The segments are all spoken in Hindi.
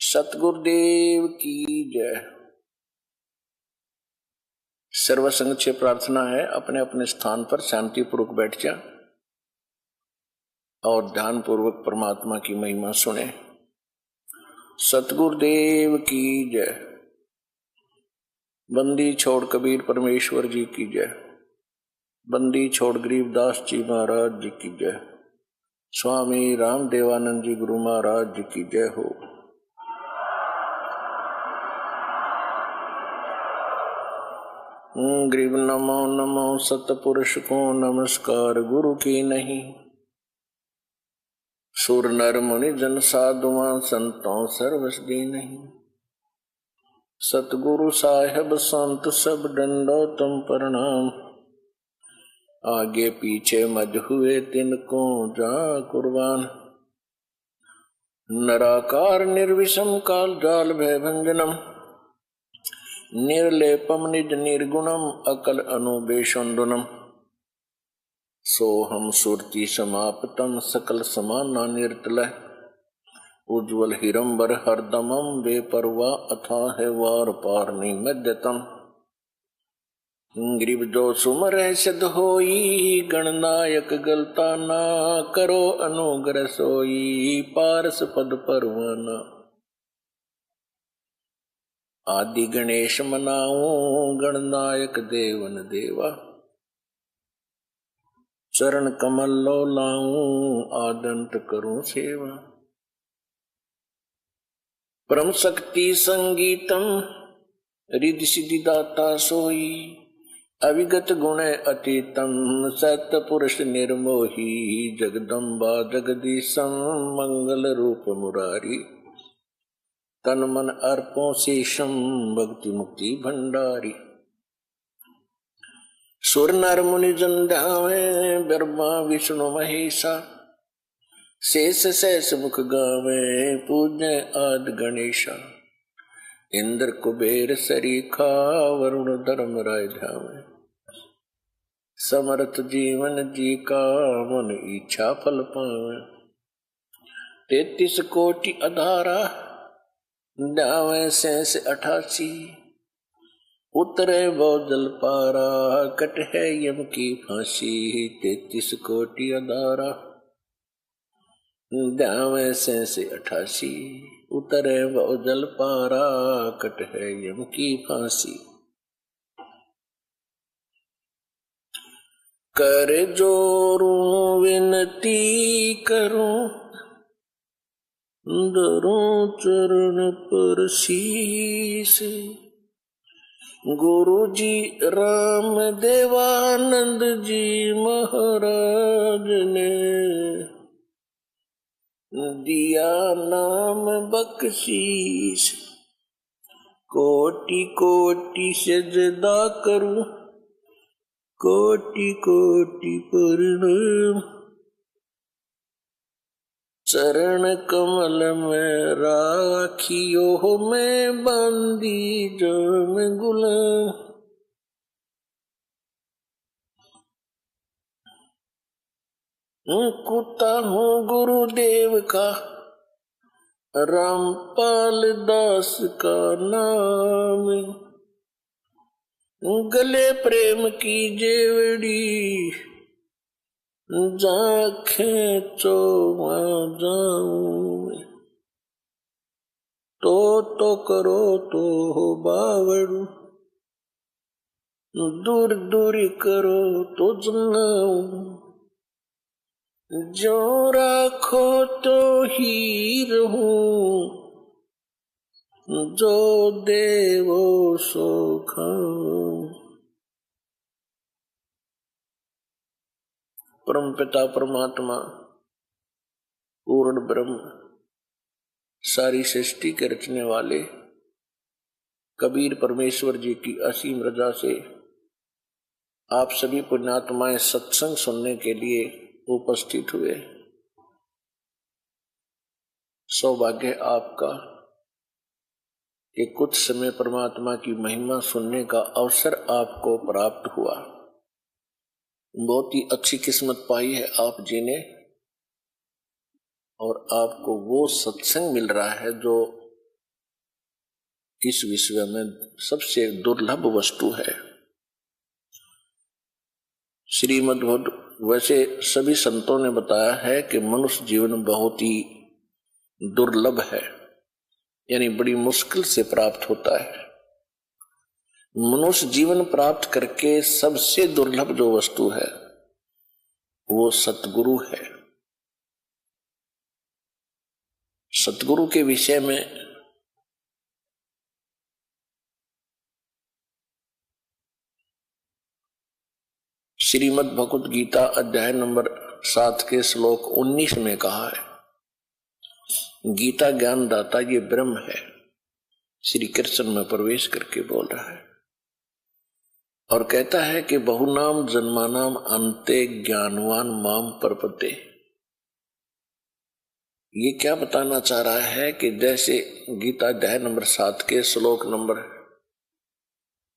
सतगुरुदेव की जय। सर्वसंग से प्रार्थना है, अपने अपने स्थान पर शांतिपूर्वक बैठ जा और ध्यान पूर्वक परमात्मा की महिमा सुने। सतगुरुदेव की जय। बंदी छोड़ कबीर परमेश्वर जी की जय। बंदी छोड़ गरीबदास जी महाराज जी की जय। स्वामी राम देवानंद जी गुरु महाराज जी की जय हो। गरीब नमो नमो सतपुरुष को नमस्कार, गुरु की नहीं। सुर नर मुनि जन साधुआं संतों सर्वस दी नहीं। सतगुरु साहेब संत सब डंडो तुम प्रणाम। आगे पीछे मज हुए तिनको जा कुर्बान। नराकार निर्विषम काल जाल भय भंजनम। निर्लेपम निज निर्गुणम अकल अनुबेशुंडनम। सोहम सुरति समाप्तम सकल समाना निर्तलय। उज्ज्वल हिरंबर हरदमम बेपरवा अथाह वार पार निमज्जतम। ग्रीव जो सुमर सिद्ध होई गणनायक गलता ना। करो अनुग्रह सोई पारस पद परवाना। आदि गणेश मनाऊं गणनायक देवन देवा। चरण कमल लो लाऊं आदंत करूं सेवा। परम शक्ति संगीतम रिद्धि सिद्धि दाता सोई। अविगत गुण अतीतम सत्य पुरुष निर्मोही। जगदम्बा जगदीशम मंगल रूप मुरारी। तन मन अर्पों शेषम भक्ति मुक्ति भंडारी। सुर नर मुनि जन ध्यावे ब्रह्मा विष्णु महेशा। शेष शेष मुख गावे पूज्य आदि गणेशा। इंद्र कुबेर सरीखा वरुण धर्म राय ध्यावे। समर्थ जीवन जी का मन इच्छा फल पावे। 33 कोटि अधारा ध्यावे शेष 88। उतरे बहुजल पारा कट है यम की फांसी। 33 कोटि अधारा ध्यावे शेष 88। उतरे बहुजल पारा कट है यम की फांसी। कर जोरूं विनती करूं धरूं चरण पर शीस। गुरु जी राम देवानंद जी महाराज ने दिया नाम बख्शीश। कोटि कोटि सजदा करूं कोटि कोटि प्रणाम। चरण कमल में राखियो मैं बांधी जाम गुलाम। कुत्ता हूँ गुरुदेव का रामपाल दास का नाम। गले प्रेम की जेवड़ी जा खेचो जाऊं। तो करो तो हो बावड़ू। दूर दूर करो तो जनाऊं। जो राखो तो ही रहूं। जो देवो सो खाऊं। परम पिता परमात्मा पूर्ण ब्रह्म सारी सृष्टि के रचने वाले कबीर परमेश्वर जी की असीम रजा से आप सभी पुण्यात्माएं सत्संग सुनने के लिए उपस्थित हुए। सौभाग्य आपका कि कुछ समय परमात्मा की महिमा सुनने का अवसर आपको प्राप्त हुआ। बहुत ही अच्छी किस्मत पाई है आप जी ने, और आपको वो सत्संग मिल रहा है जो इस विश्व में सबसे दुर्लभ वस्तु है। श्रीमद् भगवत वैसे सभी संतों ने बताया है कि मनुष्य जीवन बहुत ही दुर्लभ है, यानी बड़ी मुश्किल से प्राप्त होता है। मनुष्य जीवन प्राप्त करके सबसे दुर्लभ जो वस्तु है वो सतगुरु है। सतगुरु के विषय में श्रीमद् भगवत गीता अध्याय नंबर 7 के श्लोक 19 में कहा है, गीता ज्ञान दाता ये ब्रह्म है। श्री कृष्ण में प्रवेश करके बोल रहा है और कहता है कि बहुनाम जन्मानाम अंते ज्ञानवान माम परपते। ये क्या बताना चाह रहा है कि जैसे गीता अध्याय नंबर 7 के श्लोक नंबर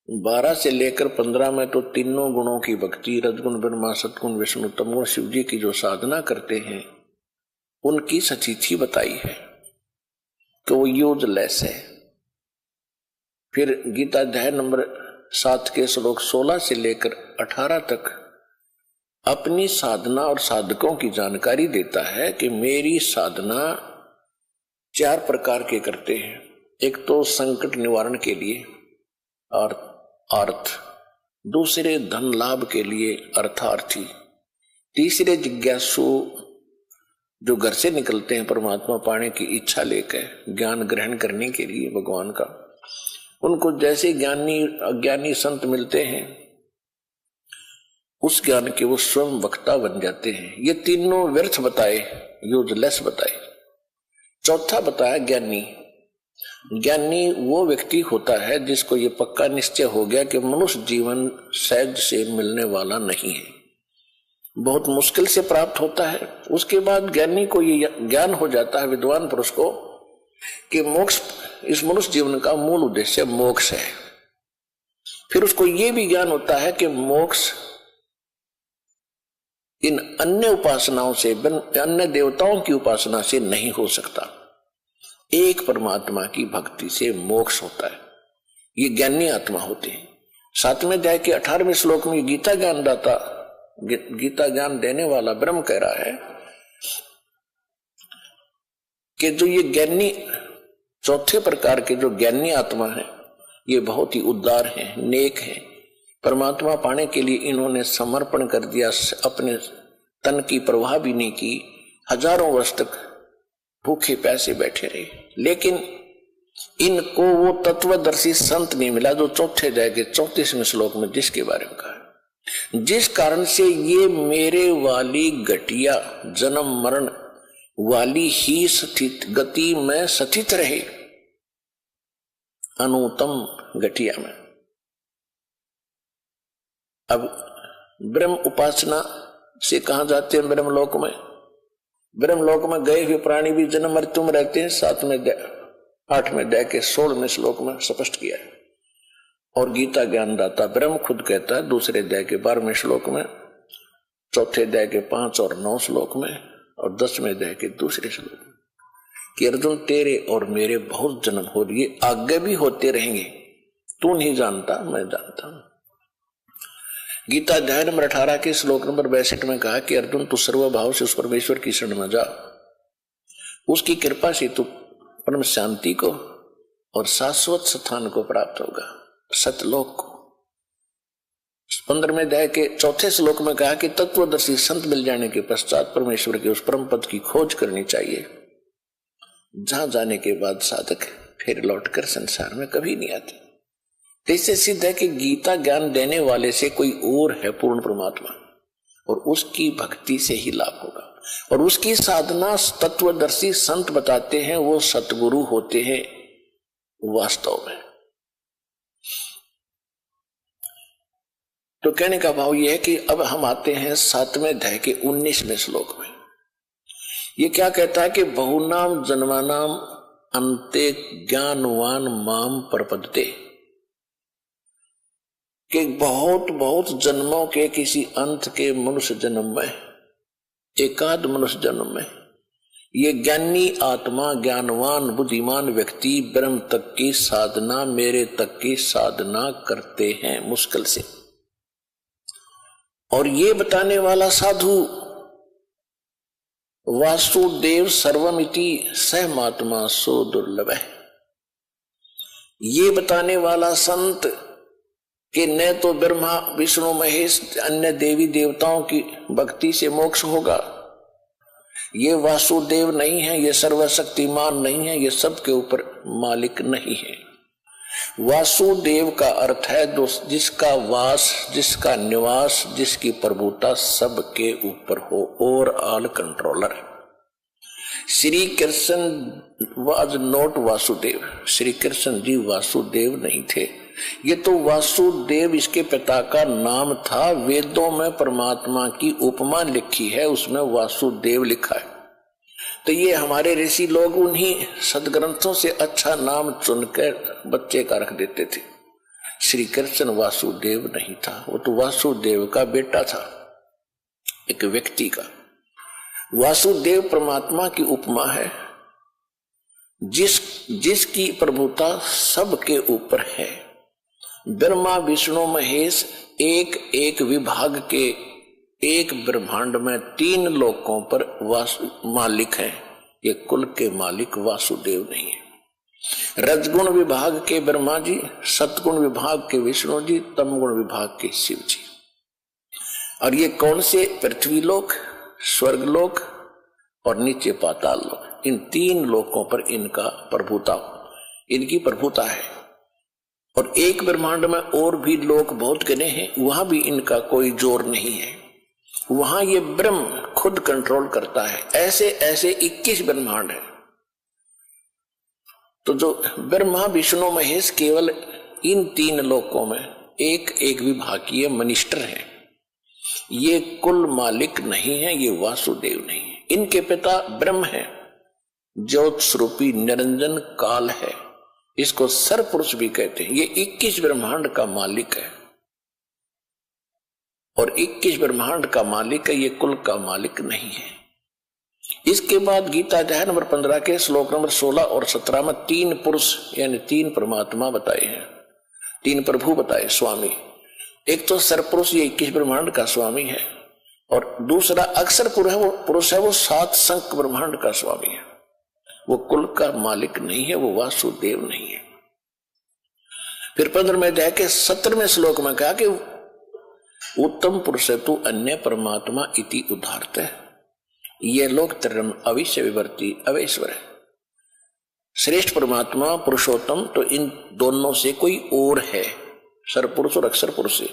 12 से लेकर 15 में तो तीनों गुणों की भक्ति, रजगुण ब्रह्मा, सतगुण विष्णु, तमोगुण शिव जी की जो साधना करते हैं उनकी सचिथि बताई है कि वो यूजलेस है। फिर गीता अध्याय नंबर 7 के श्लोक 16 से लेकर 18 तक अपनी साधना और साधकों की जानकारी देता है कि मेरी साधना 4 प्रकार के करते हैं। एक तो संकट निवारण के लिए और अर्थ, दूसरे धन लाभ के लिए अर्थार्थी, तीसरे जिज्ञासु जो घर से निकलते हैं परमात्मा पाने की इच्छा लेकर ज्ञान ग्रहण करने के लिए भगवान का, उनको जैसे ज्ञानी अज्ञानी संत मिलते हैं उस ज्ञान के वो स्वयं वक्ता बन जाते हैं। ये तीनों व्यर्थ बताए, यूजलेस बताए। चौथा बताया ज्ञानी। ज्ञानी वो व्यक्ति होता है जिसको ये पक्का निश्चय हो गया कि मनुष्य जीवन सहज से मिलने वाला नहीं है, बहुत मुश्किल से प्राप्त होता है। उसके बाद ज्ञानी को ये ज्ञान हो जाता है, विद्वान पुरुष को, कि मोक्ष इस मनुष्य जीवन का मूल उद्देश्य मोक्ष है। फिर उसको ये भी ज्ञान होता है कि मोक्ष इन अन्य उपासनाओं से, अन्य देवताओं की उपासना से नहीं हो सकता, एक परमात्मा की भक्ति से मोक्ष होता है। ये ज्ञानी आत्मा होते हैं। 7वें अध्याय के 18वें श्लोक में गीता ज्ञान दाता, गीता ज्ञान देने वाला ब्रह्म कह रहा है कि जो ये ज्ञानी, चौथे प्रकार के जो ज्ञानी आत्मा है, ये बहुत ही उदार हैं, नेक हैं। परमात्मा पाने के लिए इन्होंने समर्पण कर दिया, अपने तन की परवाह भी नहीं की, हजारों वर्ष तक भूखे प्यासे बैठे रहे, लेकिन इनको वो तत्वदर्शी संत नहीं मिला जो चौथे अध्याय के 34वें श्लोक में जिसके बारे में कहा, जिस कारण से ये मेरे वाली घटिया जन्म मरण वाली ही स्थित गति में स्थित रहे, अनुत्तम घटिया में। अब ब्रह्म उपासना से कहा जाते हैं ब्रह्मलोक में। ब्रह्मलोक में गए हुए प्राणी भी जन्म मृत्यु में रहते हैं। 8वें अध्याय के 16वें श्लोक में स्पष्ट किया है। और गीता ज्ञान दाता ब्रह्म खुद कहता है दूसरे अध्याय के 12वें श्लोक में, चौथे अध्याय के 5 और 9 श्लोक में और 10वें अध्याय के दूसरे श्लोक में कि अर्जुन तेरे और मेरे बहुत जन्म हो रही, आगे भी होते रहेंगे, तू नहीं जानता, मैं जानता हूं। गीता अध्याय नंबर 18 के श्लोक नंबर 62 में कहा कि अर्जुन तू सर्वभाव से उस परमेश्वर की शरण में जा, उसकी कृपा से तू परम शांति को और शाश्वत स्थान को प्राप्त होगा, सतलोक को। 15वें अध्याय के 4 श्लोक में कहा कि तत्वदर्शी संत मिल जाने के पश्चात परमेश्वर के उस परम पद की खोज करनी चाहिए, जहां जाने के बाद साधक फिर लौटकर संसार में कभी नहीं आते। इससे सिद्ध है कि गीता ज्ञान देने वाले से कोई और है पूर्ण परमात्मा, और उसकी भक्ति से ही लाभ होगा। और उसकी साधना तत्वदर्शी संत बताते हैं, वो सतगुरु होते हैं वास्तव में। तो कहने का भाव यह है कि अब हम आते हैं 7वें अध्याय के 19वें श्लोक में। ये क्या कहता है कि बहुनाम जन्मानाम अंते ज्ञानवान माम प्रपद्यते, कि बहुत बहुत जन्मों के किसी अंत के मनुष्य जन्म में, एकाध मनुष्य जन्म में ये ज्ञानी आत्मा, ज्ञानवान बुद्धिमान व्यक्ति ब्रह्म तक की साधना, मेरे तक की साधना करते हैं मुश्किल से। और ये बताने वाला साधु वासुदेव सर्वमिति सहमात्मा सो दुर्लभ है। ये बताने वाला संत कि न तो ब्रह्मा विष्णु महेश अन्य देवी देवताओं की भक्ति से मोक्ष होगा, ये वासुदेव नहीं है, ये सर्वशक्तिमान नहीं है, ये सबके ऊपर मालिक नहीं है। वासुदेव का अर्थ है जिसका वास, जिसका निवास, जिसकी प्रभुता सबके ऊपर हो, overall controller. Shri Krishna was not Vasudev, Shri Krishna ji Vasudev नहीं थे। ये तो वासुदेव इसके पिता का नाम था। वेदों में परमात्मा की उपमा लिखी है, उसमें वासुदेव लिखा है। तो ये हमारे ऋषि लोग उन्हीं सदग्रंथों से अच्छा नाम चुनकर बच्चे का रख देते थे। श्री कृष्ण वासुदेव नहीं था, वो तो वासुदेव का बेटा था, एक व्यक्ति का। वासुदेव परमात्मा की उपमा है, जिसकी प्रभुता सबके ऊपर है। ब्रह्मा विष्णु महेश एक एक विभाग के एक ब्रह्मांड में 3 लोकों पर मालिक है। ये कुल के मालिक वासुदेव नहीं है। रजगुण विभाग के ब्रह्मा जी, सतगुण विभाग के विष्णु जी, तमगुण विभाग के शिव जी। और ये कौन से? पृथ्वी लोक, स्वर्ग लोक और नीचे पाताल लोक, इन 3 लोकों पर इनका प्रभुता, इनकी प्रभुता है। और एक ब्रह्मांड में और भी लोक बहुत गिने हैं, वहां भी इनका कोई जोर नहीं है, वहां ये ब्रह्म खुद कंट्रोल करता है। ऐसे ऐसे 21 ब्रह्मांड है। तो जो ब्रह्मा विष्णु महेश केवल इन 3 लोकों में एक एक विभागीय मिनिस्टर है। ये कुल मालिक नहीं है, ये वासुदेव नहीं है। इनके पिता ब्रह्म है, ज्योत स्वरूपी निरंजन काल है, इसको सरपुरुष भी कहते हैं। ये 21 ब्रह्मांड का मालिक है और 21 ब्रह्मांड का मालिक है, ये कुल का मालिक नहीं है। इसके बाद गीता अध्याय नंबर 15 के श्लोक नंबर 16 और 17 में 3 पुरुष यानी 3 परमात्मा बताए हैं, 3 प्रभु बताए, स्वामी। एक तो सरपुरुष, ये 21 ब्रह्मांड का स्वामी है, और दूसरा अक्षर पुरुष है, वो 7 संक ब्रह्मांड का स्वामी है। वो कुल का मालिक नहीं है, वो वासुदेव नहीं है। फिर 15वें अध्याय के 17वें श्लोक में कहा कि उत्तम पुरुष तु अन्य परमात्मा इति उदाहरत है, ये लोग तरम अविश्य विवर्ती अवेश्वर है। श्रेष्ठ परमात्मा पुरुषोत्तम तो इन दोनों से कोई और है, सरपुरुष और अक्षर पुरुष से।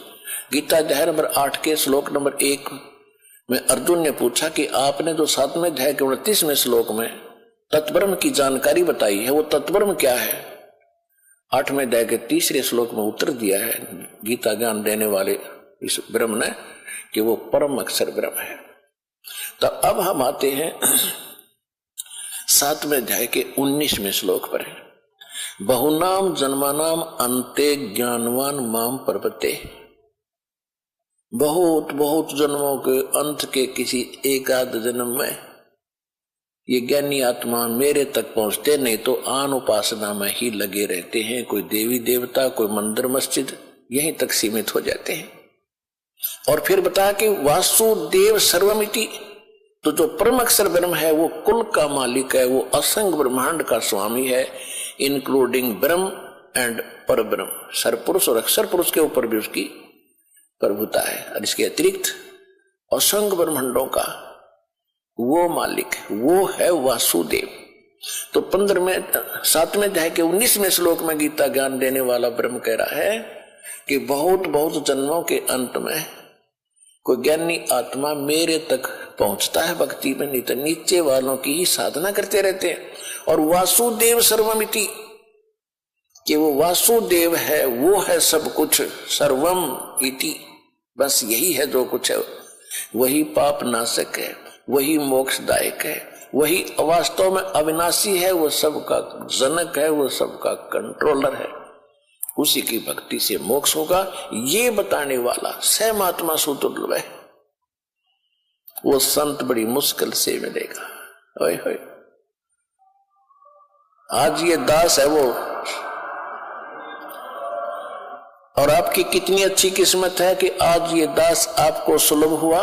गीता अध्याय नंबर 8 के श्लोक नंबर 1 में अर्जुन ने पूछा कि आपने जो 7वें अध्याय के 29वें श्लोक में तत्ब्रह्म की जानकारी बताई है, वो तत्ब्रह्म क्या है? 8वें अध्याय के 3रे श्लोक में उत्तर दिया है गीता ज्ञान देने वाले इस ब्रह्म ने कि वो परम अक्षर ब्रह्म है। तो अब हम आते हैं 7वें अध्याय के 19वें श्लोक पर। बहुनाम जन्मानाम अंते ज्ञानवान माम प्रपते। बहुत बहुत जन्मों के अंत के किसी एकाध जन्म में ये ज्ञानी आत्मा मेरे तक पहुंचते, नहीं तो आन उपासना में ही लगे रहते हैं। कोई देवी देवता, कोई मंदिर मस्जिद, यहीं तक सीमित हो जाते हैं। और फिर बताया कि वासुदेव सर्वमिति, तो जो परम अक्षर ब्रह्म है वो कुल का मालिक है, वो असंग ब्रह्मांड का स्वामी है, इंक्लूडिंग ब्रह्म एंड पर ब्रह्म, सरपुरुष और अक्षर पुरुष के ऊपर भी उसकी प्रभुता है। और इसके अतिरिक्त असंग ब्रह्मांडों का वो मालिक, वो है वासुदेव। तो 7वें अध्याय के 19वें श्लोक में गीता ज्ञान देने वाला ब्रह्म कह रहा है कि बहुत बहुत जन्मों के अंत में कोई ज्ञानी आत्मा मेरे तक पहुंचता है भक्ति में, नहीं तो नीचे वालों की ही साधना करते रहते हैं। और वासुदेव सर्वमिति, कि वो वासुदेव है, वो है सब कुछ, सर्वम इति, बस यही है जो कुछ है। वही पाप नाशक है, वही मोक्षदायक है, वही वास्तव में अविनाशी है, वो सबका जनक है, वो सबका कंट्रोलर है। उसी की भक्ति से मोक्ष होगा, ये बताने वाला सहमात्मा सुदुर्लभ है। वो संत बड़ी मुश्किल से मिलेगा। ओए होए, आज ये दास है वो। और आपकी कितनी अच्छी किस्मत है कि आज ये दास आपको सुलभ हुआ।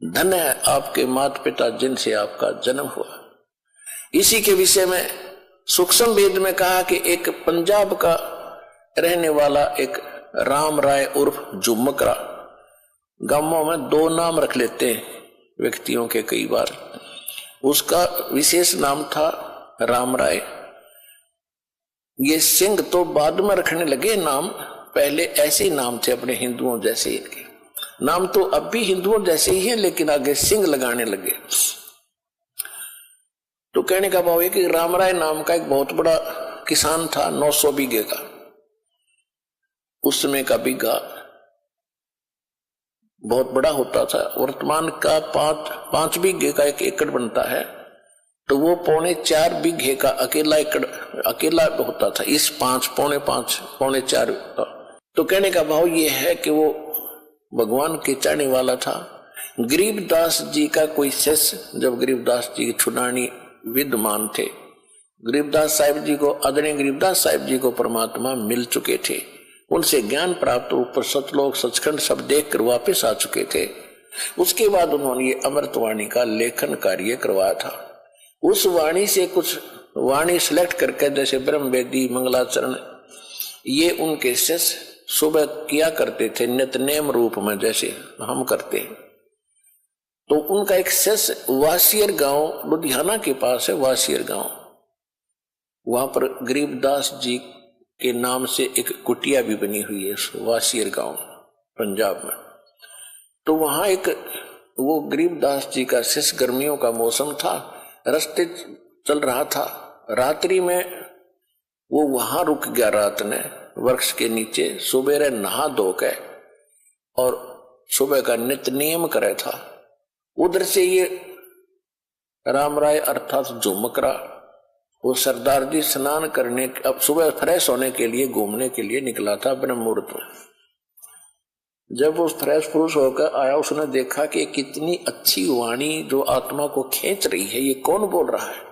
धन है आपके माता पिता जिनसे आपका जन्म हुआ। इसी के विषय में सूक्ष्म वेद में कहा कि एक पंजाब का रहने वाला एक राम राय उर्फ झुमकरा, गांवों में दो नाम रख लेते हैं व्यक्तियों के कई बार, उसका विशेष नाम था राम राय। ये सिंह तो बाद में रखने लगे नाम, पहले ऐसे ही नाम थे अपने हिंदुओं जैसे। इनके नाम तो अब भी हिंदुओं जैसे ही है, लेकिन आगे सिंह लगाने लगे। तो कहने का भाव है कि राम राय नाम का एक बहुत बड़ा किसान था, 900 बीघे का। उस समय का बीघा बहुत बड़ा होता था। वर्तमान का 5 बीघे का 1 एकड़ बनता है, तो वो 4.25 बीघे का अकेला होता था। इस 5, 5.5, 4.25 का। तो कहने का भाव ये है कि वो भगवान के चाहने वाला था। गरीबदास जी का कोई शिष्य, जब गरीबदास जी छुड़ानी विद्यमान थे, गरीबदास साहिब जी को, आदरणीय गरीबदास साहिब जी को परमात्मा मिल चुके थे, उनसे ज्ञान प्राप्त ऊपर सतलोक सचखंड सब देख कर वापिस आ चुके थे। उसके बाद उन्होंने ये अमृतवाणी का लेखन कार्य करवाया था। उस वाणी से कुछ वाणी सिलेक्ट करके, जैसे ब्रह्म वेदी, मंगलाचरण, ये उनके शिष्य सुबह किया करते थे नित्यनेम रूप में, जैसे हम करते हैं। तो उनका एक शिष्य वासियर गांव, लुधियाना के पास है वासियर गांव, वहां पर गरीबदास जी के नाम से एक कुटिया भी बनी हुई है वासियर गांव पंजाब में। तो वहां एक वो गरीबदास जी का शिष्य, गर्मियों का मौसम था, रास्ते चल रहा था, रात्रि में वो वहां रुक गया रात में वृक्ष के नीचे। सुबह नहा धो के और सुबह का नित्य नियम करे था। उधर से ये राम राय अर्थात झुमकरा, वो सरदार जी स्नान करने, अब सुबह फ्रेश होने के लिए घूमने के लिए निकला था ब्रह्म मुहूर्त में। जब वो फ्रेश पुरुष होकर आया, उसने देखा कि कितनी अच्छी वाणी जो आत्मा को खींच रही है, ये कौन बोल रहा है।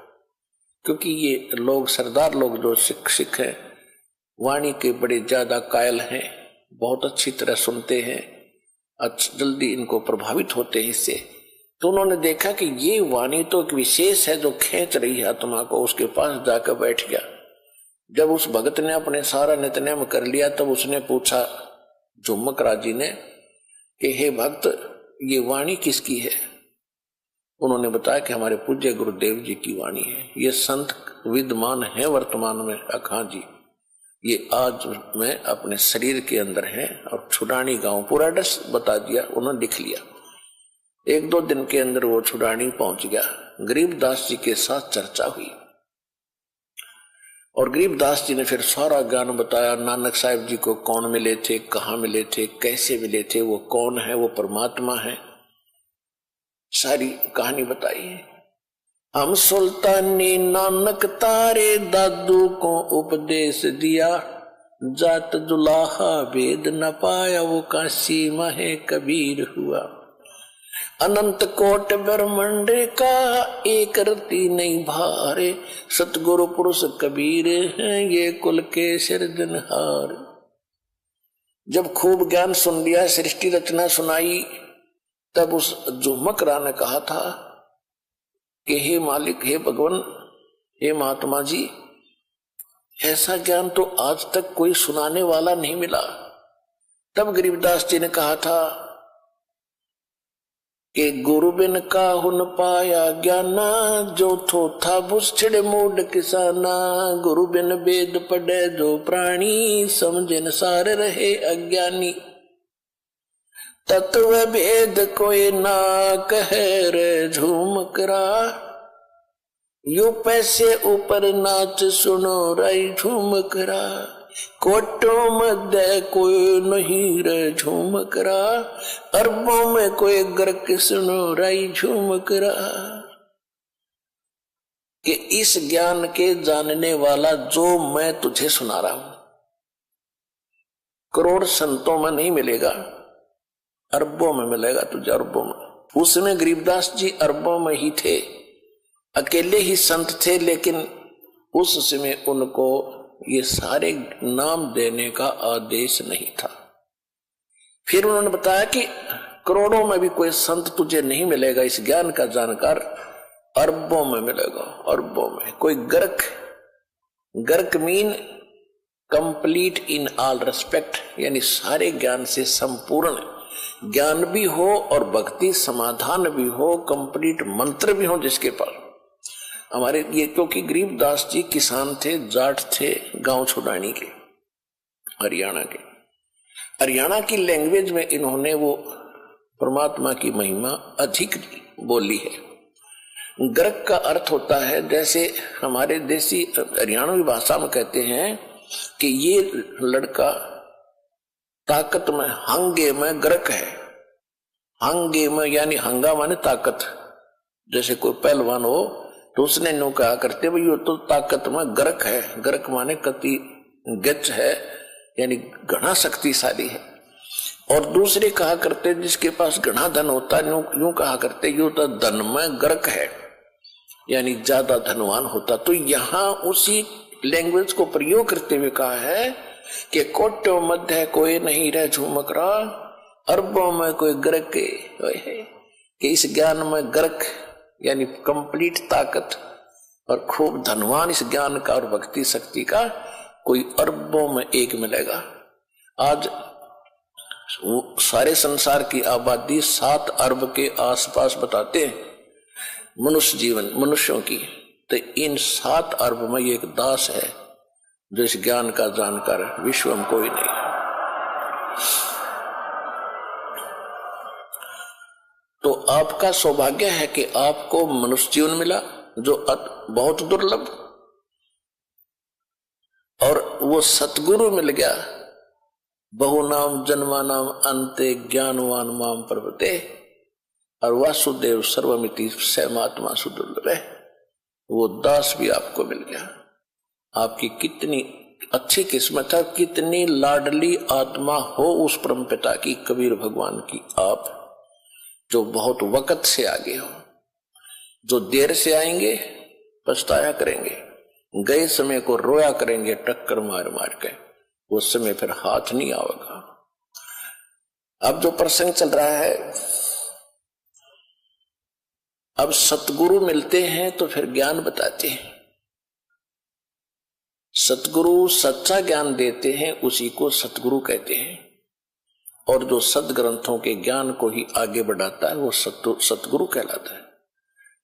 क्योंकि ये लोग, सरदार लोग जो सिख हैं, वाणी के बड़े ज्यादा कायल हैं, बहुत अच्छी तरह सुनते हैं, जल्दी इनको प्रभावित होते हैं इससे। तो उन्होंने देखा कि ये वाणी तो एक विशेष है जो खींच रही है आत्मा को। उसके पास जाकर बैठ गया। जब उस भगत ने अपने सारा नित्यनेम कर लिया, तब उसने पूछा झुमकरा जी ने कि हे भक्त, ये वाणी किसकी है। उन्होंने बताया कि हमारे पूज्य गुरुदेव जी की वाणी है। ये संत विद्यमान है वर्तमान में अखां जी, ये आज में अपने शरीर के अंदर है। और छुड़ानी गांव पूरा एड्रेस बता दिया, उन्होंने लिख लिया। 1-2 दिन के अंदर वो छुड़ानी पहुंच गया। गरीबदास जी के साथ चर्चा हुई और गरीबदास जी ने फिर सारा ज्ञान बताया। नानक साहिब जी को कौन मिले थे, कहाँ मिले थे, कैसे मिले थे, वो कौन है, वो परमात्मा है, सारी कहानी बताई है। हम सुल्तानी नानक तारे दादू को उपदेश दिया, जात दुलाहा वेद न पाया, वो काशी महे कबीर हुआ। अनंत कोट ब्रह्मांड का एक रति नहीं भारे, सतगुरु पुरुष कबीर हैं ये कुल के सिरजनहार। जब खूब ज्ञान सुन लिया, सृष्टि रचना सुनाई, तब उस झुमकरा ने कहा था कि हे मालिक, हे भगवान, हे महात्मा जी, ऐसा ज्ञान तो आज तक कोई सुनाने वाला नहीं मिला। तब गरीबदास जी ने कहा था कि गुरु बिन काहू न पाया ज्ञाना, जो थो था बुझ मूड किसाना। गुरु बिन वेद पढ़े जो प्राणी, समझन सार रहे अज्ञानी। तत्व भेद कोई ना कहे रे झूमकरा, यू पैसे ऊपर नाच सुनो राई झूमकरा। कोटों मध्य कोई नहीं रे झूमकरा, अरबों में कोई गर्क सुनो राई झूमकरा। कि इस ज्ञान के जानने वाला जो मैं तुझे सुना रहा हूं, करोड़ संतों में नहीं मिलेगा, अरबों में मिलेगा तुझे, अरबों में। उसमें गरीबदास जी अरबों में ही थे, अकेले ही संत थे, लेकिन उस समय उनको ये सारे नाम देने का आदेश नहीं था। फिर उन्होंने बताया कि करोड़ों में भी कोई संत तुझे नहीं मिलेगा इस ज्ञान का जानकार, अरबों में मिलेगा, अरबों में। कोई गर्क mean complete in all respect, यानी सारे ज्ञान से संपूर्ण ज्ञान भी हो और भक्ति समाधान भी हो, कंप्लीट मंत्र भी हो जिसके पास। हमारे ये क्योंकि गरीबदास जी किसान थे, जाट थे, गांव छुड़ानी के, हरियाणा के। हरियाणा की लैंग्वेज में इन्होंने वो परमात्मा की महिमा अधिक बोली है। गर्क का अर्थ होता है, जैसे हमारे देसी हरियाणवी भाषा में कहते हैं कि ये लड़का ताकत में, हंगे में गर्क है। हंगे में यानी हंगा माने ताकत। जैसे कोई पहलवान हो तो उसने नो कहा करते भाई ये तो ताकत में गर्क है। गर्क माने कति गच है, यानी घना शक्तिशाली है। और दूसरे कहा करते जिसके पास घना धन होता है, यूं कहा करते यू तो धन में गर्क है, यानी ज्यादा धनवान होता। तो यहां उसी लैंग्वेज को प्रयोग करते हुए कहा है कि कोटो मध्य कोई नहीं रह झुमक रहा, अरबों में कोई गर्क कि इस ज्ञान में गर्क यानी कंप्लीट ताकत और खूब धनवान इस ज्ञान का और भक्ति शक्ति का कोई अरबों में एक मिलेगा। आज सारे संसार की आबादी 7 अरब के आसपास बताते हैं मनुष्य जीवन, मनुष्यों की। तो इन 7 अरब में एक दास है जो इस ज्ञान का जानकार है, विश्व में कोई नहीं। तो आपका सौभाग्य है कि आपको मनुष्य जीवन मिला जो बहुत दुर्लभ, और वो सतगुरु मिल गया। बहु नाम जन्मा नाम अंते ज्ञानवान माम प्रपते, और वासुदेव सर्वमिति सहमात्मा सुदुर्लभ है। वो दास भी आपको मिल गया। आपकी कितनी अच्छी किस्मत है, कितनी लाडली आत्मा हो उस परम पिता की, कबीर भगवान की, आप जो बहुत वक्त से आगे हो। जो देर से आएंगे पछताया करेंगे, गए समय को रोया करेंगे टक्कर मार मार के, उस समय फिर हाथ नहीं आएगा। अब जो प्रसंग चल रहा है, अब सतगुरु मिलते हैं तो फिर ज्ञान बताते हैं। सतगुरु सच्चा ज्ञान देते हैं, उसी को सतगुरु कहते हैं। और जो सदग्रंथों के ज्ञान को ही आगे बढ़ाता है वो सतगुरु कहलाता है।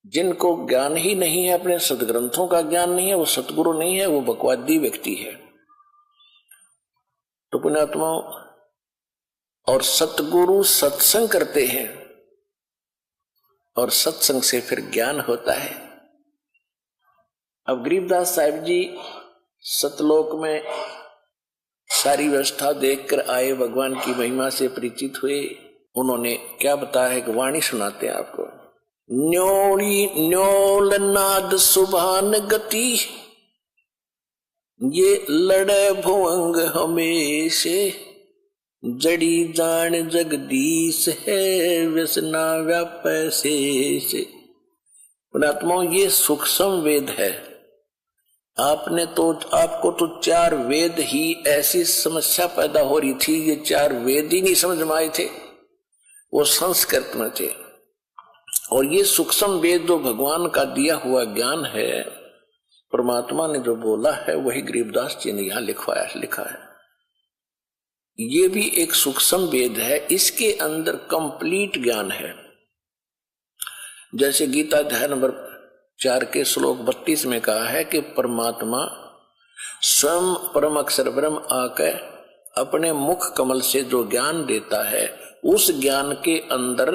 जिनको ज्ञान ही नहीं है, अपने सदग्रंथों का ज्ञान नहीं है, वो सतगुरु नहीं है, वो बकवादी व्यक्ति है। तो पुण्यात्मा, और सतगुरु सत्संग करते हैं और सत्संग से फिर ज्ञान होता है। अब गरीबदास साहिब जी सतलोक में सारी व्यवस्था देखकर आए, भगवान की महिमा से परिचित हुए। उन्होंने क्या बताया है कि वाणी सुनाते हैं आपको। न्योली न्योल नाद सुभान गति, ये लड़े भुवंग हमेशे, जड़ी जान जगदीश है व्यसना व्यापै से। पुणात्मा, ये सूक्ष्म वेद है। आपको तो 4 वेद ही ऐसी समस्या पैदा हो रही थी, ये 4 वेद ही नहीं समझ में आए थे, वो संस्कृत में थे। और ये सूक्ष्म वेद जो भगवान का दिया हुआ ज्ञान है, परमात्मा ने जो बोला है वही गरीबदास जी ने यहां लिखा है। ये भी एक सूक्ष्म वेद है, इसके अंदर कंप्लीट ज्ञान है। जैसे गीता अध्याय नंबर 4 के श्लोक 32 में कहा है कि परमात्मा स्वयं परम अक्षर ब्रह्म आकर अपने मुख कमल से जो ज्ञान देता है, उस ज्ञान के अंदर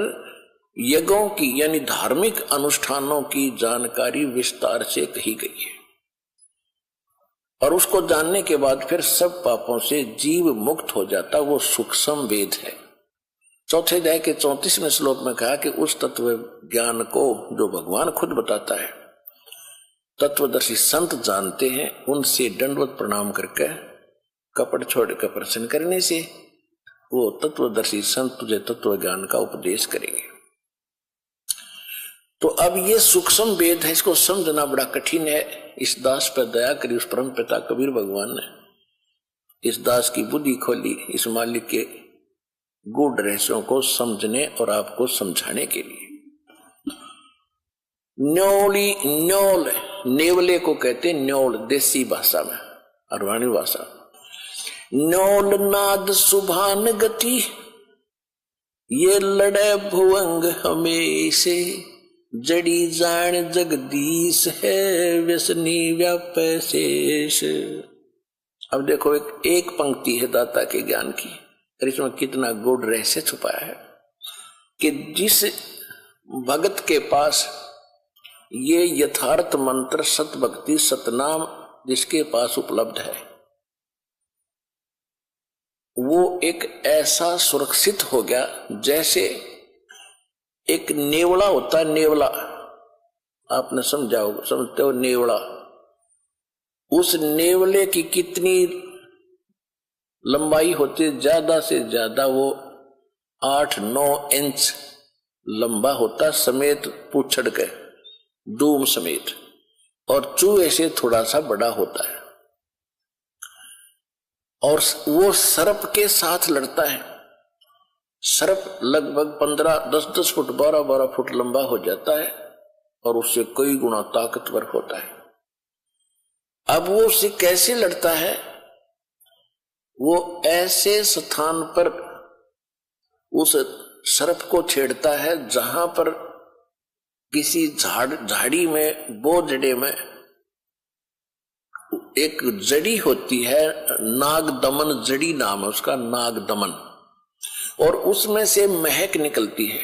यज्ञों की यानी धार्मिक अनुष्ठानों की जानकारी विस्तार से कही गई है। और उसको जानने के बाद फिर सब पापों से जीव मुक्त हो जाता, वो सूक्ष्म वेद है। चौथे अध्याय के 34वें श्लोक में कहा कि उस तत्व ज्ञान को जो भगवान खुद बताता है, तत्वदर्शी संत जानते हैं, उनसे दंडवत प्रणाम करके कपट छोड़कर प्रसन्न करने से वो तत्वदर्शी संत तुझे तत्व ज्ञान का उपदेश करेंगे। तो अब ये सूक्ष्म वेद है, इसको समझना बड़ा कठिन है। इस दास पर दया करी उस परम पिता कबीर भगवान ने, इस दास की बुद्धि खोली इस मालिक के गूढ़ रहस्यों को समझने और आपको समझाने के लिए। न्योली, न्योल, नेवले को कहते न्योल देसी भाषा में, अरवाणी भाषा। न्योल नाद सुभान गति, ये लड़े भुवंग हमेशे, जड़ी जान जगदीश है, व्यसनी व्यापै शेष। अब देखो एक पंक्ति है दाता के ज्ञान की, और इसमें कितना गूढ़ रहस्य छुपाया है कि जिस भगत के पास ये यथार्थ मंत्र सत भक्ति सतनाम जिसके पास उपलब्ध है, वो एक ऐसा सुरक्षित हो गया जैसे एक नेवला होता है। नेवला आपने समझते हो नेवला, उस नेवले की कितनी लंबाई होती है, ज्यादा से ज्यादा वो 8-9 इंच लंबा होता समेत पूछड़ के दूम समेत, और चूहे से थोड़ा सा बड़ा होता है, और वो सर्प के साथ लड़ता है। सर्प लगभग 10-10 फुट 12-12 फुट लंबा हो जाता है और उससे कई गुना ताकतवर होता है। अब वो उससे कैसे लड़ता है, वो ऐसे स्थान पर उस सर्प को छेड़ता है जहां पर किसी झाड़ी में, बोझड़े में एक जड़ी होती है, नाग दमन जड़ी नाम है उसका, नाग दमन, और उसमें से महक निकलती है।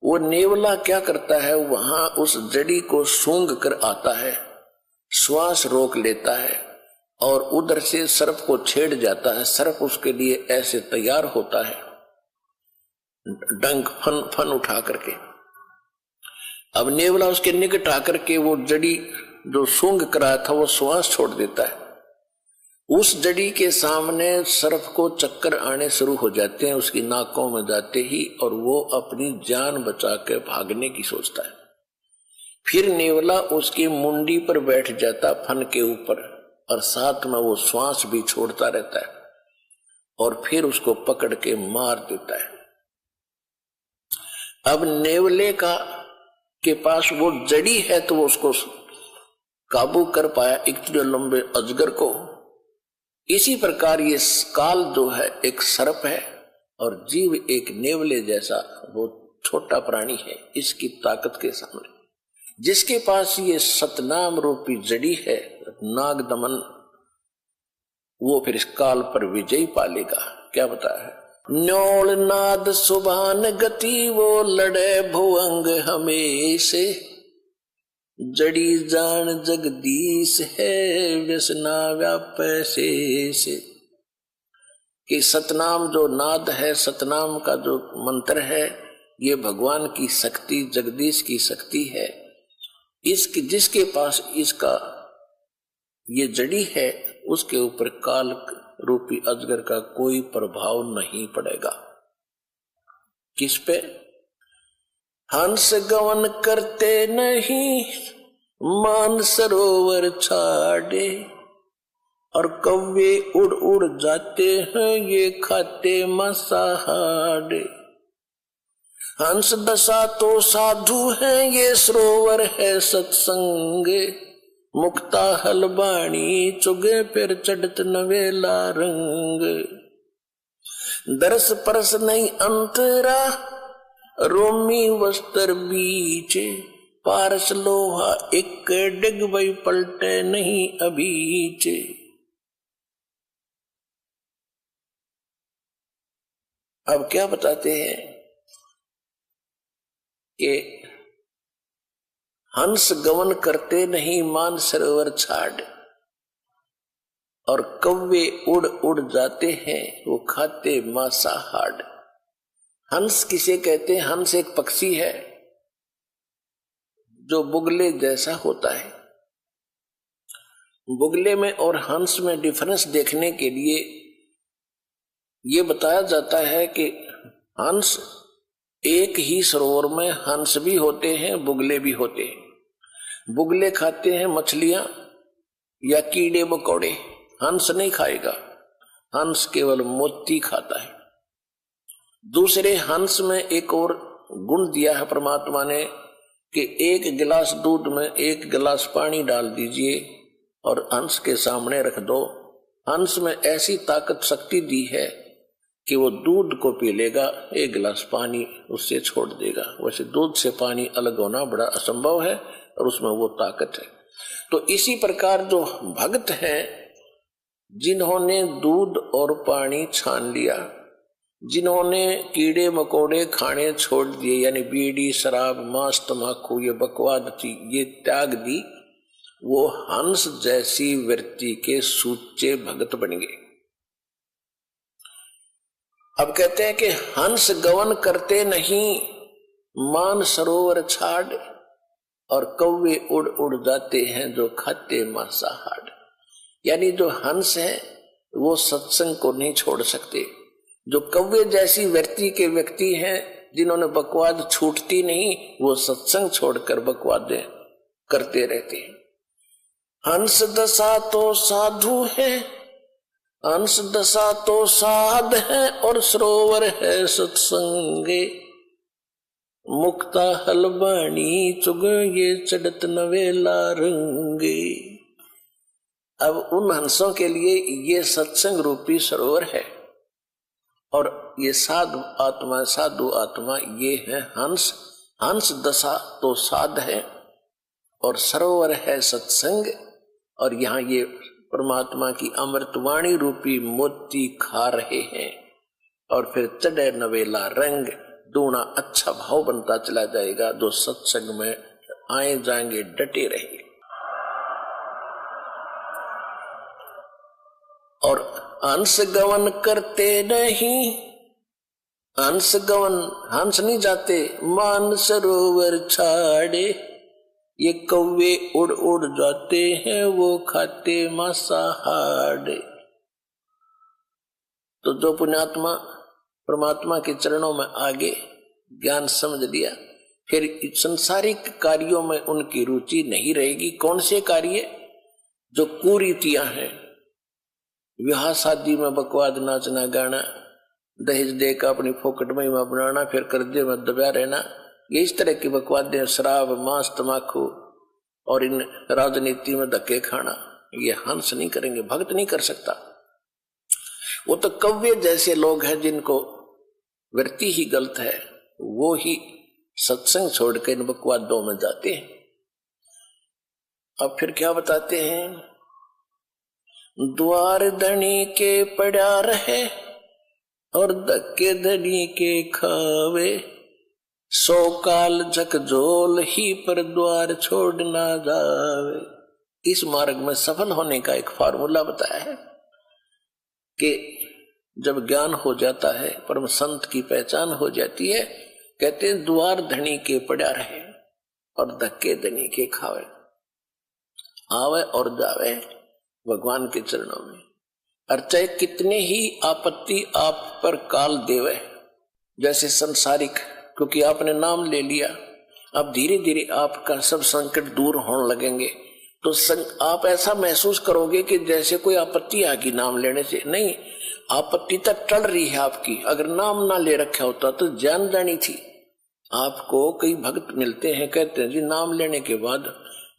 वो नेवला क्या करता है, वहां उस जड़ी को सूंघ कर आता है, श्वास रोक लेता है और उधर से सर्प को छेड़ जाता है। सर्प उसके लिए ऐसे तैयार होता है डंक फन उठा करके। अब नेवला उसके निकट आकर के वो जड़ी जो सूंघ कराया था वो श्वास छोड़ देता है। उस जड़ी के सामने सर्प को चक्कर आने शुरू हो जाते हैं उसकी नाकों में जाते ही, और वो अपनी जान बचा के भागने की सोचता है। फिर नेवला उसकी मुंडी पर बैठ जाता फन के ऊपर, और साथ में वो श्वास भी छोड़ता रहता है, और फिर उसको पकड़ के मार देता है। अब नेवले के पास वो जड़ी है तो वो उसको काबू कर पाया इतने लंबे अजगर को। इसी प्रकार ये काल जो है एक सर्प है और जीव एक नेवले जैसा वो छोटा प्राणी है। इसकी ताकत के सामने जिसके पास ये सतनाम रूपी जड़ी है नाग दमन, वो फिर इस काल पर विजय पालेगा। क्या बताया है, न्योल नाद सुभान गति, वो लड़े भुवंग हमेशे, जड़ी जान जगदीश है, व्यसना व्यापै शेष। कि सतनाम जो नाद है, सतनाम का जो मंत्र है, ये भगवान की शक्ति, जगदीश की शक्ति है। इसकी जिसके पास इसका ये जड़ी है उसके ऊपर काल रूपी अजगर का कोई प्रभाव नहीं पड़ेगा। किस पे? हंस गवन करते नहीं, मान सरोवर छाड़े, और कौवे उड़ उड़ जाते हैं ये खाते मांसाहारे। हंस दशा तो साधु है, ये सरोवर है सत्संग, मुक्ता हलबाणी चुगे फिर चढ़त नवेला रंग। दरस परस नहीं अंतरा, रोमी वस्त्र बीच, पारस लोहा एक डिग वही पलटे नहीं अभीच। अब क्या बताते हैं कि हंस गमन करते नहीं मान सरोवर छाड़, और कौवे उड़ उड़ जाते हैं वो खाते मांसाहार। हंस किसे कहते हैं? हंस एक पक्षी है जो बुगले जैसा होता है। बुगले में और हंस में डिफरेंस देखने के लिए ये बताया जाता है कि हंस एक ही सरोवर में हंस भी होते हैं, बुगले भी होते हैं। बुगले खाते हैं मछलियां या कीड़े मकोड़े, हंस नहीं खाएगा, हंस केवल मोती खाता है। दूसरे हंस में एक और गुण दिया है परमात्मा ने कि एक गिलास दूध में एक गिलास पानी डाल दीजिए और हंस के सामने रख दो। हंस में ऐसी ताकत शक्ति दी है कि वो दूध को पी लेगा, एक गिलास पानी उससे छोड़ देगा। वैसे दूध से पानी अलग होना बड़ा असंभव है और उसमें वो ताकत है। तो इसी प्रकार जो भक्त हैं जिन्होंने दूध और पानी छान लिया, जिन्होंने कीड़े मकोड़े खाने छोड़ दिए, यानी बीड़ी शराब मांस तंबाकू ये बकवाद ये त्याग दी, वो हंस जैसी वृत्ति के सूचे भक्त बन गए। अब कहते हैं कि हंस गवन करते नहीं मान सरोवर छाड़, और कौवे उड़ उड़ जाते हैं जो खाते मांसाहार। यानी जो हंस है वो सत्संग को नहीं छोड़ सकते। जो कौवे जैसी वृत्ति के व्यक्ति हैं जिन्होंने बकवाद छूटती नहीं, वो सत्संग छोड़कर बकवादें करते रहते हैं। हंस दशा तो साधु है, हंस दशा तो साध है, और सरोवर है सत्संगे। मुक्ता हलवाणी चुग ये चढ़त नवेला रंगे। अब उन हंसों के लिए ये सत्संग रूपी सरोवर है, और ये साधु आत्मा ये है हंस। हंस दशा तो साध है और सरोवर है सत्संग, और यहाँ ये परमात्मा की अमृतवाणी रूपी मोती खा रहे हैं। और फिर चढ़े नवेला रंग, दूना अच्छा भाव बनता चला जाएगा। जो सत्संग में आए जाएंगे डटे रहेंगे। और हंस गवन करते नहीं, हंस गवन हंस नहीं जाते मान सरोवर छाड़े। ये कौवे उड़ उड़ जाते हैं वो खाते मांसाहार। तो जो पुण्यात्मा परमात्मा के चरणों में आगे ज्ञान समझ लिया, फिर संसारिक कार्यों में उनकी रुचि नहीं रहेगी। कौन से कार्य? जो कुरीतियां हैं, विवाह शादी में बकवाद नाचना गाना, दहेज देकर अपनी फोकट में बनाना, फिर कर्जे में दबा रहना, ये इस तरह की बकवादें, शराब मांस तंबाकू और इन राजनीति में धक्के खाना, ये हंस नहीं करेंगे, भक्त नहीं कर सकता। वो तो कव्य जैसे लोग हैं जिनको वृत्ति ही गलत है, वो ही सत्संग छोड़कर इन बकवादों में जाते हैं। अब फिर क्या बताते हैं? द्वार धनी के पड़ा रहे और धक्के धनी के खावे। 100 काल झकझोल ही पर द्वार छोड़ ना जावे। इस मार्ग में सफल होने का एक फार्मूला बताया है कि जब ज्ञान हो जाता है, परम संत की पहचान हो जाती है, कहते हैं द्वार धनी के पड़ा रहे और धक्के धनी के खावे। आवे और जावे भगवान के चरणों में, और चाहे कितने ही आपत्ति आप पर काल देवे, जैसे संसारिक, क्योंकि आपने नाम ले लिया, अब धीरे धीरे आपका सब संकट दूर होने लगेंगे। तो आप ऐसा महसूस करोगे कि जैसे कोई आपत्ति आ गई नाम लेने से। नहीं, आपत्ति तक टल रही है आपकी। अगर नाम ना ले रखा होता तो जान जानी थी। आपको कई भक्त मिलते हैं, कहते हैं जी नाम लेने के बाद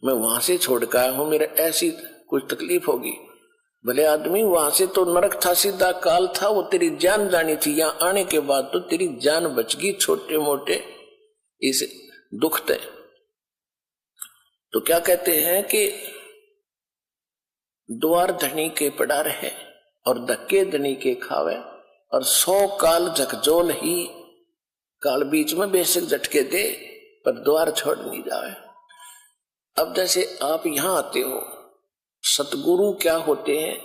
मैं वहां से छोड़ कर आया हूं, मेरे ऐसी कुछ तकलीफ होगी। भले आदमी, वहां से तो नरक था, सीधा काल था, वो तेरी जान जानी थी। यहाँ आने के बाद तो तेरी जान बच गई, छोटे मोटे इस दुख थे। तो क्या कहते हैं कि द्वार धनी के पड़ा रहे और धक्के धनी के खावे, और 100 काल झकझोल ही, काल बीच में बेशक झटके दे पर द्वार छोड़ नहीं जावे। अब जैसे आप यहां आते हो, सतगुरु क्या होते हैं?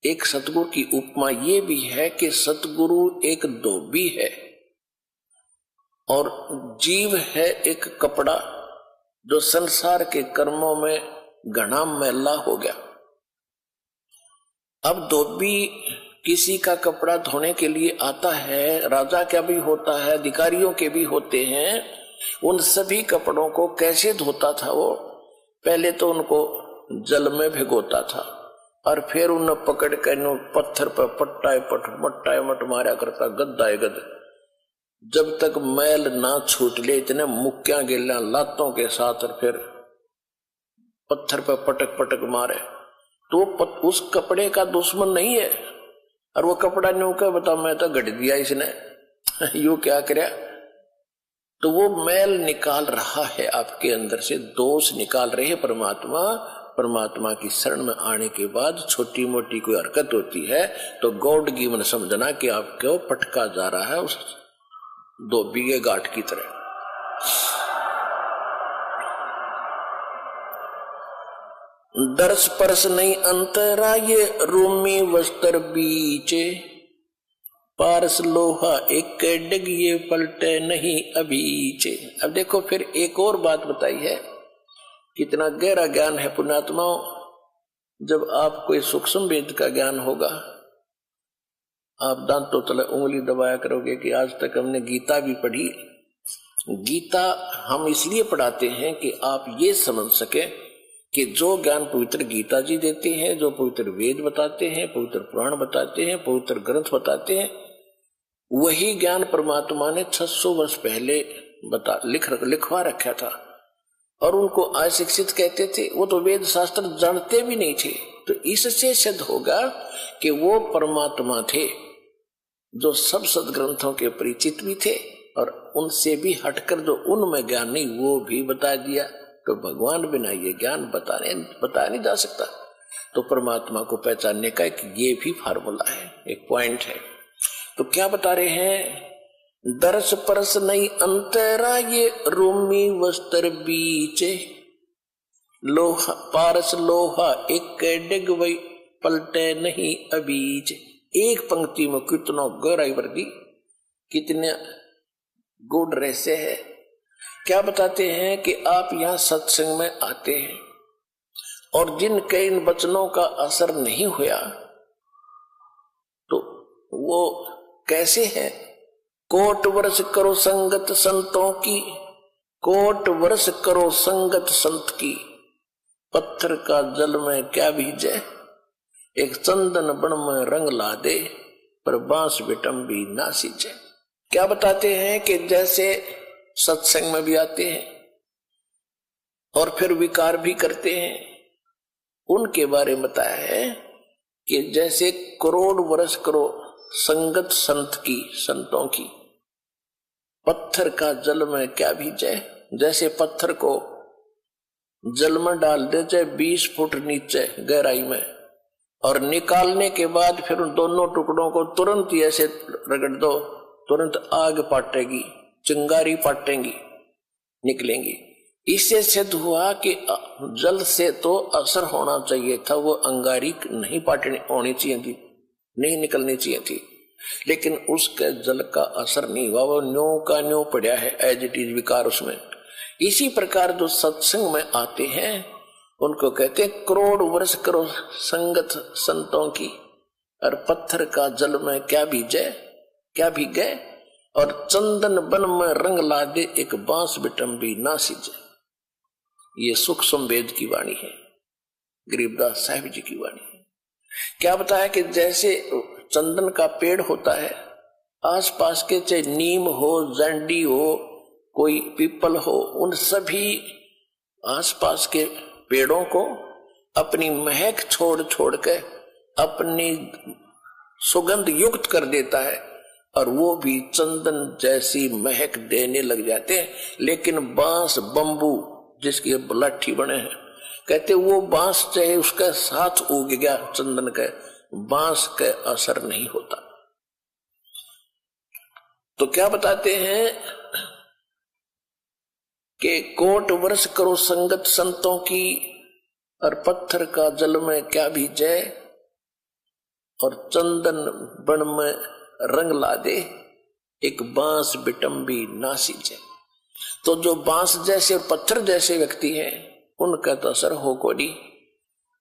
एक सतगुरु की उपमा ये भी है कि सतगुरु एक धोबी है और जीव है एक कपड़ा जो संसार के कर्मों में घना मैला हो गया। अब धोबी किसी का कपड़ा धोने के लिए आता है, राजा का भी होता है, अधिकारियों के भी होते हैं, उन सभी कपड़ों को कैसे धोता था वो? पहले तो उनको जल में भिगोता था और फिर उन्हें पकड़ कर पत्थर पर मट्टाए मट मारा करता, गद्दाए गद, जब तक मैल ना छूट ले, इतने मुक्कियां गिल्ला लातों के साथ, और फिर पत्थर पर पटक पटक मारे। तो उस कपड़े का दुश्मन नहीं है, और वो कपड़ा न्यू क्या बता, मैं तो गढ़ दिया इसने यू क्या करे? तो वो मैल निकाल रहा है आपके अंदर से, दोष निकाल रहे हैं परमात्मा। परमात्मा की शरण में आने के बाद छोटी मोटी कोई हरकत होती है तो गॉड गिवन समझना कि आपको पटका जा रहा है उस धोबी के गांठ की तरह। दर्श परस नहीं अंतरा ये रूमी वस्त्र बीचे, पारस लोहा एक डिग ये पलटे नहीं अभीचे। अब देखो फिर एक और बात बताई है, कितना गहरा ज्ञान है पुण्यात्माओं। जब आपको इस सूक्ष्म वेद का ज्ञान होगा, आप दांतों तले उंगली दबाया करोगे कि आज तक हमने गीता भी पढ़ी। गीता हम इसलिए पढ़ाते हैं कि आप ये समझ सके कि जो ज्ञान पवित्र गीता जी देते हैं, जो पवित्र वेद बताते हैं, पवित्र पुराण बताते हैं, पवित्र ग्रंथ बताते हैं, वही ज्ञान परमात्मा ने 600 वर्ष पहले लिखवा रखा था। और उनको अशिक्षित कहते थे, वो तो वेद शास्त्र जानते भी नहीं थे। तो इससे सिद्ध होगा कि वो परमात्मा थे जो सब सदग्रंथों के परिचित भी थे, और उनसे भी हटकर जो उनमें ज्ञान नहीं वो भी बता दिया। तो भगवान बिना ये ज्ञान बताया नहीं जा सकता। तो परमात्मा को पहचानने का एक ये भी फार्मूला है, एक पॉइंट है। तो क्या बता रहे हैं? दर्श परस नहीं अंतरा ये रूमी वस्त्र बीचे, लोहा पारस लोहा एक डिग वही पलटे नहीं अबीच। एक पंक्ति में कितना गहराई वर्दी, कितने गुड रहस्य है। क्या बताते हैं कि आप यहाँ सत्संग में आते हैं और जिनके इन वचनों का असर नहीं हुआ तो वो कैसे है? कोट वर्ष करो संगत संतों की, कोट वर्ष करो संगत संत की, पत्थर का जल में क्या भीजे, एक चंदन बन में रंग ला दे, पर बांस बिटम भी ना सींचे। क्या बताते हैं कि जैसे सत्संग में भी आते हैं और फिर विकार भी करते हैं, उनके बारे में बताया है कि जैसे करोड़ वर्ष करो संगत संत की, संतों की, पत्थर का जल में क्या भीजे, जैसे पत्थर को जल में डाल दे चाहे 20 फुट नीचे गहराई में, और निकालने के बाद फिर उन दोनों टुकड़ों को तुरंत ही ऐसे रगड़ दो, तुरंत आग पाटेगी, चिंगारी पाटेंगी, निकलेंगी। इससे सिद्ध हुआ कि जल से तो असर होना चाहिए था, वो अंगारी नहीं पाटनी होनी चाहिए थी, नहीं निकलनी चाहिए थी, लेकिन उसके जल का असर नहीं हुआ, वो न्यो का न्यो पड़ा है, एज इट इज विकार उसमें। इसी प्रकार जो सत्संग में आते हैं उनको कहते हैं करोड़ वर्ष करो संगत संतों की, और पत्थर का जल में क्या भीगे, और चंदन बन में रंग ला दे, एक बांस बिटम भी ना सींचे। ये सूक्ष्म वेद की वाणी है, गरीबदास साहिब जी की वाणी है। क्या बताया कि जैसे चंदन का पेड़ होता है, आसपास के चाहे नीम हो, जंडी हो, कोई पीपल हो, उन सभी आसपास के पेड़ों को अपनी महक छोड़ के अपनी सुगंध युक्त कर देता है, और वो भी चंदन जैसी महक देने लग जाते हैं। लेकिन बांस, बंबू जिसकी लाठी बने हैं, कहते वो बांस चाहे उसका साथ उग गया चंदन के, बांस का असर नहीं होता। तो क्या बताते हैं कि कोट वर्ष करो संगत संतों की, और पत्थर का जल में क्या भीजे, और चंदन बन में रंग ला दे, एक बांस बिटम भी ना सींचे। तो जो बांस जैसे और पत्थर जैसे व्यक्ति हैं उनका तो असर हो कोडी,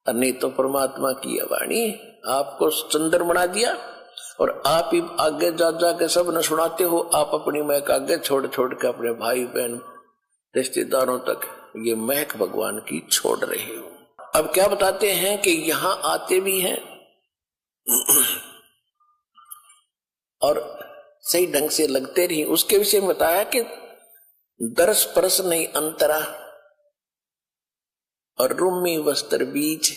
नहीं तो परमात्मा की वाणी आपको चंदन बना दिया, और आप ही आगे जा जा के सब न सुनाते हो, आप अपनी महक आगे छोड़ छोड़ के अपने भाई बहन रिश्तेदारों तक ये महक भगवान की छोड़ रहे हो। अब क्या बताते हैं कि यहां आते भी हैं और सही ढंग से लगते नहीं। उसके विषय में बताया कि दरस परस नहीं अंतरा और रूमी वस्त्र बीज।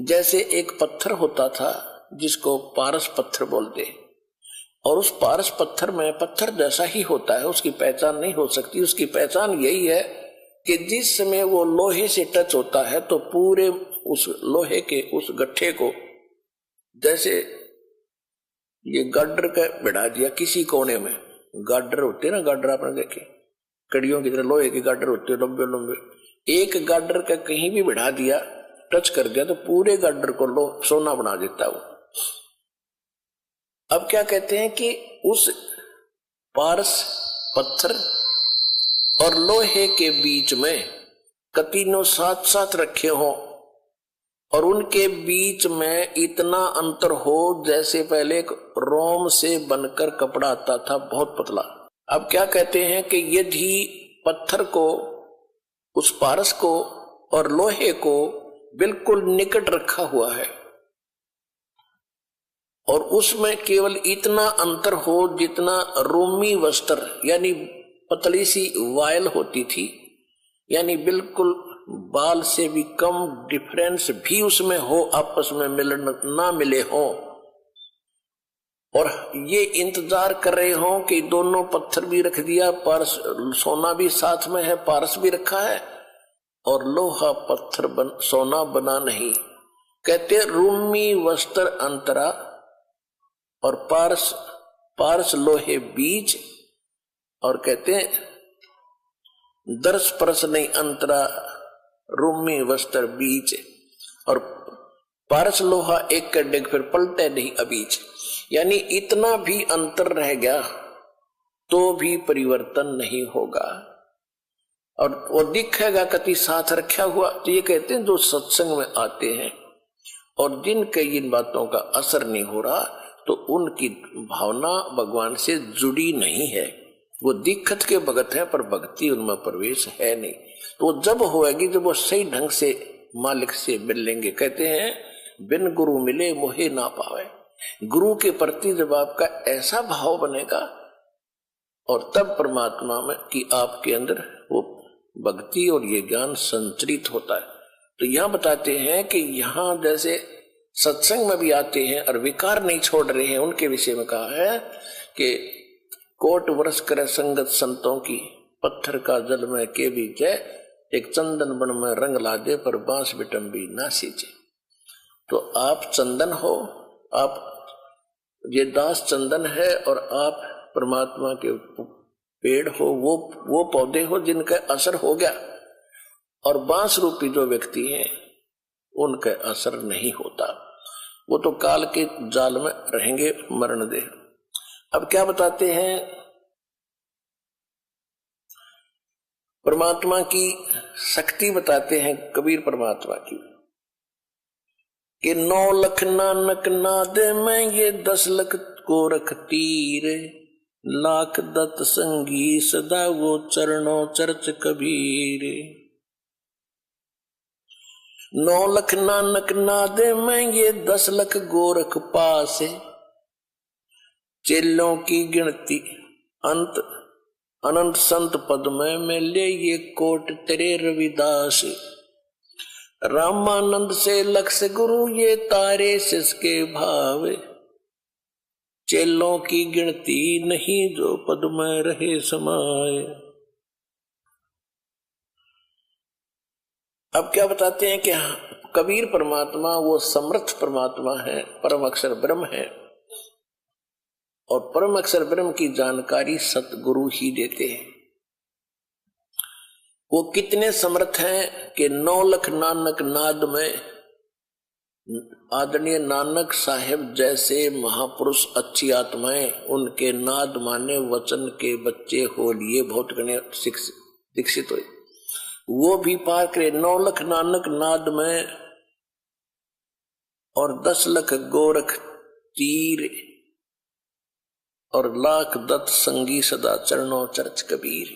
जैसे एक पत्थर होता था जिसको पारस पत्थर बोलते, और उस पारस पत्थर में पत्थर जैसा ही होता है, उसकी पहचान नहीं हो सकती। उसकी पहचान यही है कि जिस समय वो लोहे से टच होता है तो पूरे उस लोहे के उस गट्ठे को, जैसे ये गाडर का बिठा दिया किसी कोने में, गाडर होते हैं ना, गाडर आपने देखे कड़ियों की तरह लोहे के गाडर होते हैं लंबे लंबे, एक गाडर का कहीं भी बिठा दिया, टच कर दिया तो पूरे गाडर को सोना बना देता वो। अब क्या कहते हैं कि उस पारस पत्थर और लोहे के बीच में कतीनों साथ साथ रखे हो और उनके बीच में इतना अंतर हो जैसे पहले एक रोम से बनकर कपड़ा आता था, बहुत पतला। अब क्या कहते हैं कि यदि पत्थर को, उस पारस को और लोहे को बिल्कुल निकट रखा हुआ है और उसमें केवल इतना अंतर हो जितना रोमी वस्त्र यानी पतली सी वायल होती थी, यानी बिल्कुल बाल से भी कम डिफरेंस भी उसमें हो, आपस में मिलन ना मिले हो, और ये इंतजार कर रहे हो कि दोनों पत्थर भी रख दिया, पारस सोना भी साथ में है, पारस भी रखा है और लोहा पत्थर सोना बना नहीं। कहते रूमी वस्त्र अंतरा और पारस लोहे बीज, और कहते हैं दर्श परस नहीं अंतरा रूमी वस्त्र बीज, और पारस लोहा एक कर डेग फिर पलटे नहीं अबीज। यानी इतना भी अंतर रह गया तो भी परिवर्तन नहीं होगा और वो दिखेगा कति साथ रखा हुआ। तो ये कहते हैं जो सत्संग में आते हैं और जिनके इन बातों का असर नहीं हो रहा तो उनकी भावना भगवान से जुड़ी नहीं है, वो दिक्कत के भगत है पर भक्ति उनमें प्रवेश है नहीं। तो वो जब होएगी जब वो सही ढंग से मालिक से मिलेंगे। कहते हैं बिन गुरु मिले मोहे ना पावे। गुरु के प्रति जब आपका ऐसा भाव बनेगा और तब परमात्मा में कि आपके अंदर वो भक्ति और ये ज्ञान संचरित होता है। तो यहां बताते हैं कि यहां जैसे सत्संग में भी आते हैं और विकार नहीं छोड़ रहे हैं, उनके विषय में कहा है कि कोट वर्ष करे संगत संतों की, पत्थर का जल में के बीच है, एक चंदन बन में रंग ला दे पर बांस बिटम्बी ना सींचे। तो आप चंदन हो, आप ये दास चंदन है और आप परमात्मा के पेड़ हो, वो पौधे हो जिनका असर हो गया, और बांस रूपी जो व्यक्ति हैं उनका असर नहीं होता, वो तो काल के जाल में रहेंगे, मरण दे। अब क्या बताते हैं परमात्मा की शक्ति बताते हैं कबीर परमात्मा की कि 9 लख नानक नाद में ये 10 लख को रख तीर, लाख दत्त संगी सदा वो चरणों चर्च कबीर। 9 लख नानक नाद में ये 10 लख गोरख पास, चेलों की गिनती अंत अनंत संत पद में मिले ये कोट तेरे रविदास। रामानंद से लक्ष्य गुरु ये तारे सिसके भाव, चेलों की गिनती नहीं जो पद में रहे समाये। अब क्या बताते हैं कि कबीर परमात्मा वो समर्थ परमात्मा है, परम अक्षर ब्रह्म है, और परम अक्षर ब्रह्म की जानकारी सतगुरु ही देते हैं। वो कितने समर्थ हैं कि 9 लख नानक नाद में आदरणीय नानक साहेब जैसे महापुरुष अच्छी आत्माएं उनके नाद माने वचन के बच्चे हो लिए बहुत गणे दीक्षित हुए, वो भी पार करे 9 लख नानक नाद में, और 10 लख गोरख तीर और लाख दत्त संगी सदा चरणों चर्च कबीर।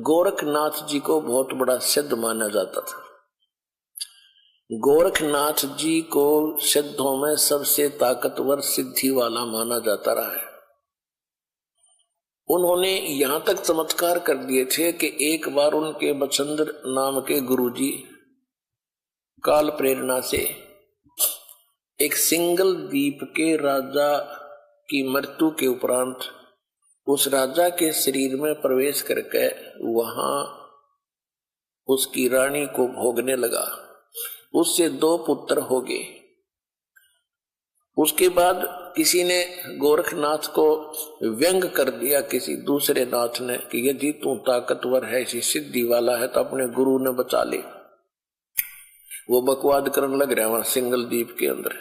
गोरखनाथ जी को बहुत बड़ा सिद्ध माना जाता था। गोरखनाथ जी को सिद्धों में सबसे ताकतवर सिद्धि वाला माना जाता रहा है। उन्होंने यहां तक चमत्कार कर दिए थे कि एक बार उनके बचंद्र नाम के गुरुजी काल प्रेरणा से एक सिंगल द्वीप के राजा की मृत्यु के उपरांत उस राजा के शरीर में प्रवेश करके वहां उसकी रानी को भोगने लगा। उससे 2 पुत्र हो गए। उसके बाद किसी ने गोरखनाथ को व्यंग कर दिया, किसी दूसरे नाथ ने, कि यदि तू ताकतवर है, ऐसी सिद्धि वाला है तो अपने गुरु ने बचा ले। वो बकवाद करने लग रहा वहां सिंगल द्वीप के अंदर।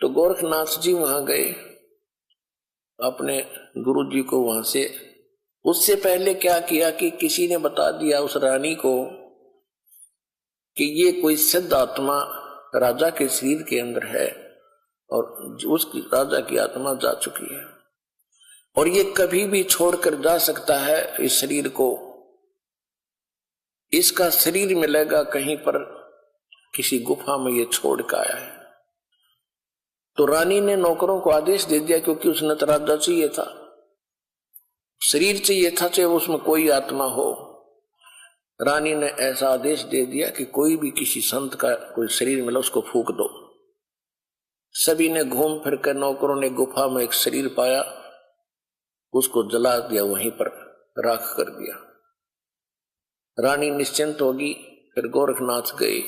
तो गोरखनाथ जी वहां गए अपने गुरु जी को वहां से। उससे पहले क्या किया कि किसी ने बता दिया उस रानी को कि ये कोई सिद्ध आत्मा राजा के शरीर के अंदर है और उसकी राजा की आत्मा जा चुकी है और ये कभी भी छोड़कर जा सकता है इस शरीर को। इसका शरीर मिलेगा कहीं पर किसी गुफा में, ये छोड़ कर आया है। तो रानी ने नौकरों को आदेश दे दिया, क्योंकि उसने तो राजा चाहिए था, शरीर चाहिए था, चाहे उसमें कोई आत्मा हो। रानी ने ऐसा आदेश दे दिया कि कोई भी किसी संत का कोई शरीर मिला उसको फूंक दो। सभी ने घूम फिर कर, नौकरों ने गुफा में एक शरीर पाया, उसको जला दिया, वहीं पर राख कर दिया। रानी निश्चिंत होगी। फिर गोरखनाथ गए।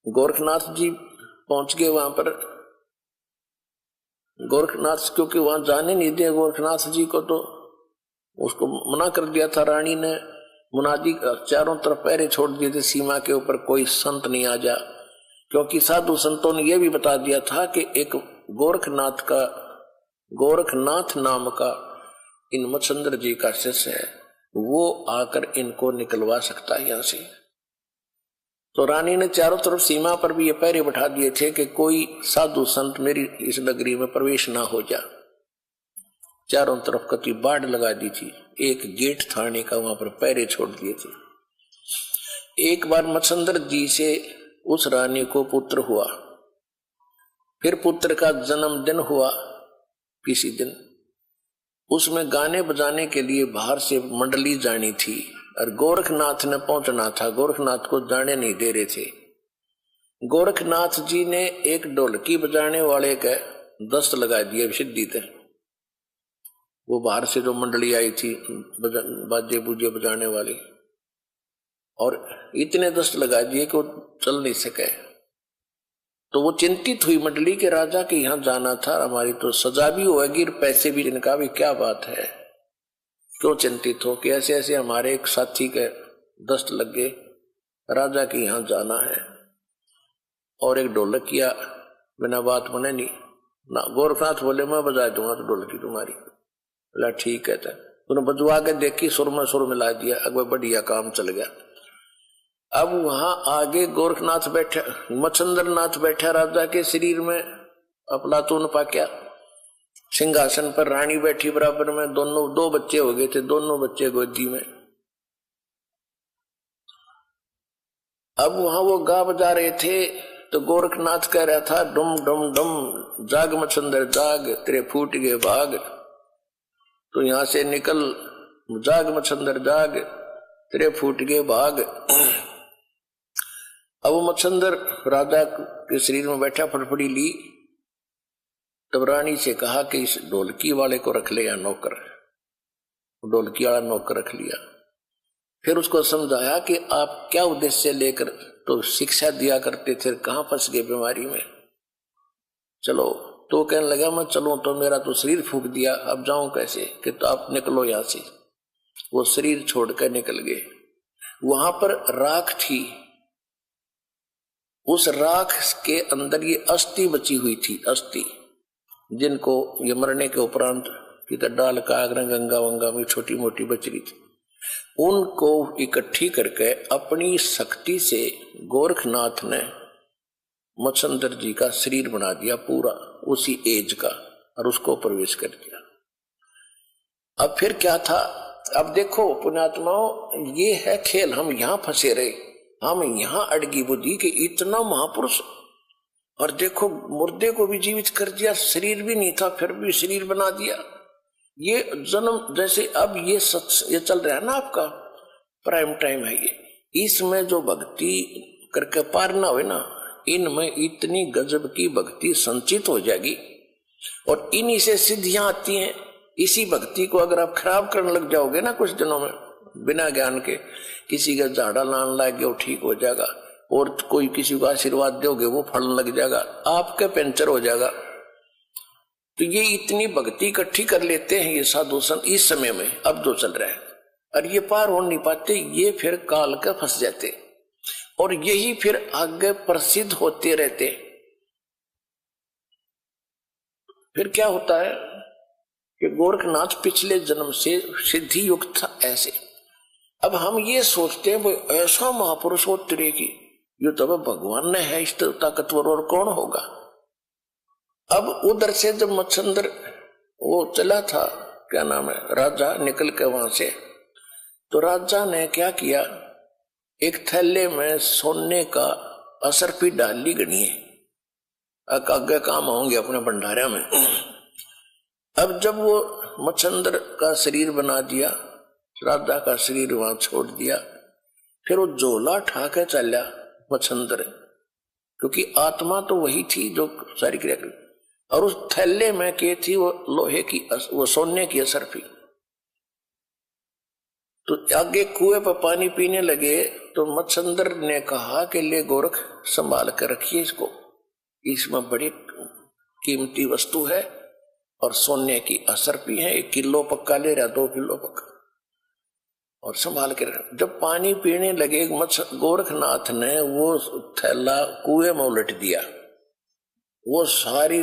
गोरखनाथ जी पहुंच गए वहां पर। गोरखनाथ क्योंकि वहां जाने नहीं दिया गोरखनाथ जी को, तो उसको मना कर दिया था रानी ने। मुनादी चारों तरफ पहरे छोड़ दिए थे सीमा के ऊपर, कोई संत नहीं आ जा, क्योंकि साधु संतों ने यह भी बता दिया था कि एक गोरखनाथ नाम का इन मच्छंद्र जी का शिष्य है, वो आकर इनको निकलवा सकता है यहां से। तो रानी ने चारों तरफ सीमा पर भी ये पहरे बैठा दिए थे कि कोई साधु संत मेरी इस नगरी में प्रवेश ना हो जा। चारों तरफ कति बाढ़ लगा दी थी, एक गेट थाने का वहां पर पहरे छोड़ दिए थे। एक बार मच्छंद्र जी से उस रानी को पुत्र हुआ। फिर पुत्र का जन्मदिन हुआ किसी दिन। उसमें गाने बजाने के लिए बाहर से मंडली जानी थी और गोरखनाथ ने पहुंचना था। गोरखनाथ को जाने नहीं दे रहे थे। गोरखनाथ जी ने एक ढोलकी बजाने वाले का दस्त लगा दिया सिद्धि थे। वो बाहर से जो मंडली आई थी बाजे बूजे बजाने वाली, और इतने दस्त लगा दिए कि वो चल नहीं सके। तो वो चिंतित हुई मंडली के राजा के यहाँ जाना था, हमारी तो सजा भी होगी और पैसे भी। इनका भी क्या बात है, क्यों चिंतित हो कि ऐसे ऐसे हमारे एक साथी के दस्त लग गए, राजा के यहाँ जाना है। और एक ढोलक किया बिना बात बने नहीं ना। गोरखनाथ बोले मैं बजा दूंगा तो ढोलकी तुम्हारी। बोला ठीक है। तूने बजवा के देखी, सुर में सुर मिला दिया, अगवा बढ़िया काम चल गया। अब वहां आगे गोरखनाथ बैठा, मच्छंद्रनाथ बैठा राजा के शरीर में, अफलातून पाक्या सिंहासन पर, रानी बैठी बराबर में, दोनों 2 बच्चे हो गए थे, दोनों बच्चे गोदी में। अब वहां वो गा बजा रहे थे तो गोरखनाथ कह रहा था डुम डुम डुम, जाग मच्छंद्र जाग, तेरे फूट गए भाग, तो यहां से निकल, जाग मच्छंद्र जाग, तेरे फूट गए भाग। अब मच्छंद्र राजा के शरीर में बैठा, फटफड़ी ली। तब रानी से कहा कि इस ढोलकी वाले को रख ले या नौकर। ढोलकी वाला नौकर रख लिया। फिर उसको समझाया कि आप क्या उद्देश्य लेकर तो शिक्षा दिया करते थे, कहां फंस गए बीमारी में, चलो। तो कहने लगा मैं चलूं तो मेरा तो शरीर फूंक दिया, अब जाऊं कैसे, कि तो आप निकलो यहां से। वो शरीर छोड़कर निकल गए। वहां पर राख थी, उस राख के अंदर ये अस्थि बची हुई थी, अस्थि जिनको ये मरने के उपरांत किधर डाल का गंगा वंगा में छोटी मोटी बच रही थी, उनको इकट्ठी करके अपनी शक्ति से गोरखनाथ ने मच्छंदर जी का शरीर बना दिया पूरा उसी एज का और उसको प्रवेश कर दिया। अब फिर क्या था, अब देखो पुण्यात्माओं, ये है खेल। हम यहां फंसे रहे, हम यहां अड़गी बुद्धि कि इतना महापुरुष, और देखो मुर्दे को भी जीवित कर दिया, शरीर भी नहीं था फिर भी शरीर बना दिया। ये जन्म जैसे अब ये चल रहा है ना, आपका प्राइम टाइम है ये, इसमें जो भक्ति करके पार ना हो ना, इनमें इतनी गजब की भक्ति संचित हो जाएगी और इन्हीं से सिद्धियां आती हैं। इसी भक्ति को अगर आप खराब करने लग जाओगे ना कुछ दिनों में, बिना ज्ञान के, किसी का झाड़ा लान लग गया वो ठीक हो जाएगा, और कोई किसी को आशीर्वाद दोगे वो फलने लग जाएगा, आपका पंचर हो जाएगा। तो ये इतनी भक्ति इकट्ठी कर लेते हैं ये साधु संत इस समय में, अब जो चल रहा है, और ये पार हो नहीं पाते, ये फिर काल का फंस जाते और यही फिर आगे प्रसिद्ध होते रहते। फिर क्या होता है कि गोरखनाथ पिछले जन्म से सिद्धि युक्त था ऐसे। अब हम ये सोचते हैं भाई ऐसा महापुरुष हो तेरे की, ये तो भगवान ने है, इस ताकतवर और कौन होगा। अब उधर से जब मच्छंदर वो चला था, क्या नाम है, राजा निकल के वहां से, तो राजा ने क्या किया, एक थैले में सोने का असरफी डाल ली गणिए, आगे काम होंगे अपने भंडारा में। अब जब वो मच्छंदर का शरीर बना दिया, राजा का शरीर वहां छोड़ दिया, फिर वो झोला ठा के चला मच्छंदर, क्योंकि आत्मा तो वही थी जो सारी क्रिया कर, और उस थैले में के थी वो लोहे की, वो सोने की असरफी। तो आगे कुएं पर पानी पीने लगे तो मच्छंदर ने कहा कि ले गोरख संभाल कर रखिए इसको, इसमें बड़ी कीमती वस्तु है और सोने की असरफी है, 1 किलो पक्का ले रहा, 2 किलो पक्का, और संभाल के रख। जब पानी पीने लगे गोरखनाथ ने वो थैला कुएं में उलट दिया, वो सारी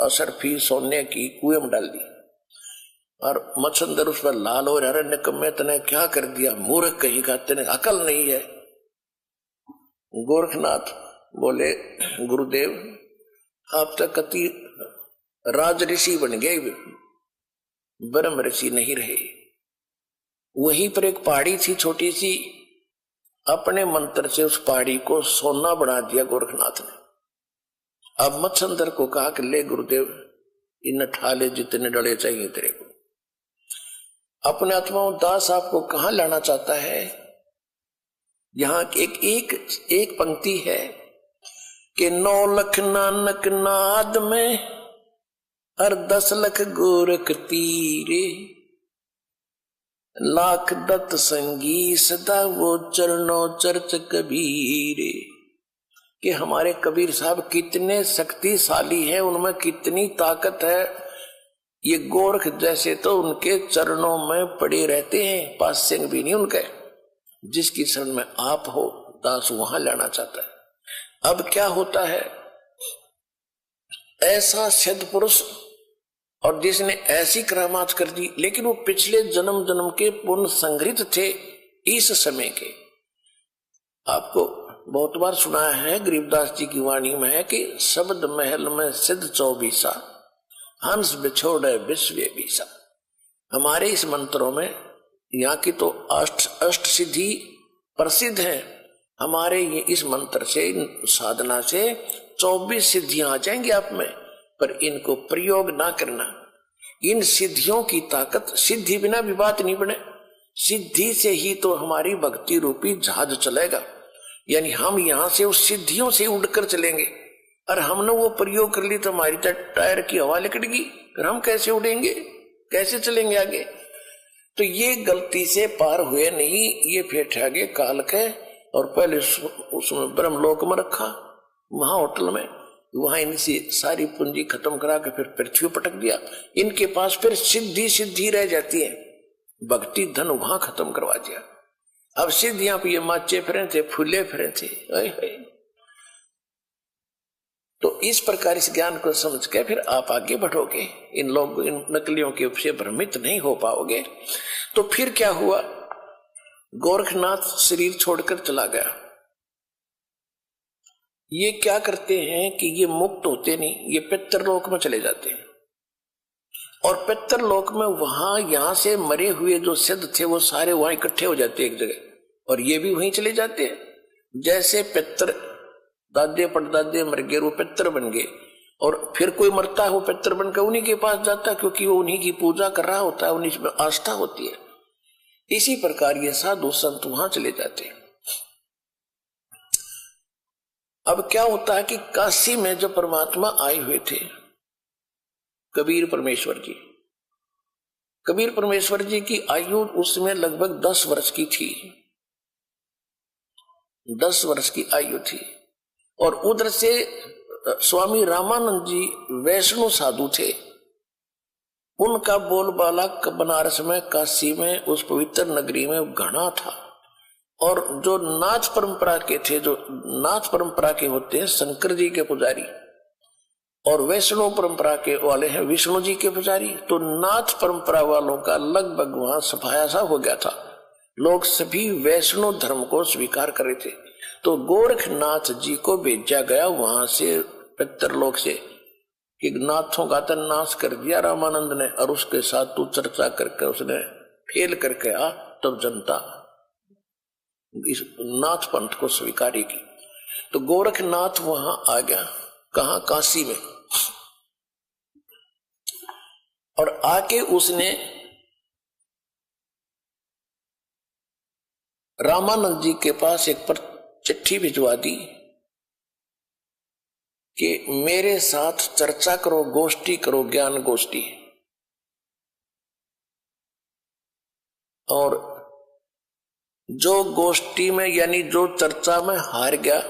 असरफी सोने की कुएं में डाल दी, और मच्छंदर उस पर लाल हो रहा, निकम्मे तने क्या कर दिया, मूर्ख कहीं का, तेने अकल नहीं है। गोरखनाथ बोले गुरुदेव आप तो कति राज ऋषि बन गए, ब्रह्म ऋषि नहीं रहे। वहीं पर एक पहाड़ी थी छोटी सी, अपने मंत्र से उस पहाड़ी को सोना बना दिया गोरखनाथ ने। अब मच्छंदर को कहा कि ले गुरुदेव इन ठाले जितने डले चाहिए तेरे को। अपने आत्मा दास आपको कहां लाना चाहता है, यहां एक पंक्ति है कि 9 लाख नानक नाद में और 10 लाख गोरख तीरे, लाख दत्त संगी सदा वो चरणों चर्च कबीरे। कि हमारे कबीर साहब कितने शक्तिशाली हैं, उनमें कितनी ताकत है। ये गोरख जैसे तो उनके चरणों में पड़े रहते हैं, पास सिंह भी नहीं उनके। जिसकी शरण में आप हो दास वहां लाना चाहता है। अब क्या होता है, ऐसा सिद्ध पुरुष और जिसने ऐसी करामात कर दी, लेकिन वो पिछले जन्म जन्म के पुण्य संग्रहित थे इस समय के। आपको बहुत बार सुना है, गरीबदास जी की वाणी में है कि शब्द महल में सिद्ध 24 हंस बिछोड़े विश्व बीसा। हमारे इस मंत्रों में यहाँ की तो अष्ट सिद्धि प्रसिद्ध है। हमारे ये इस मंत्र से, साधना से 24 सिद्धियां आ जाएंगी आप में, पर इनको प्रयोग ना करना। इन सिद्धियों की ताकत, सिद्धि बिना भी बात नहीं बने, सिद्धि से ही तो हमारी भक्ति रूपी जहाज चलेगा। यानी हम यहां से उस सिद्धियों से उड़कर चलेंगे, और हमने वो प्रयोग कर ली तो हमारी टायर की हवा निकलेगी, फिर हम कैसे उड़ेंगे, कैसे चलेंगे आगे। तो ये गलती से पार हुए नहीं, ये फिर आगे काल के, और पहले उसमें ब्रह्मलोक में रखा, वहां होटल में, वहां इनसे सारी पूंजी खत्म करा के फिर पृथ्वी पटक दिया। इनके पास फिर सिद्धि रह जाती है, भक्ति धन वहां खत्म करवा दिया। अब सिद्धियां पे ये माचे फिरे थे, फूले फिरे थे। तो इस प्रकार इस ज्ञान को समझ के फिर आप आगे बढ़ोगे, इन नकलियों के से भ्रमित नहीं हो पाओगे। तो फिर क्या हुआ, गोरखनाथ शरीर छोड़कर चला गया। ये क्या करते हैं कि ये मुक्त होते नहीं, ये पितृलोक में चले जाते हैं। और पितृलोक में वहां यहां से मरे हुए जो सिद्ध थे वो सारे वहां इकट्ठे हो जाते एक जगह, और ये भी वहीं चले जाते हैं। जैसे पितृ दादे परदादे मर गए, वो पितृ बन गए, और फिर कोई मरता है वो पितृ बनकर उन्हीं के पास जाता है, क्योंकि वो उन्हीं की पूजा कर रहा होता है, उन्हीं में आस्था होती है। इसी प्रकार ये साधु संत वहां चले जाते हैं। अब क्या होता है कि काशी में जो परमात्मा आए हुए थे कबीर परमेश्वर जी, कबीर परमेश्वर जी की आयु उसमें लगभग 10 वर्ष की थी, 10 वर्ष की आयु थी। और उधर से स्वामी रामानंद जी वैष्णव साधु थे, उनका बोलबाला बनारस में, काशी में, उस पवित्र नगरी में घना था। और जो नाथ परंपरा के थे, जो नाथ परंपरा के होते हैं शंकर जी के पुजारी, और वैष्णव परंपरा के वाले हैं विष्णु जी के पुजारी, तो नाथ परंपरा वालों का लगभग वहां सफाया सा हो गया था। लोग सभी वैष्णव धर्म को स्वीकार कर रहे थे। तो गोरखनाथ जी को भेजा गया वहां से पितरलोक से कि नाथों का तो नाश कर दिया रामानंद ने, और उसके साथ तू चर्चा करके उसने फेल करके आ, तब जनता इस नाथ पंथ को स्वीकारेगी। तो गोरखनाथ वहां आ गया, कहा काशी में, और आके उसने रामानंद जी के पास एक पर चिट्ठी भिजवा दी कि मेरे साथ चर्चा करो, गोष्ठी करो, ज्ञान गोष्ठी। और जो गोष्ठी में यानी जो चर्चा में हार गया,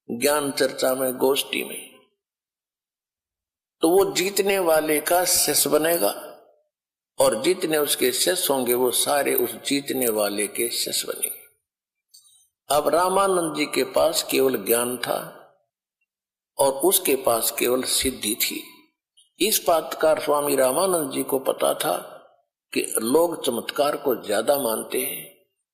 ज्ञान चर्चा में, गोष्ठी में, तो वो जीतने वाले का शिष्य बनेगा, और जितने उसके शिष्य होंगे वो सारे उस जीतने वाले के शिष्य बनेंगे। अब रामानंद जी के पास केवल ज्ञान था और उसके पास केवल सिद्धि थी। इस बात का स्वामी रामानंद जी को पता था कि लोग चमत्कार को ज्यादा मानते हैं,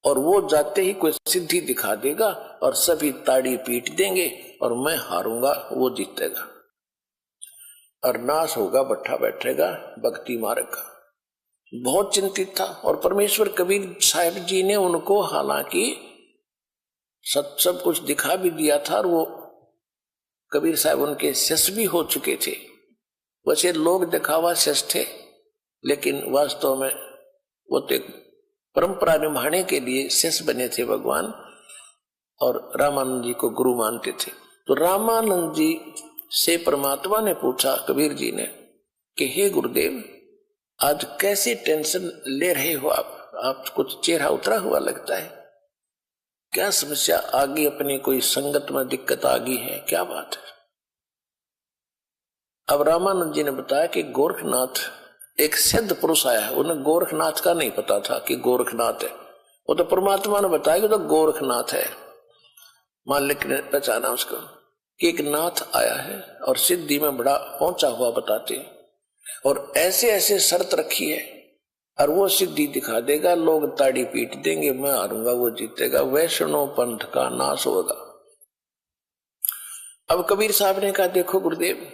और वो जाते ही कोई सिद्धि दिखा देगा और सभी ताड़ी पीट देंगे, और मैं हारूंगा, वो जीतेगा, और नाश होगा, बैठा बैठेगा भक्ति मार्ग का। बहुत चिंतित था। और परमेश्वर कबीर साहब जी ने उनको हालांकि सब कुछ दिखा भी दिया था, और वो कबीर साहब उनके शिष्य भी हो चुके थे। वैसे लोग दिखावा शिष्य थे, लेकिन वास्तव में वो तो परंपरा निभाने के लिए शिष्य बने थे भगवान, और रामानंद जी को गुरु मानते थे। तो रामानंद जी से परमात्मा ने पूछा, कबीर जी ने, कि हे गुरुदेव, आज कैसे टेंशन ले रहे हो आप कुछ चेहरा उतरा हुआ लगता है, क्या समस्या आ गई, अपनी कोई संगत में दिक्कत आ गई है, क्या बात है? अब रामानंद जी ने बताया कि गोरखनाथ एक सिद्ध पुरुष आया है। उन्हें गोरखनाथ का नहीं पता था कि गोरखनाथ है, वो तो परमात्मा ने बताया कि तो गोरखनाथ है। मालिक ने पहचाना उसको कि एक नाथ आया है और सिद्धि में बड़ा पहुंचा हुआ बताते हैं, और ऐसे ऐसे शर्त रखी है, और वो सिद्धि दिखा देगा, लोग ताड़ी पीट देंगे, मैं हारूंगा, वो जीतेगा, वैष्णव पंथ का नाश होगा। अब कबीर साहब ने कहा, देखो गुरुदेव,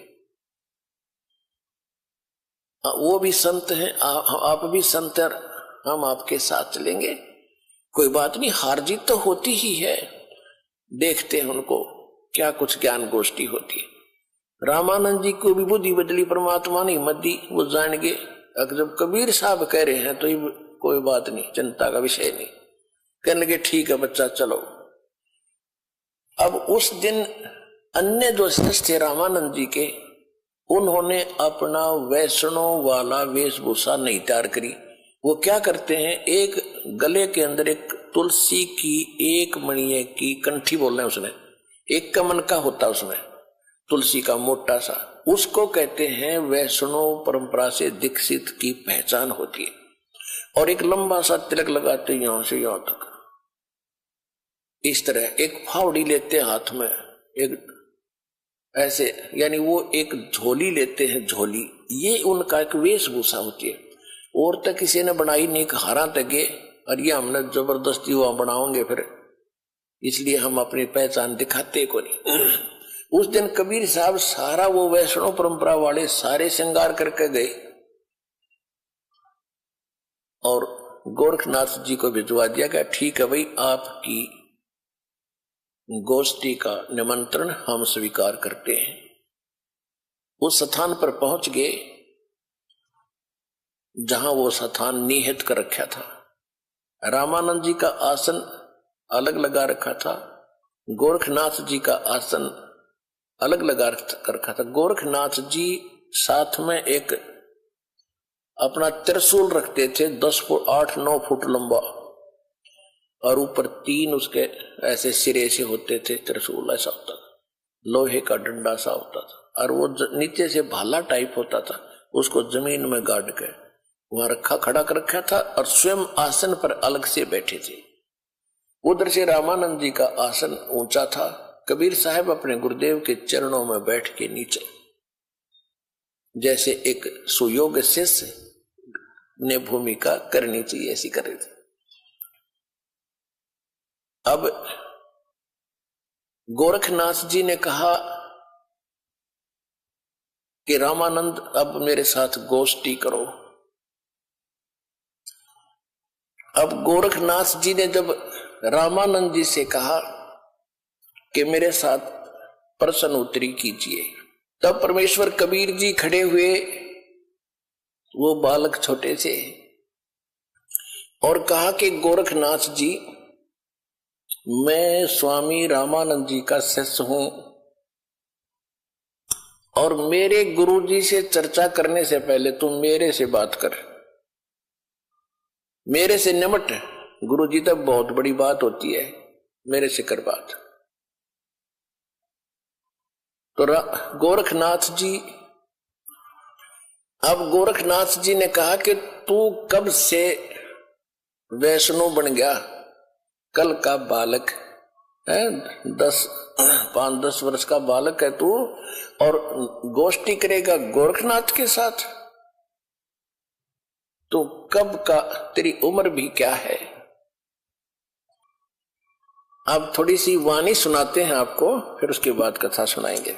वो भी संत हैं, आप भी संत हैं, हम आपके साथ चलेंगे, कोई बात नहीं, हार जीत तो होती ही है, देखते हैं उनको क्या कुछ ज्ञान गोष्ठी होती है। रामानंद जी को भी बुद्धि बदली, परमात्मा ने हिम्मत दी, वो जान गए। अगर जब कबीर साहब कह रहे हैं तो ये कोई बात नहीं, चिंता का विषय नहीं। कहने लगे, ठीक है बच्चा, चलो। अब उस दिन अन्य जो शिष्य थे रामानंद जी के, उन्होंने अपना वैष्णव वाला वेशभूषा नहीं तैयार करी। वो क्या करते हैं, एक गले के अंदर एक तुलसी की एक मणिये की कंठी बोल रहे हैं, उसने एक कमन का होता, उसमें तुलसी का मोटा सा, उसको कहते हैं वैष्णव परंपरा से दीक्षित की पहचान होती है। और एक लंबा सा तिलक लगाते यहां से यहां तक, इस तरह एक फावड़ी लेते हाथ में, एक ऐसे, यानी वो एक झोली लेते हैं, झोली, ये उनका एक वेशभूषा होती है। और तक किसी ने बनाई नहीं, हारा तक गए, और ये हमने जबरदस्ती वहां बनाओगे फिर इसलिए हम अपनी पहचान दिखाते को नहीं। उस दिन कबीर साहब सारा वो वैष्णव परंपरा वाले सारे श्रृंगार करके गए और गोरखनाथ जी को भिजवा दिया गया। ठीक है भाई, आपकी गोष्ठी का निमंत्रण हम स्वीकार करते हैं। उस स्थान पर पहुंच गए जहां वो स्थान निहित कर रखा था। रामानंद जी का आसन अलग लगा रखा था, गोरखनाथ जी का आसन अलग लगा कर रखा था। गोरखनाथ जी साथ में एक अपना त्रिशूल रखते थे, 10 फुट 8-9 फुट लंबा, और ऊपर 3 उसके ऐसे सिरे से होते थे। त्रिशूल ऐसा होता था, लोहे का डंडा सा होता था, और वो नीचे से भाला टाइप होता था, उसको जमीन में गाड़ के वहां रखा खड़ा कर रखा था, और स्वयं आसन पर अलग से बैठे थे। उधर से रामानंद जी का आसन ऊंचा था। कबीर साहब अपने गुरुदेव के चरणों में बैठ के नीचे, जैसे एक सुयोग शिष्य ने भूमिका करनी चाहिए ऐसी कर रहे थे। अब गोरखनाथ जी ने कहा कि रामानंद अब मेरे साथ गोष्ठी करो। अब गोरखनाथ जी ने जब रामानंद जी से कहा कि मेरे साथ प्रश्न उत्तरी कीजिए, तब परमेश्वर कबीर जी खड़े हुए, वो बालक छोटे से, और कहा कि गोरखनाथ जी, मैं स्वामी रामानंद जी का शिष्य हूं, और मेरे गुरु जी से चर्चा करने से पहले तुम मेरे से बात कर, मेरे से निमट। गुरु जी तक बहुत बड़ी बात होती है, मेरे से कर बात। तो गोरखनाथ जी, अब गोरखनाथ जी ने कहा कि तू कब से वैष्णव बन गया? कल का बालक है, 5-10 वर्ष का बालक है तू, और गोष्ठी करेगा गोरखनाथ के साथ? तो कब का, तेरी उम्र भी क्या है? अब थोड़ी सी वाणी सुनाते हैं आपको, फिर उसके बाद कथा सुनाएंगे।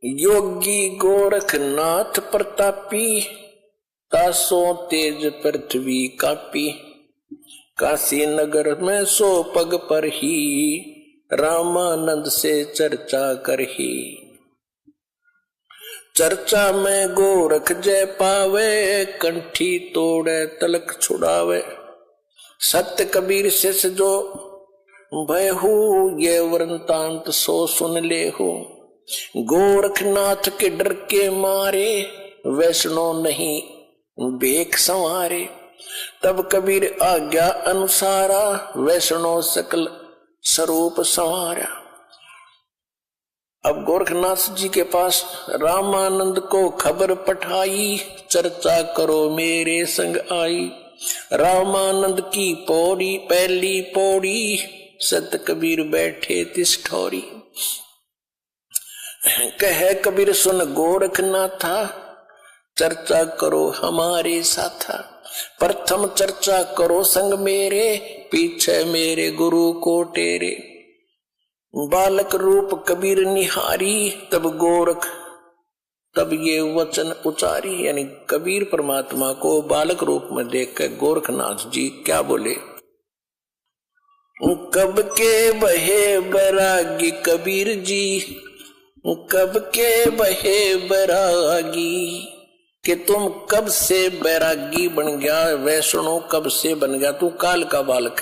योगी गोरखनाथ प्रतापी, तासो तेज पृथ्वी कापी, काशी नगर में 100 पग पर ही, रामानंद से चर्चा करही। चर्चा में गोरख जय पावे, कंठी तोड़े तलक छुड़ावे। सत्य कबीर शिष्य जो भयहु, ये वृंतांत सो सुन ले हो। गोरखनाथ के डर के मारे, वैष्णव नहीं बेक संवारे। तब कबीर आज्ञा अनुसारा, वैष्णव सकल स्वरूप संवारा। अब गोरखनाथ जी के पास रामानंद को खबर पठाई, चर्चा करो मेरे संग आई। रामानंद की पौड़ी पहली पौड़ी, सत कबीर बैठे तिस ठौरी। कहे कबीर सुन गोरखनाथा, चर्चा करो हमारे साथा। प्रथम चर्चा करो संग मेरे, पीछे मेरे गुरु को टेरे। बालक रूप कबीर निहारी, तब ये वचन उचारी। यानी कबीर परमात्मा को बालक रूप में देख कर गोरखनाथ जी क्या बोले? कब के बहे बैरागी कबीर जी, कब के बहे बैरागी, कि तुम कब से बैरागी बन गया, वैष्णव कब से बन गया, तू काल का बालक।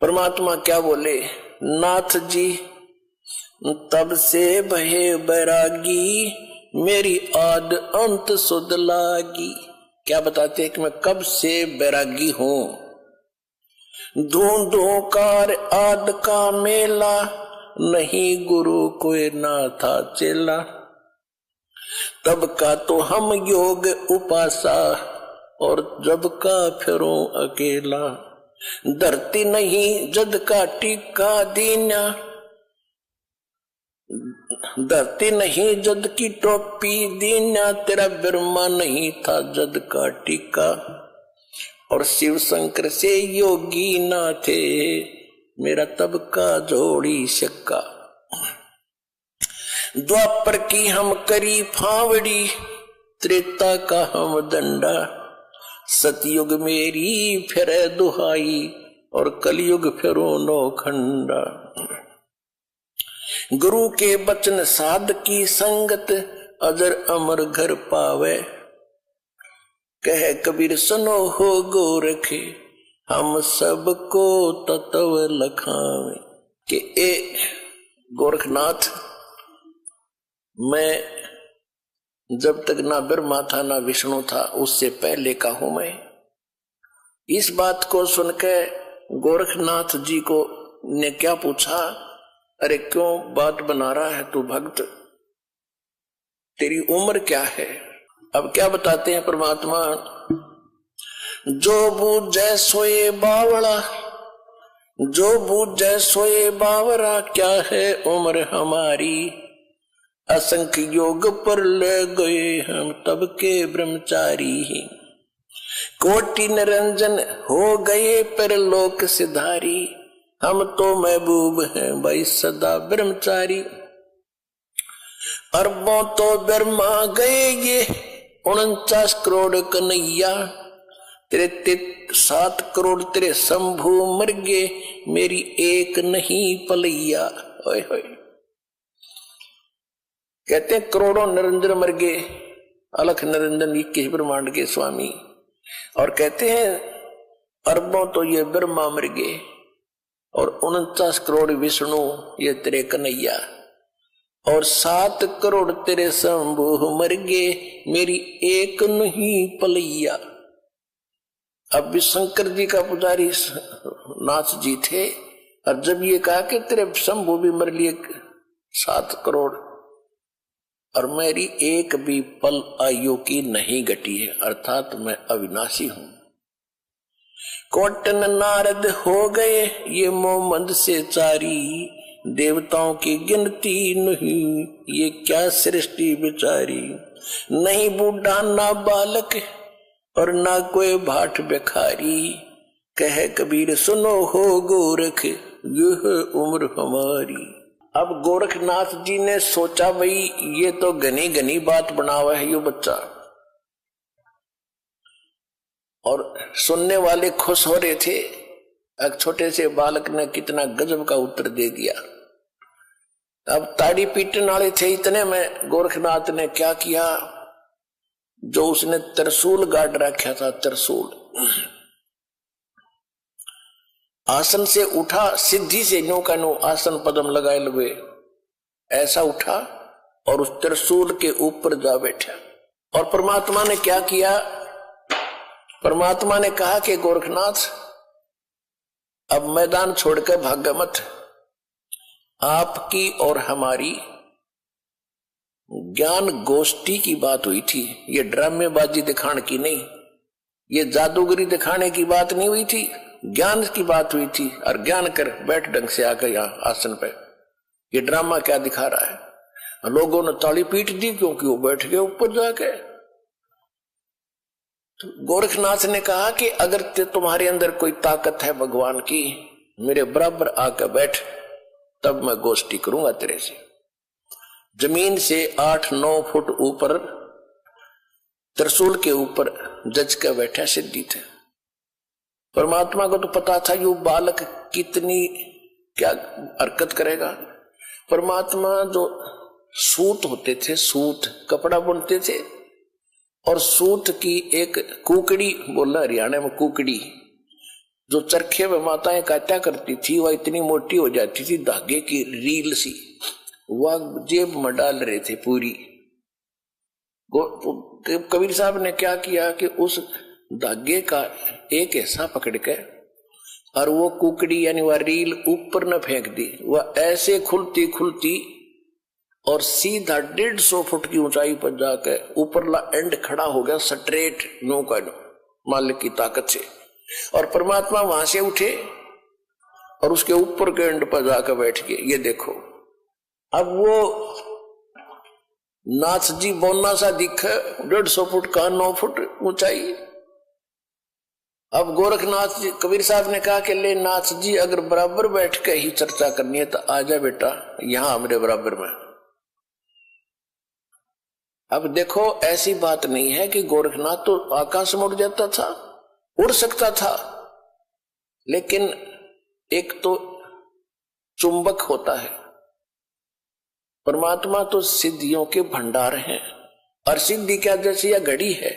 परमात्मा क्या बोले? नाथ जी तब से बहे बैरागी, मेरी आद अंत सुध लागी। क्या बताते हैं कि मैं कब से बैरागी हूं। ढूंढो कार आद का मेला, नहीं गुरु कोई ना था चेला। तब का तो हम योग उपासा, और जब का फिरो अकेला। धरती नहीं जद का टीका दीना, धरती नहीं जद की टोपी, दीना तेरा बिरमा नहीं था जद का टीका। और शिव शंकर से योगी ना थे, मेरा तब का जोड़ी शक्का। द्वापर की हम करी फावड़ी, त्रेता का हम दंडा। सतयुग मेरी फिर दुहाई, और कलयुग फिरो नौखंडा। गुरु के बचन साध की संगत, अजर अमर घर पावे। कह कबीर सुनो हो गोरख, हम सबको तत्व लखावे। कि ए गोरखनाथ, मैं जब तक ना ब्रह्मा था ना विष्णु था, उससे पहले का हूं मैं। इस बात को सुनकर गोरखनाथ जी को ने क्या पूछा, अरे क्यों बात बना रहा है तू भक्त, तेरी उम्र क्या है? अब क्या बताते हैं परमात्मा, जो बूझे सोए बावड़ा, जो बूझे सोए बावरा, क्या है उम्र हमारी। असंख्य योग पर ले गए हम तब के ब्रह्मचारी। कोटि निरंजन हो गए पर लोक सिधारी, हम तो महबूब हैं भाई सदा ब्रह्मचारी। अरबों तो ब्रह्मा गए ये 49 करोड़ कन्हैया, तेरे 7 करोड़ तेरे शंभू मर गए, मेरी एक नहीं पलैया। ओए होए, कहते हैं करोड़ों निरंजन मर गए, अलख निरंजन 21 ब्रह्मांड के स्वामी। और कहते हैं अरबों तो ये ब्रह्मा मर गए, और 49 करोड़ विष्णु ये तेरे कन्हैया, और 7 करोड़ तेरे शंभू मर गए, मेरी एक नहीं पलैया। अब भी शंकर जी का पुजारी नाथ जी थे, और जब ये कहा कि तेरे शंभू भी मर लिए 7 करोड़, और मेरी एक भी पल आयु की नहीं घटी है, अर्थात मैं अविनाशी हूं। कोटन नारद हो गए ये मोमंद से चारी, देवताओं की गिनती नहीं ये क्या सृष्टि बिचारी। नहीं बूढ़ा ना बालक और ना कोई भाट भिखारी, कहे कबीर सुनो हो गोरख यह उम्र हमारी। अब गोरखनाथ जी ने सोचा भाई ये तो घनी घनी बात बनावा है यो बच्चा, और सुनने वाले खुश हो रहे थे। एक छोटे से बालक ने कितना गजब का उत्तर दे दिया। अब ताड़ी पीटने वाले थे इतने में गोरखनाथ ने क्या किया, जो उसने त्रिशूल गाड़ रखा था, त्रिशूल आसन से उठा, सिद्धि से नो का नो आसन पदम लगाए लगे ऐसा उठा और उस त्रिशूल के ऊपर जा बैठा। और परमात्मा ने क्या किया, परमात्मा ने कहा कि गोरखनाथ अब मैदान छोड़कर भाग मत, आपकी और हमारी ज्ञान गोष्ठी की बात हुई थी, ये ड्रामेबाजी दिखाने की नहीं, ये जादूगरी दिखाने की बात नहीं हुई थी, ज्ञान की बात हुई थी। और ज्ञान कर बैठ ढंग से आकर यहाँ आसन पे, ये ड्रामा क्या दिखा रहा है। लोगों ने ताली पीट दी क्योंकि वो बैठ गए ऊपर जाके। तो गोरखनाथ ने कहा कि अगर तुम्हारे अंदर कोई ताकत है भगवान की, मेरे बराबर आकर बैठ, तब मैं गोष्ठी करूंगा तेरे से। जमीन से 8-9 फुट ऊपर त्रिशूल के ऊपर जज कर बैठा सिद्धि थे। परमात्मा को तो पता था ये बालक कितनी क्या हरकत करेगा। परमात्मा जो सूत होते थे, सूत कपड़ा बुनते थे, और सूत की एक कुकड़ी, बोलना हरियाणा में कुकड़ी, जो चरखे में माताएं काटा करती थी, वह इतनी मोटी हो जाती थी, धागे की रील सी, वह जेब में डाल रहे थे पूरी। कबीर साहब ने क्या किया कि उस धागे का एक हिस्सा पकड़ के और वो कुकड़ी यानी वह रील ऊपर न फेंक दी, वह ऐसे खुलती खुलती और सीधा 150 फुट की ऊंचाई पर जाकर ऊपरला एंड खड़ा हो गया स्ट्रेट, नो का नो, मालिक की ताकत से। और परमात्मा वहां से उठे और उसके ऊपर के एंड पर जाकर बैठ गए। ये देखो अब वो नाथ जी बोना सा दिखे, 150 फुट का, 9 फुट ऊंचाई। अब गोरखनाथ जी, कबीर साहब ने कहा कि ले नाथ जी, अगर बराबर बैठ के ही चर्चा करनी है तो आजा बेटा यहां मेरे बराबर में। अब देखो ऐसी बात नहीं है कि गोरखनाथ तो आकाश में उड़ जाता था, उड़ सकता था, लेकिन एक तो चुंबक होता है, परमात्मा तो सिद्धियों के भंडार हैं। और सिद्धि क्या, जैसे यह घड़ी है,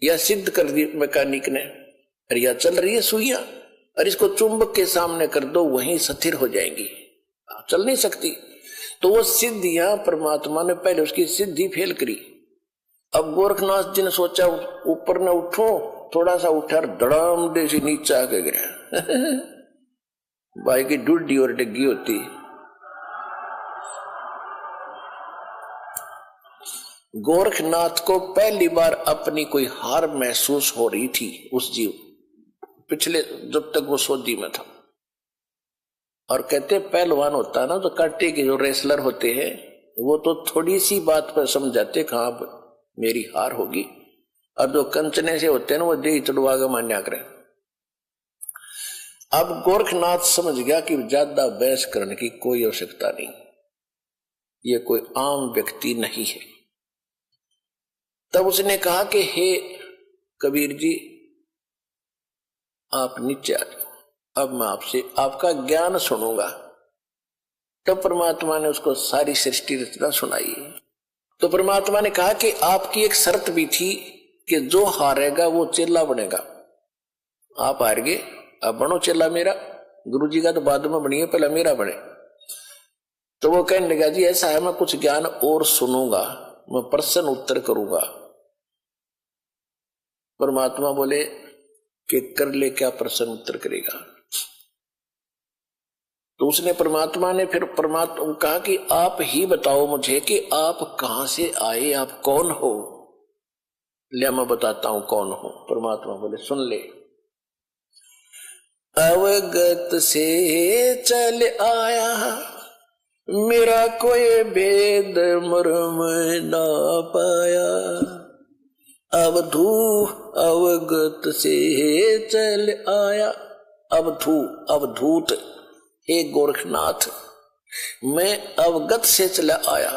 यह सिद्ध कर दी मैकेनिक ने, और यह चल रही है सुइयां, और इसको चुंबक के सामने कर दो वहीं स्थिर हो जाएंगी, चल नहीं सकती। तो वो सिद्धियां परमात्मा ने पहले उसकी सिद्धि फेल करी। अब गोरखनाथ जी ने सोचा ऊपर न उठो, थोड़ा सा उठा, धड़ाम दे से नीचे आके गिरा। भाई की डुड्डी और डिग्गी होती। गोरखनाथ को पहली बार अपनी कोई हार महसूस हो रही थी उस जीव, पिछले जब तक वो सोदी में था। और कहते पहलवान होता है ना, तो कांटे के जो रेसलर होते हैं वो तो थोड़ी सी बात पर समझाते कहां मेरी हार होगी, और जो कंचने से होते हैं ना वो दे चढ़वा के मान्या करें। अब गोरखनाथ समझ गया कि ज्यादा बहस करने की कोई आवश्यकता नहीं, ये कोई आम व्यक्ति नहीं है। तब उसने कहा कि हे कबीर जी आप नीचे आ जाओ, अब मैं आपसे आपका ज्ञान सुनूंगा। तब परमात्मा ने उसको सारी सृष्टि रचना सुनाई। तो परमात्मा ने कहा कि आपकी एक शर्त भी थी कि जो हारेगा वो चेला बनेगा। आप हार गए, अब बनो चेला मेरा। गुरु जी का तो बाद में बनिए, पहले मेरा बने। तो वो कहने लगा जी ऐसा है, मैं कुछ ज्ञान और सुनूंगा, मैं प्रश्न उत्तर करूंगा। परमात्मा बोले कि कर ले, क्या प्रश्न उत्तर करेगा। तो उसने परमात्मा ने फिर परमात्मा कहा कि आप ही बताओ मुझे कि आप कहां से आए, आप कौन हो। ले मैं बताता हूं कौन हो। परमात्मा बोले सुन ले। अवगत से चल आया, मेरा कोई भेद मर्म ना पाया। अवधू अवगत से चल आया, अवधू अवधूत, हे गोरखनाथ मैं अवगत से चला आया,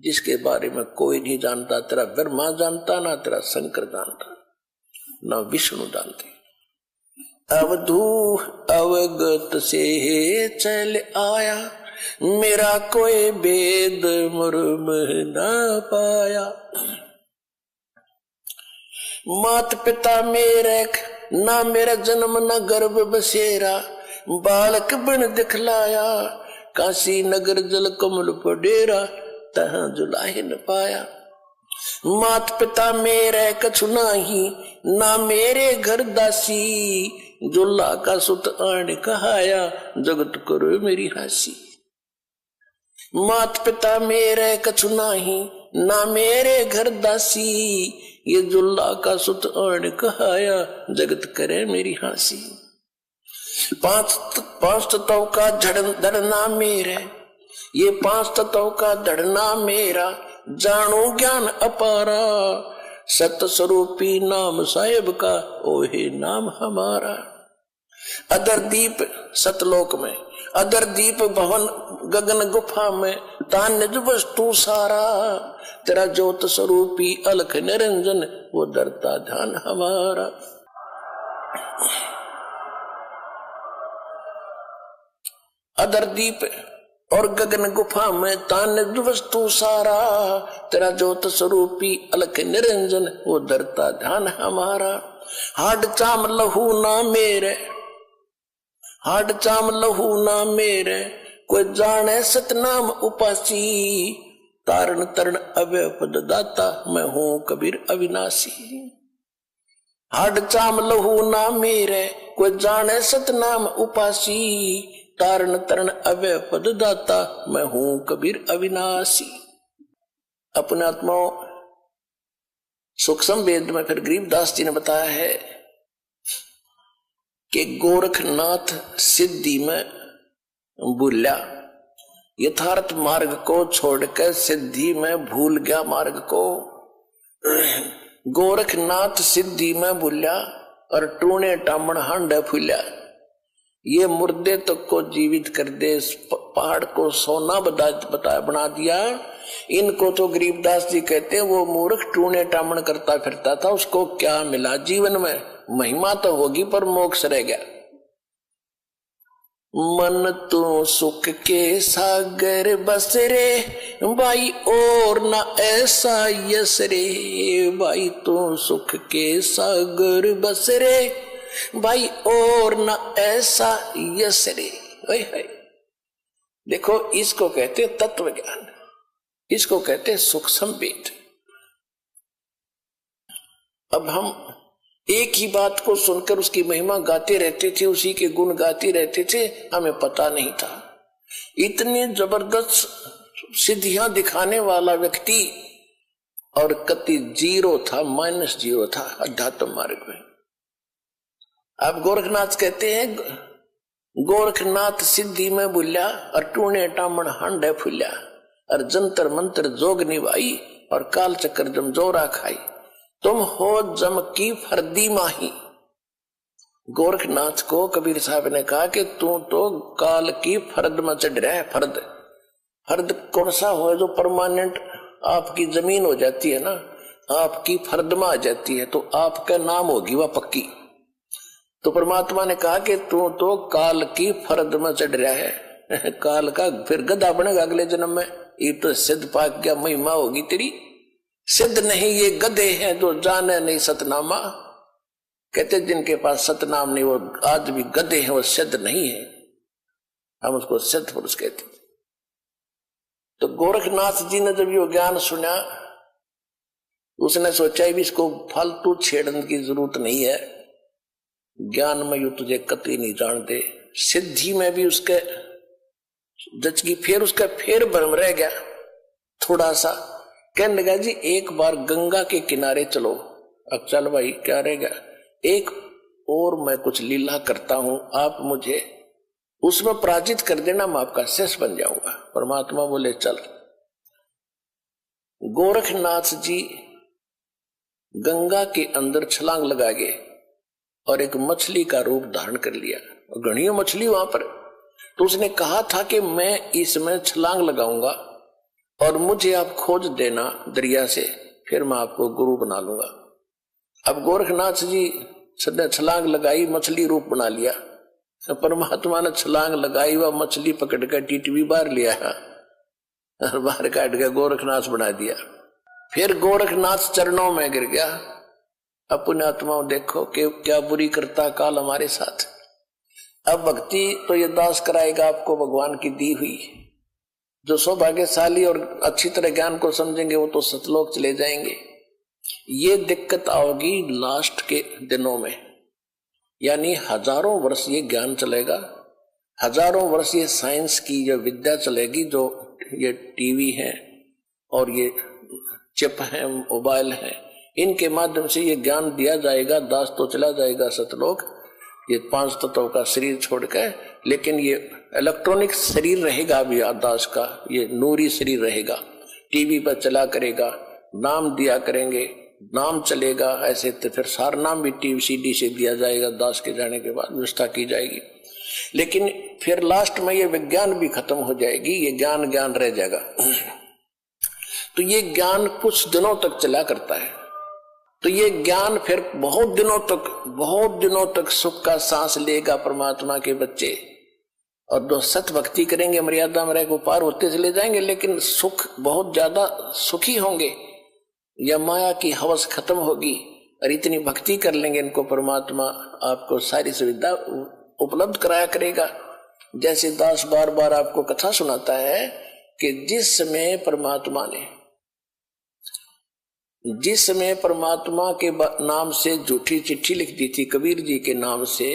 जिसके बारे में कोई नहीं जानता। तेरा ब्रह्मा जानता, ना तेरा शंकर जानता, ना विष्णु जानते। अवधू अवगत से चल आया, मेरा कोई भेद मर्म ना पाया। मात पिता मेरे ना मेरा जन्म न गर्भ बसेरा, बालक बन दिखलाया, काशी नगर जल कमल पर डेरा, तहां जुलाहे न पाया। मात पिता मेरे कछु नाही, ना मेरे घर दासी, जुल्ला का सुत आण कहाया, जगत करो मेरी हासी। मात पिता मेरे कछु नाही, ना मेरे घर दासी, ये जुल्ला का सुत आण कहाया, जगत करे मेरी हासी। पांच तत्वों का धड़ना मेरे, ये 5 तत्वों का धड़ना मेरा, जानो ज्ञान अपारा, सत स्वरूपी नाम साहेब का, ओहे नाम हमारा। अदर दीप सतलोक में, अदर दीप भवन गगन गुफा में, तान्य वस्तु सारा, तेरा ज्योत स्वरूपी अलख निरंजन, वो डरता ध्यान हमारा। अदर दीप और गगन गुफा में, तान्य वस्तु सारा, तेरा ज्योत स्वरूपी अलख निरंजन, वो डरता ध्यान हमारा। हाड चाम लहू ना मेरे, हाड चाम लहू ना मेरे, कोई जाने सतनाम उपासी, तारण तरण अव्यय पद दाता, मैं हूं कबीर अविनाशी। हाड चाम लहू ना मेरे, कोई जाने सतनाम उपासी, तारण तरण अव्यय पद दाता, मैं हूं कबीर अविनाशी। अपने आत्माओं सूक्ष्म वेद में फिर गरीबदास जी ने बताया है कि गोरखनाथ सिद्धि में बोला यथार्थ मार्ग को छोड़कर सिद्धि में भूल गया मार्ग को। गोरखनाथ सिद्धि में भूल्या और टूणे टामण हांड फूल्या। ये मुर्दे तक को जीवित कर दे, पहाड़ को सोना बना दिया। इनको तो गरीबदास जी कहते वो मूर्ख टूणे टामण करता फिरता था, उसको क्या मिला जीवन में? महिमा तो होगी पर मोक्ष रह गया। मन तो सुख के सागर बस रे भाई और ना ऐसा यस रे। भाई तो सुख के सागर बस रे भाई और ना ऐसा यस रे। देखो इसको कहते तत्व ज्ञान, इसको कहते सुख संवेद। अब हम एक ही बात को सुनकर उसकी महिमा गाते रहते थे, उसी के गुण गाते रहते थे, हमें पता नहीं था। इतने जबरदस्त सिद्धियां दिखाने वाला व्यक्ति और कति जीरो था, -0 था अध्यात्म मार्ग में। अब गोरखनाथ कहते हैं गोरखनाथ सिद्धि में भूल्या और टूणे टामण हांडे फूल्या और जंतर मंत्र जोग निभाई और काल चक्कर जम जोरा खाई। तुम हो जम की फर्दी माही। गोरखनाथ को कबीर साहब ने कहा कि तू तो काल की फर्द में चढ़ रहा है। फर्द, फर्द कौन सा हो जो परमानेंट आपकी जमीन हो जाती है ना, आपकी फर्द में आ जाती है, तो आपका नाम होगी वह पक्की। तो परमात्मा ने कहा कि तू तो काल की फर्द में चढ़ रहा है। काल का फिर गधा बनेगा अगले जन्म में। ये तो सिद्ध पाक क्या महिमा होगी तेरी। सिद्ध नहीं, ये गधे हैं जो जाने नहीं सतनामा। कहते जिनके पास सतनाम नहीं वो आज भी गधे हैं, वो सिद्ध नहीं है। हम उसको सिद्ध पुरुष कहते। तो गोरखनाथ जी ने जब ये ज्ञान सुना, उसने सोचा भी इसको फालतू छेड़ने की जरूरत नहीं है। ज्ञान में यू तुझे कतई नहीं जानते। सिद्धि में भी उसके जचगी, फिर उसका फिर भ्रम रह गया थोड़ा सा। कहने लगा जी एक बार गंगा के किनारे चलो। अब चल भाई क्या रहेगा, एक और मैं कुछ लीला करता हूं, आप मुझे उसमें पराजित कर देना, मैं आपका शिष्य बन जाऊंगा। परमात्मा बोले चल। गोरखनाथ जी गंगा के अंदर छलांग लगा गए और एक मछली का रूप धारण कर लिया। घनी मछली वहां पर। तो उसने कहा था कि मैं इसमें छलांग लगाऊंगा और मुझे आप खोज देना दरिया से, फिर मैं आपको गुरु बना लूंगा। अब गोरखनाथ जी सदा छलांग लगाई, मछली रूप बना लिया। परमात्मा ने छलांग लगाई, वह मछली पकड़ कर टीटवी बाहर लिया और बाहर काट के गोरखनाथ बना दिया। फिर गोरखनाथ चरणों में गिर गया। अपने आत्माओं देखो कि क्या बुरी करता काल हमारे साथ। अब भक्ति तो ये दास कराएगा आपको भगवान की दी हुई। जो सौभाग्यशाली और अच्छी तरह ज्ञान को समझेंगे वो तो सतलोक चले जाएंगे। ये दिक्कत आओगी लास्ट के दिनों में, यानी हजारों वर्ष ये ज्ञान चलेगा, हजारों वर्ष ये साइंस की जो विद्या चलेगी, जो ये टीवी है और ये चिप है, मोबाइल है, इनके माध्यम से ये ज्ञान दिया जाएगा। दास तो चला जाएगा सतलोक, ये 5 तत्वों का शरीर छोड़कर, लेकिन ये इलेक्ट्रॉनिक शरीर रहेगा भी दास का, ये नूरी शरीर रहेगा। टीवी पर चला करेगा, नाम दिया करेंगे, नाम चलेगा। ऐसे तो फिर सारा नाम भी टीवी सीडी से दिया जाएगा। दास के जाने के बाद व्यवस्था की जाएगी, लेकिन फिर लास्ट में ये विज्ञान भी खत्म हो जाएगी, ये ज्ञान ज्ञान रह जाएगा। तो ये ज्ञान कुछ दिनों तक चला करता है। तो ये ज्ञान फिर बहुत दिनों तक सुख का सांस लेगा परमात्मा के बच्चे। और जो सत भक्ति करेंगे मर्यादा में रह पार होते चले जाएंगे, लेकिन सुख बहुत ज्यादा सुखी होंगे। या माया की हवस खत्म होगी और इतनी भक्ति कर लेंगे इनको, परमात्मा आपको सारी सुविधा उपलब्ध कराया करेगा। जैसे दास बार बार आपको कथा सुनाता है कि जिस समय परमात्मा के नाम से झूठी चिट्ठी लिख दी थी कबीर जी के नाम से,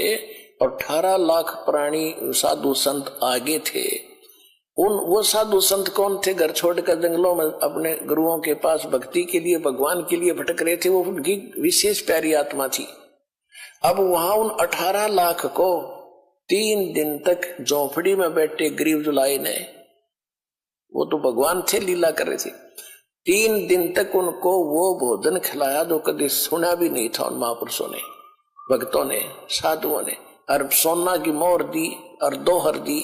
और 18 लाख प्राणी साधु संत आगे थे। वो साधु संत कौन थे? घर छोड़कर जंगलों में अपने गुरुओं के पास भक्ति के लिए, भगवान के लिए भटक रहे थे। वो उनकी विशेष प्यारी आत्मा थी। अब वहां उन 18 लाख को 3 दिन तक झोंपड़ी में बैठे गरीब जुलाई ने वो तो भगवान थे, लीला कर रहे थे। 3 दिन तक उनको वो भोजन खिलाया जो कभी सुना भी नहीं था उन महापुरुषों ने, भक्तों ने, साधुओं ने। और सोना की मोहर दी और दोहर दी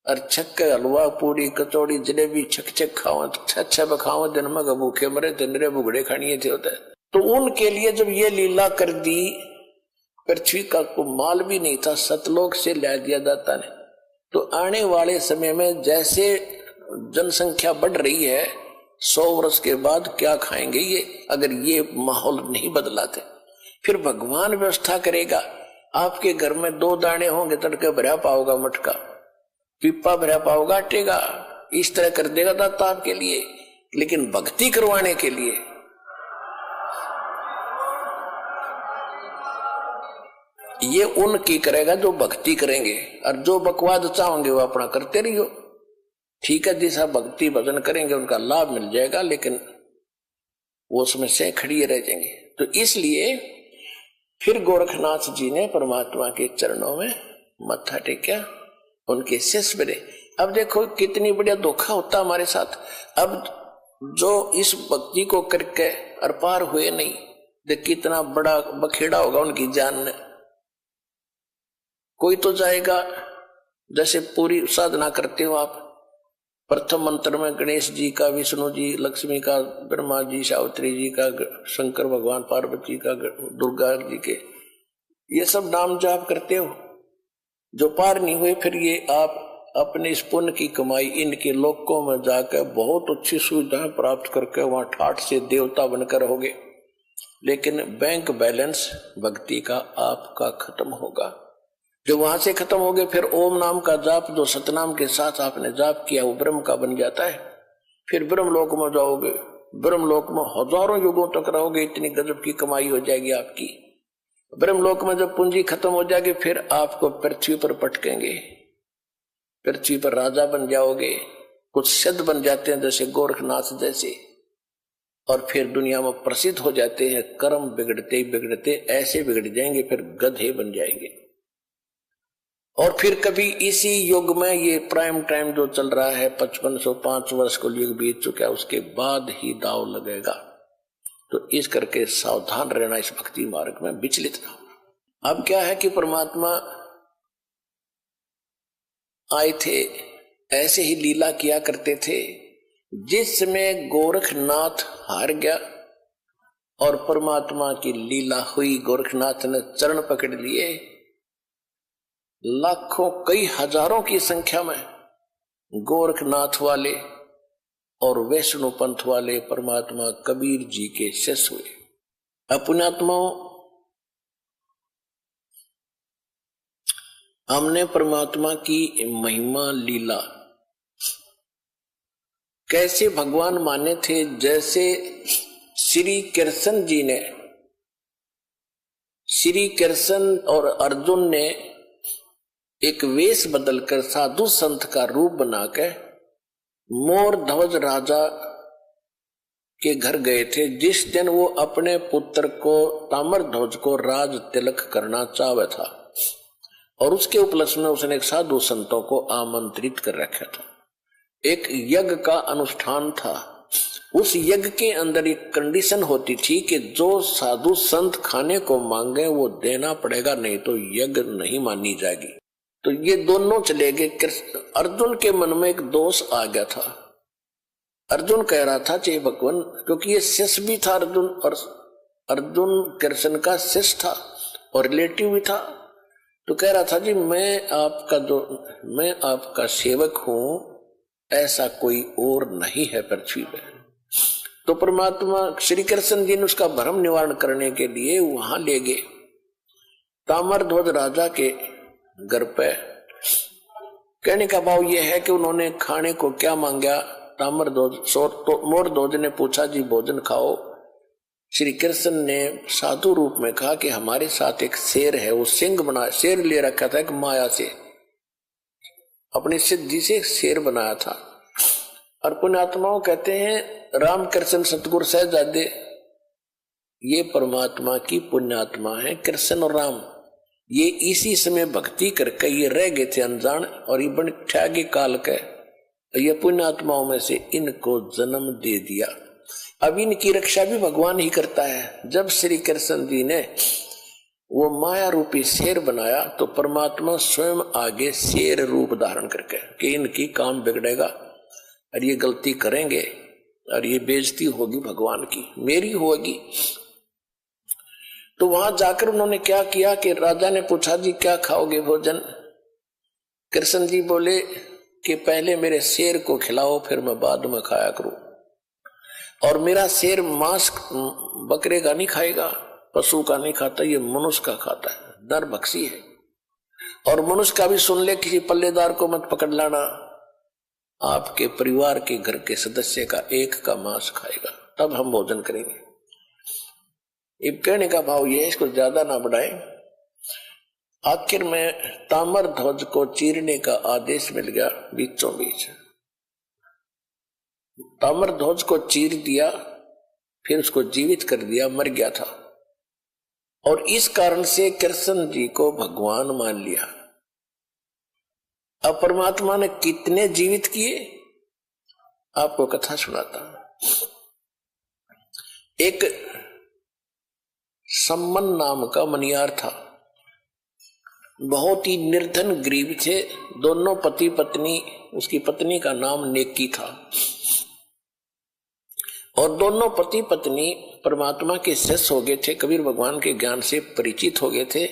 और छक्के हलवा पूरी कचौड़ी जलेबी छक खाओ, छह बखाओ, जन्म का भूखे मरे तंदरे बुगड़े खानिए थे होते। तो उनके लिए जब ये लीला कर दी, पृथ्वी का को माल भी नहीं था, सतलोक से ला दिया दाता ने। तो आने वाले समय में जैसे जनसंख्या बढ़ रही है, 100 वर्ष के बाद क्या खाएंगे ये, अगर ये माहौल नहीं बदलाते। फिर भगवान व्यवस्था करेगा। आपके घर में 2 दाने होंगे, तड़के भरा पाओगा मटका, पीपा भरा पाओगा आटे का, इस तरह कर देगा दाता आपके लिए। लेकिन भक्ति करवाने के लिए ये उनकी करेगा जो भक्ति करेंगे, और जो बकवाद चाहोगे वो अपना करते रहियो। ठीक है, जैसा भक्ति भजन करेंगे उनका लाभ मिल जाएगा, लेकिन वो उसमें से खड़ी रह जाएंगे। तो इसलिए फिर गोरखनाथ जी ने परमात्मा के चरणों में मत्था टेका, उनके शिष्य बने। अब देखो कितनी बढ़िया धोखा होता हमारे साथ। अब जो इस भक्ति को करके और पार हुए नहीं, देख कितना बड़ा बखेड़ा होगा उनकी जान में। कोई तो जाएगा, जैसे पूरी साधना करते हो आप, प्रथम मंत्र में गणेश जी का, विष्णु जी, लक्ष्मी का, ब्रह्मा जी, सावित्री जी का, शंकर भगवान, पार्वती का, दुर्गा जी के, ये सब नाम जाप करते हो। जो पार नहीं हुए, फिर ये आप अपने इस पुण्य की कमाई इनके लोकों में जाकर बहुत अच्छी सुविधाएं प्राप्त करके वहां ठाठ से देवता बनकर रहोगे। लेकिन बैंक बैलेंस भक्ति का आपका खत्म होगा। जो वहां से खत्म हो गए, फिर ओम नाम का जाप जो सतनाम के साथ आपने जाप किया वो ब्रह्म का बन जाता है। फिर ब्रह्मलोक में जाओगे, ब्रह्मलोक में हजारों युगों तक रहोगे, इतनी गजब की कमाई हो जाएगी आपकी। ब्रह्मलोक में जब पूंजी खत्म हो जाएगी, फिर आपको पृथ्वी पर पटकेंगे, पृथ्वी पर राजा बन जाओगे, कुछ सिद्ध बन जाते हैं जैसे गोरखनाथ जैसे, और फिर दुनिया में प्रसिद्ध हो जाते हैं। कर्म बिगड़ते बिगड़ते ऐसे बिगड़ जाएंगे, फिर गधे बन जाएंगे। और फिर कभी इसी युग में, ये प्राइम टाइम जो चल रहा है, 5505 वर्ष को युग बीत चुका है, उसके बाद ही दाव लगेगा। तो इस करके सावधान रहना, इस भक्ति मार्ग में विचलित ना होना। अब क्या है कि परमात्मा आए थे, ऐसे ही लीला किया करते थे। जिस समय गोरखनाथ हार गया और परमात्मा की लीला हुई, गोरखनाथ ने चरण पकड़ लिए, लाखों कई हजारों की संख्या में गोरखनाथ वाले और वैष्णो पंथ वाले परमात्मा कबीर जी के शिष्य हुए। पुण्यात्माओं, हमने परमात्मा की महिमा लीला कैसे भगवान माने थे, जैसे श्री कृष्ण जी ने, श्री कृष्ण और अर्जुन ने एक वेश बदलकर साधु संत का रूप बनाकर मोर ध्वज राजा के घर गए थे। जिस दिन वो अपने पुत्र को ताम्र ध्वज को राज तिलक करना चाहता था, और उसके उपलक्ष्य में उसने एक साधु संतों को आमंत्रित कर रखा था। एक यज्ञ का अनुष्ठान था। उस यज्ञ के अंदर एक कंडीशन होती थी कि जो साधु संत खाने को मांगे वो देना पड़ेगा, नहीं तो यज्ञ नहीं मानी जाएगी। तो ये दोनों चले गए। अर्जुन के मन में एक दोष आ गया था। अर्जुन कह रहा था जय भगवान, क्योंकि ये शिष्य भी था अर्जुन, और अर्जुन कृष्ण का शिष्य था और रिलेटिव भी था। तो कह रहा था जी मैं आपका सेवक हूं, ऐसा कोई और नहीं है पृथ्वी पे। तो परमात्मा श्री कृष्ण जी ने उसका भ्रम निवारण करने के लिए वहां ले गए ताम्रध्वज राजा के घर पे। कहने का भाव यह है कि उन्होंने खाने को क्या मांगा, ताम्रध्वज मोरध्वज ने पूछा जी भोजन खाओ। श्री कृष्ण ने साधु रूप में कहा कि हमारे साथ एक शेर है, वो सिंह बना, शेर ले रखा था, एक माया से अपनी सिद्धि से शेर बनाया था। और पुण्यात्माओं कहते हैं रामकृष्ण सतगुरु सहजादे ये परमात्मा की पुण्यात्मा है। कृष्ण और राम ये इसी समय भक्ति करके ये रह गए थे अनजान, और ये बन ठगे काल के ये पुण्य आत्माओं में से इनको जन्म दे दिया। अब इनकी रक्षा भी भगवान ही करता है। जब श्री कृष्ण जी ने वो माया रूपी शेर बनाया तो परमात्मा स्वयं आगे शेर रूप धारण करके कि इनकी काम बिगड़ेगा और ये गलती करेंगे और ये बेइज्जती होगी भगवान की, मेरी होगी। तो वहां जाकर उन्होंने क्या किया कि राजा ने पूछा जी क्या खाओगे भोजन? कृष्ण जी बोले कि पहले मेरे शेर को खिलाओ फिर मैं बाद में खाया करूं। और मेरा शेर मांस बकरे का नहीं खाएगा, पशु का नहीं खाता, ये मनुष्य का खाता है, नरभक्षी है। और मनुष्य का भी सुन ले, किसी पल्लेदार को मत पकड़ लाना, आपके परिवार के घर के सदस्य का एक का मांस खाएगा तब हम भोजन करेंगे। अब कहने का भाव ये है, इसको ज्यादा ना बढ़ाए। आखिर में ताम्र ध्वज को चीरने का आदेश मिल गया बीचों बीच। ताम्र ध्वज को चीर दिया, फिर उसको जीवित कर दिया, मर गया था। और इस कारण से कृष्ण जी को भगवान मान लिया। अब परमात्मा ने कितने जीवित किए आपको कथा सुनाता हूं। एक सम्मन नाम का मनियार था, बहुत ही निर्धन गरीब थे। दोनों पति पत्नी, उसकी पत्नी का नाम नेकी था और दोनों पति पत्नी परमात्मा के शिष्य हो गए थे, कबीर भगवान के ज्ञान से परिचित हो गए थे।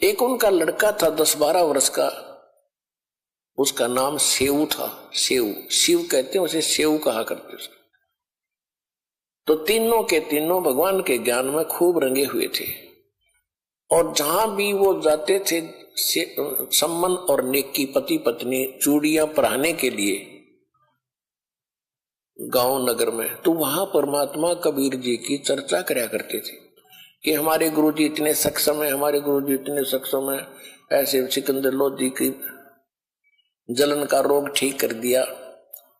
एक उनका लड़का था 10-12 वर्ष का, उसका नाम सेऊ था। सेऊ, शिव कहते हैं उसे, सेऊ कहा करते उसको। तो तीनों के तीनों भगवान के ज्ञान में खूब रंगे हुए थे और जहां भी वो जाते थे सम्मन और नेकी पति पत्नी चूड़ियां पहनाने के लिए गांव नगर में, तो वहां परमात्मा कबीर जी की चर्चा करया करते थे कि हमारे गुरु जी इतने सक्षम है, हमारे गुरु जी इतने सक्षम है। ऐसे सिकंदर लोधी की जलन का रोग ठीक कर दिया,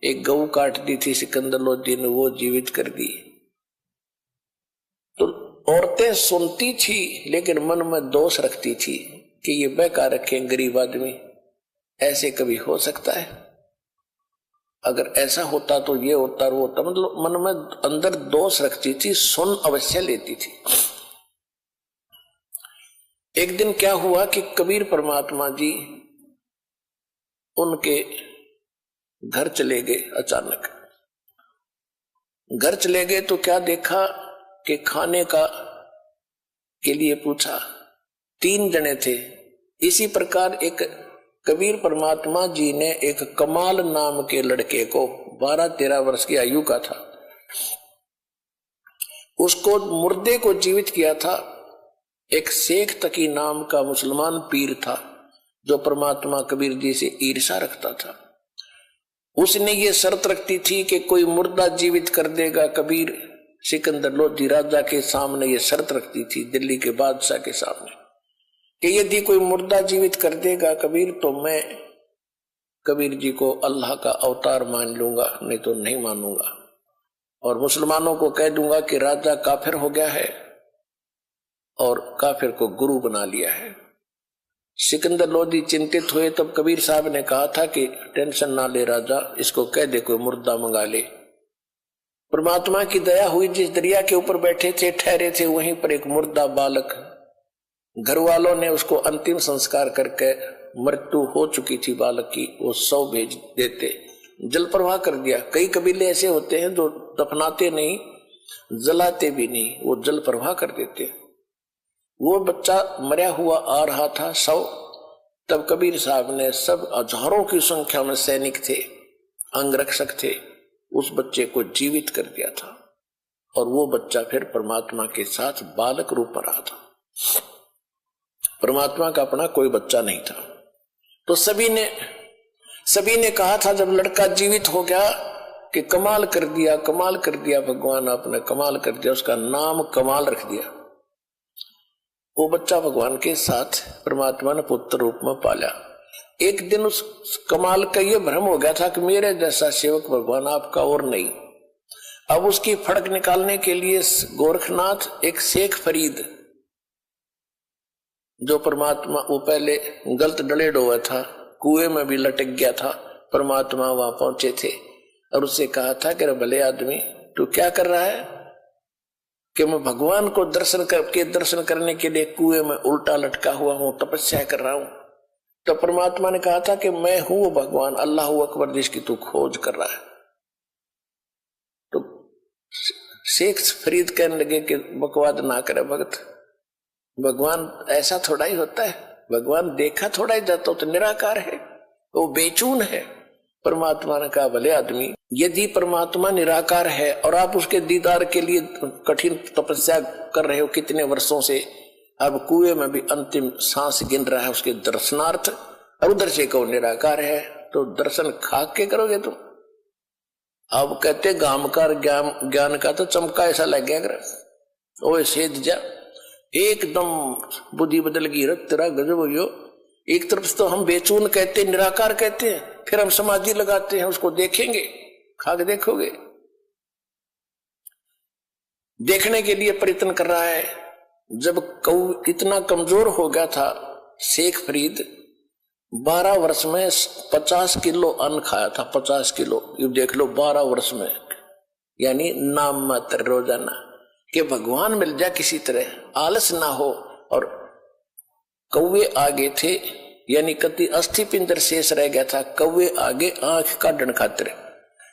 एक गऊ काट दी थी सिकंदर लोधी ने, वो जीवित कर दी। तो औरतें सुनती थी लेकिन मन में दोष रखती थी कि ये बेकार रखे गरीब आदमी, ऐसे कभी हो सकता है? अगर ऐसा होता तो ये होता वो होता, मतलब मन में अंदर दोष रखती थी, सुन अवश्य लेती थी। एक दिन क्या हुआ कि कबीर परमात्मा जी उनके घर चले गए। अचानक घर चले गए तो क्या देखा कि खाने का के लिए पूछा, 3 जने थे। इसी प्रकार एक कबीर परमात्मा जी ने एक कमाल नाम के लड़के को, 12-13 वर्ष की आयु का था, उसको मुर्दे को जीवित किया था। एक शेख तकी नाम का मुसलमान पीर था जो परमात्मा कबीर जी से ईर्षा रखता था। उसने ये शर्त रखती थी कि कोई मुर्दा जीवित कर देगा। कबीर सिकंदर लोधी राजा के सामने ये शर्त रखती थी, दिल्ली के बादशाह के सामने, कि यदि कोई मुर्दा जीवित कर देगा कबीर तो मैं कबीर जी को अल्लाह का अवतार मान लूंगा, नहीं तो नहीं मानूंगा। और मुसलमानों को कह दूंगा कि राजा काफिर हो गया है और काफिर को गुरु बना लिया है। सिकंदर लोधी चिंतित हुए, तब कबीर साहब ने कहा था कि टेंशन ना ले राजा, इसको कह दे कोई मुर्दा मंगा ले। परमात्मा की दया हुई, जिस दरिया के ऊपर बैठे थे ठहरे थे वहीं पर एक मुर्दा बालक, घर वालों ने उसको अंतिम संस्कार करके, मृत्यु हो चुकी थी बालक की, वो 100 भेज देते, जल प्रवाह कर दिया। कई कबीले ऐसे होते हैं जो दफनाते नहीं, जलाते भी नहीं, वो जल प्रवाह कर देते। वो बच्चा मरा हुआ आ रहा था 100। तब कबीर साहब ने, सब हजारों की संख्या में सैनिक थे, अंगरक्षक थे, उस बच्चे को जीवित कर दिया था और वो बच्चा फिर परमात्मा के साथ बालक रूप में रहा था। परमात्मा का अपना कोई बच्चा नहीं था। तो सभी ने कहा था जब लड़का जीवित हो गया कि कमाल कर दिया, कमाल कर दिया भगवान, आपने कमाल कर दिया। उसका नाम कमाल रख दिया। वो बच्चा भगवान के साथ परमात्मा ने पुत्र रूप में पाला। एक दिन उस कमाल का ये भ्रम हो गया था कि मेरे जैसा सेवक भगवान आपका और नहीं। अब उसकी फड़क निकालने के लिए गोरखनाथ, एक शेख फरीद जो परमात्मा, वो पहले गलत डलेड हुआ था, कुएं में भी लटक गया था, परमात्मा वहां पहुंचे थे और उससे कहा था कि भले आदमी तू क्या कर रहा है कि मैं भगवान को दर्शन करने के लिए कुएं में उल्टा लटका हुआ हूं, तपस्या कर रहा हूं। तो परमात्मा ने कहा था कि मैं हूं वो भगवान, अल्लाह अकबर, जिसकी तू खोज कर रहा है। तो शेख फरीद कहने लगे कि बकवाद ना करे भगत, भगवान ऐसा थोड़ा ही होता है, भगवान देखा थोड़ा ही जाता, तो निराकार है, वो बेचून है। परमात्मा ने कहा भले आदमी, यदि परमात्मा निराकार है और आप उसके दीदार के लिए कठिन तपस्या कर रहे हो कितने वर्षों से, अब कुएं में भी अंतिम सांस गिन रहा है उसके दर्शनार्थ, और उधर से कहो निराकार है, तो दर्शन खा के करोगे तुम? अब कहते गामकार ज्ञान का तो चमका ऐसा लग गया, अगर ओ सेध जा एकदम बुद्धि बदल गई, रख तेरा गजब हो। एक तरफ से तो हम बेचून कहते, निराकार कहते हैं, फिर हम समाधि लगाते हैं, उसको देखेंगे, खा के देखोगे, देखने के लिए प्रयत्न कर रहा है। जब कौ इतना कमजोर हो गया था शेख फरीद, 12 वर्ष में 50 किलो अन्न खाया था, 50 किलो, ये देख लो 12 वर्ष में, यानी नाम मात्र रोजाना, कि भगवान मिल जाए किसी तरह, आलस ना हो। और कौवे आगे थे, यानी कति अस्थि पिंजर शेष रह गया था, कौवे आगे आंख काटन खातिर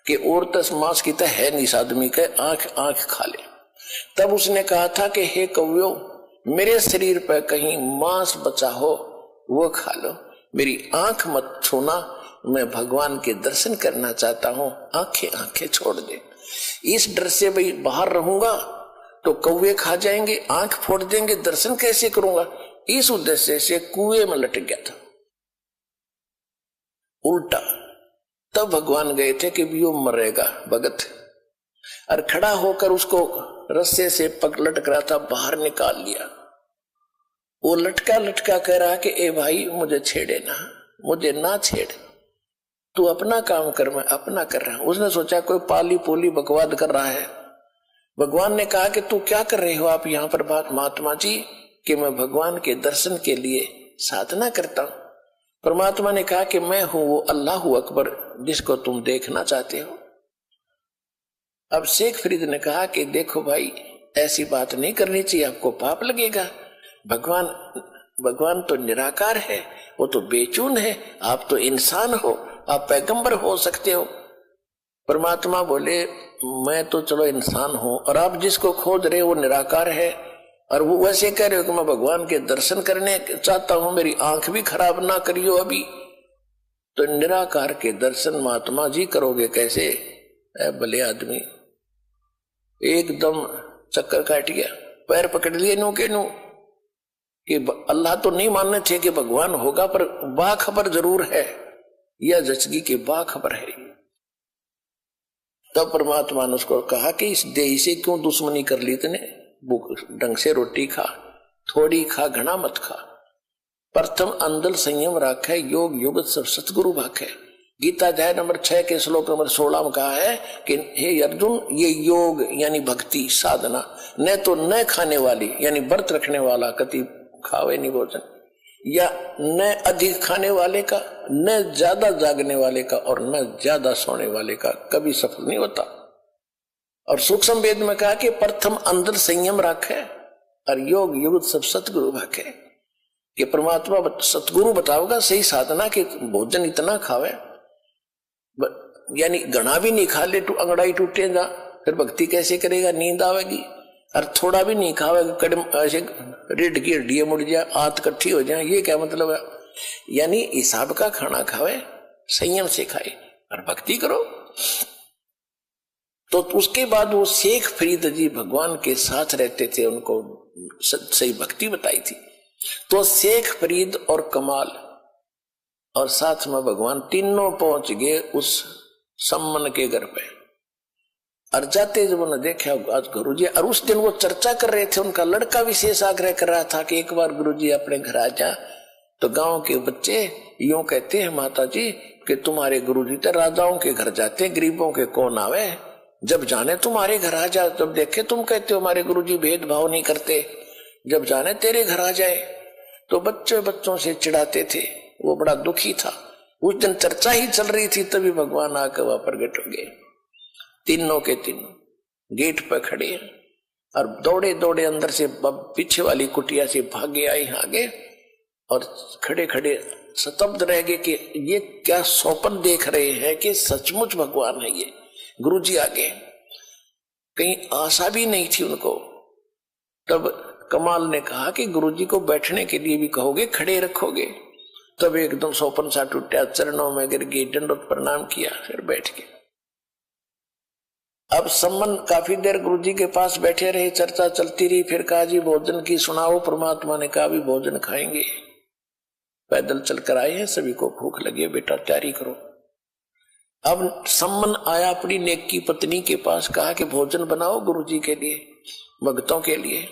कि और तस मांस की तो है नहीं आदमी के, आंख खा ले। तब उसने कहा था कि हे कौव्यो, मेरे शरीर पर कहीं मांस बचा हो वो खा लो, मेरी आंख मत छूना, मैं भगवान के दर्शन करना चाहता हूं, आंखें छोड़ दे। इस डर से भाई बाहर रहूंगा तो कौवे खा जाएंगे, आंख फोड़ देंगे, दर्शन कैसे करूंगा, इस उद्देश्य से कुएं में लटक गया था उल्टा। तब भगवान गए थे कि भी वो मरेगा भगत, और खड़ा होकर उसको रस्से से पग लटक रहा था, बाहर निकाल लिया। वो लटका कह रहा कि ए भाई मुझे छेड़े ना, मुझे ना छेड़, तू अपना काम कर, मैं अपना कर रहा हूं। उसने सोचा कोई पाली पोली बकवाद कर रहा है। भगवान ने कहा कि तू क्या कर रहे हो आप यहाँ पर बात महात्मा जी, कि मैं भगवान के दर्शन के लिए साधना करता हूं। परमात्मा ने कहा कि मैं हूं वो अल्लाह अकबर जिसको तुम देखना चाहते हो। अब शेख फरीद ने कहा कि देखो भाई, ऐसी बात नहीं करनी चाहिए, आपको पाप लगेगा। भगवान तो निराकार है, वो तो बेचून है, आप तो इंसान हो, आप पैगंबर हो सकते हो। परमात्मा बोले मैं तो चलो इंसान हूं, और आप जिसको खोज रहे हो वो निराकार है, और वो वैसे कह रहे हो कि मैं भगवान के दर्शन करने चाहता हूं, मेरी आंख भी खराब ना करियो अभी। तो निराकार के दर्शन महात्मा जी करोगे कैसे? भले आदमी एकदम चक्कर काट गया, पैर पकड़ लिए नो के नो कि अल्लाह तो नहीं मानने थे कि भगवान होगा, पर बाखबर जरूर है, यह जचगी की बाखबर है। तब परमात्मा ने उसको कहा कि इस देही से क्यों दुश्मनी कर ली तूने, ढंग से रोटी खा, थोड़ी खा, घना मत खा। प्रथम अंदल संयम राखे, योग युगत सब सतगुरु भाखे। गीता अध्याय नंबर 6 के श्लोक नंबर 16 में कहा है कि हे अर्जुन, ये योग यानी भक्ति साधना न तो न खाने वाली यानी व्रत रखने वाला कति खावे नहीं भोजन, या न अधिक खाने वाले का, न ज्यादा जागने वाले का, और न ज्यादा सोने वाले का कभी सफल नहीं होता। और सूक्ष्म वेद में कहा कि प्रथम अंदर संयम रखे और योग युग सब सतगुरु भाखे, कि परमात्मा सतगुरु बताओगा सही साधना कि भोजन इतना खावे, यानी घना भी नहीं खा ले तो अंगड़ाई टूटेगा, फिर भक्ति कैसे करेगा, नींद आवेगी। और थोड़ा भी नहीं खावेगा, कदम ऐसे रीढ़ की हड्डियां मुड़ जाए, आंत इकट्ठी हो जाए, ये क्या मतलब है? यानी हिसाब का खाना खावे, संयम से खाए और भक्ति करो। तो उसके बाद वो शेख फरीद जी भगवान के साथ रहते थे, उनको सही भक्ति बताई थी। तो शेख फरीद और कमाल और साथ में भगवान तीनों पहुंच गए उस सम्मन के घर पे। और जाते जब उन्होंने देखा आज गुरुजी, और उस दिन वो चर्चा कर रहे थे, उनका लड़का विशेष आग्रह कर रहा था कि एक बार गुरुजी अपने घर आ जा। तो गांव के बच्चे यूं कहते हैं माता जी कि तुम्हारे गुरुजी तो राजाओं के घर जाते, गरीबों के कौन आवे, जब जाने तुम्हारे घर आ जा। जब देखे तुम कहते हो हमारे गुरुजी भेदभाव नहीं करते, जब जाने तेरे घर आ जाए। तो बच्चों से चिढ़ाते थे, वो बड़ा दुखी था। उस दिन चर्चा ही चल रही थी, तभी भगवान आकर वहां प्रकट हो गए। तीनों के तीनों गेट पर खड़े हैं और दौड़े दौड़े अंदर से पीछे वाली कुटिया से भागे आए आगे और खड़े खड़े स्तब्ध रह गए कि ये क्या स्वप्न देख रहे हैं कि सचमुच भगवान है ये। गुरुजी आगे, कहीं आशा भी नहीं थी उनको। तब कमाल ने कहा कि गुरुजी को बैठने के लिए भी कहोगे, खड़े रखोगे? तब एकदम स्वप्न सा टूटा, चरणों में गिर गई, दंडवत प्रणाम किया, फिर बैठ गए। अब सम्मन काफी देर गुरुजी के पास बैठे रहे, चर्चा चलती रही। फिर कहा जी भोजन की सुनाओ। परमात्मा ने कहा भी भोजन खाएंगे, पैदल चलकर आए हैं, सभी को भूख लगी है, बेटा तैयारी करो। अब सम्मन आया अपनी नेक की पत्नी के पास, कहा कि भोजन बनाओ गुरुजी के लिए, भक्तों के लिए।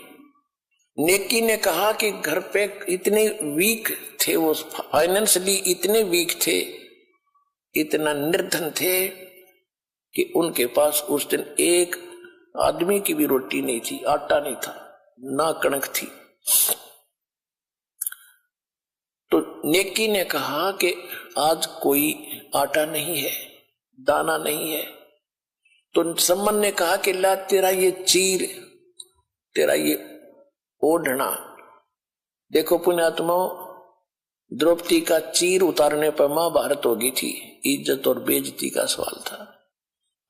नेकी ने कहा कि घर पे इतने वीक थे वो, फाइनेंशियली इतने वीक थे, इतना निर्धन थे कि उनके पास उस दिन एक आदमी की भी रोटी नहीं थी, आटा नहीं था, ना कणक थी। तो नेकी ने कहा कि आज कोई आटा नहीं है, दाना नहीं है। तो सम्मन ने कहा कि ला तेरा ये चीर, तेरा ये ओढ़ना। देखो पुण्यात्माओं, द्रौपदी का चीर उतारने पर महाभारत हो गई थी, इज्जत और बेइज्जती का सवाल था।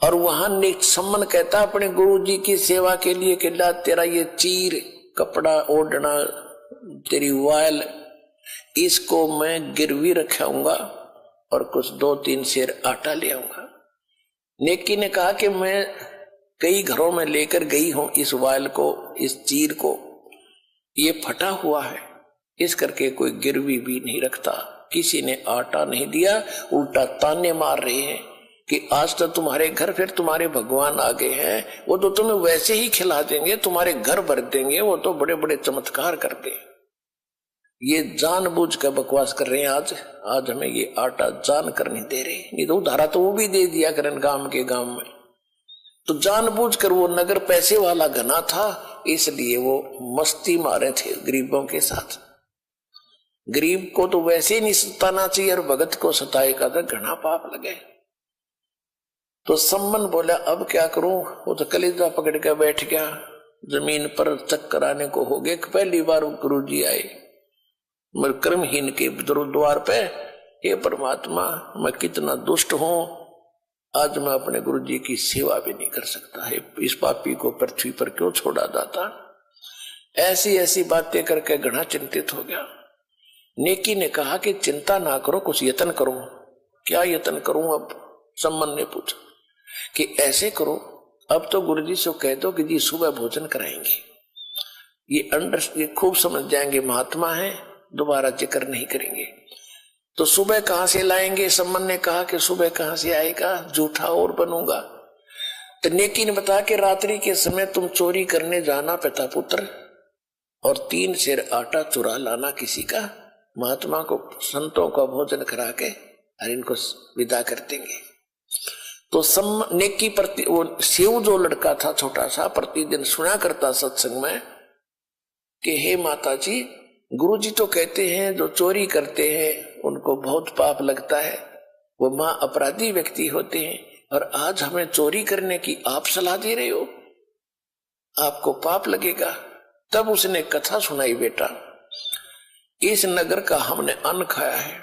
और वहां सम्मन कहता अपने गुरु जी की सेवा के लिए कि ला तेरा ये चीर, कपड़ा ओढ़ना, तेरी वायल, इसको मैं गिरवी रखाऊंगा और कुछ 2-3 सेर आटा ले आऊंगा। नेकी ने कहा कि मैं कई घरों में लेकर गई हूं इस वायल को, इस चीर को, ये फटा हुआ है, इस करके कोई गिरवी भी नहीं रखता। किसी ने आटा नहीं दिया, उल्टा ताने मार रहे हैं कि आज तो तुम्हारे घर फिर तुम्हारे भगवान आ गए हैं, वो तो तुम्हें वैसे ही खिला देंगे, तुम्हारे घर भर देंगे, वो तो बड़े बड़े चमत्कार करते हैं। ये जानबूझ कर बकवास कर रहे हैं। आज हमें ये आटा जान कर नहीं दे रहे, नहीं तो उधारा तो वो भी दे दिया करें गांव के गांव में। तो जानबूझ कर, वो नगर पैसे वाला घना था, इसलिए वो मस्ती मारे थे गरीबों के साथ। गरीब को तो वैसे ही नहीं सताना चाहिए और भगत को सताएगा तो घना पाप लगे। तो सम्मन बोला अब क्या करूं? वो तो कलेजा पकड़ के बैठ गया, जमीन पर चक्कर आने को हो गए। पहली बार गुरुजी आए कर्महीन के द्वार पे, हे परमात्मा मैं कितना दुष्ट हूं, आज मैं अपने गुरुजी की सेवा भी नहीं कर सकता है, इस पापी को पृथ्वी पर क्यों छोड़ा जाता। ऐसी ऐसी बातें करके घना चिंतित हो गया। नेकी ने कहा कि चिंता ना करो, कुछ यत्न करो। क्या यत्न करूं? अब सम्मन ने पूछा कि ऐसे करो, अब तो गुरुजी से कह दो कि जी सुबह भोजन कराएंगे, ये खूब समझ जाएंगे, महात्मा है, दोबारा जिक्र नहीं करेंगे। तो सुबह कहां से लाएंगे? सम्मन ने कहा कि सुबह कहां से आएगा, झूठा और बनूंगा। तो नेकी ने बताया कि रात्रि के समय तुम चोरी करने जाना पिता पुत्र, और 3 सेर आटा चुरा लाना किसी का, महात्मा को संतों का भोजन करा के और इनको विदा कर देंगे। तो नेकी प्रति वो शिव जो लड़का था छोटा सा, प्रतिदिन सुना करता सत्संग में कि हे माता जी, गुरुजी तो कहते हैं जो चोरी करते हैं उनको बहुत पाप लगता है, वो मां अपराधी व्यक्ति होते हैं, और आज हमें चोरी करने की आप सलाह दे रहे हो, आपको पाप लगेगा। तब उसने कथा सुनाई, बेटा इस नगर का हमने अन्न खाया है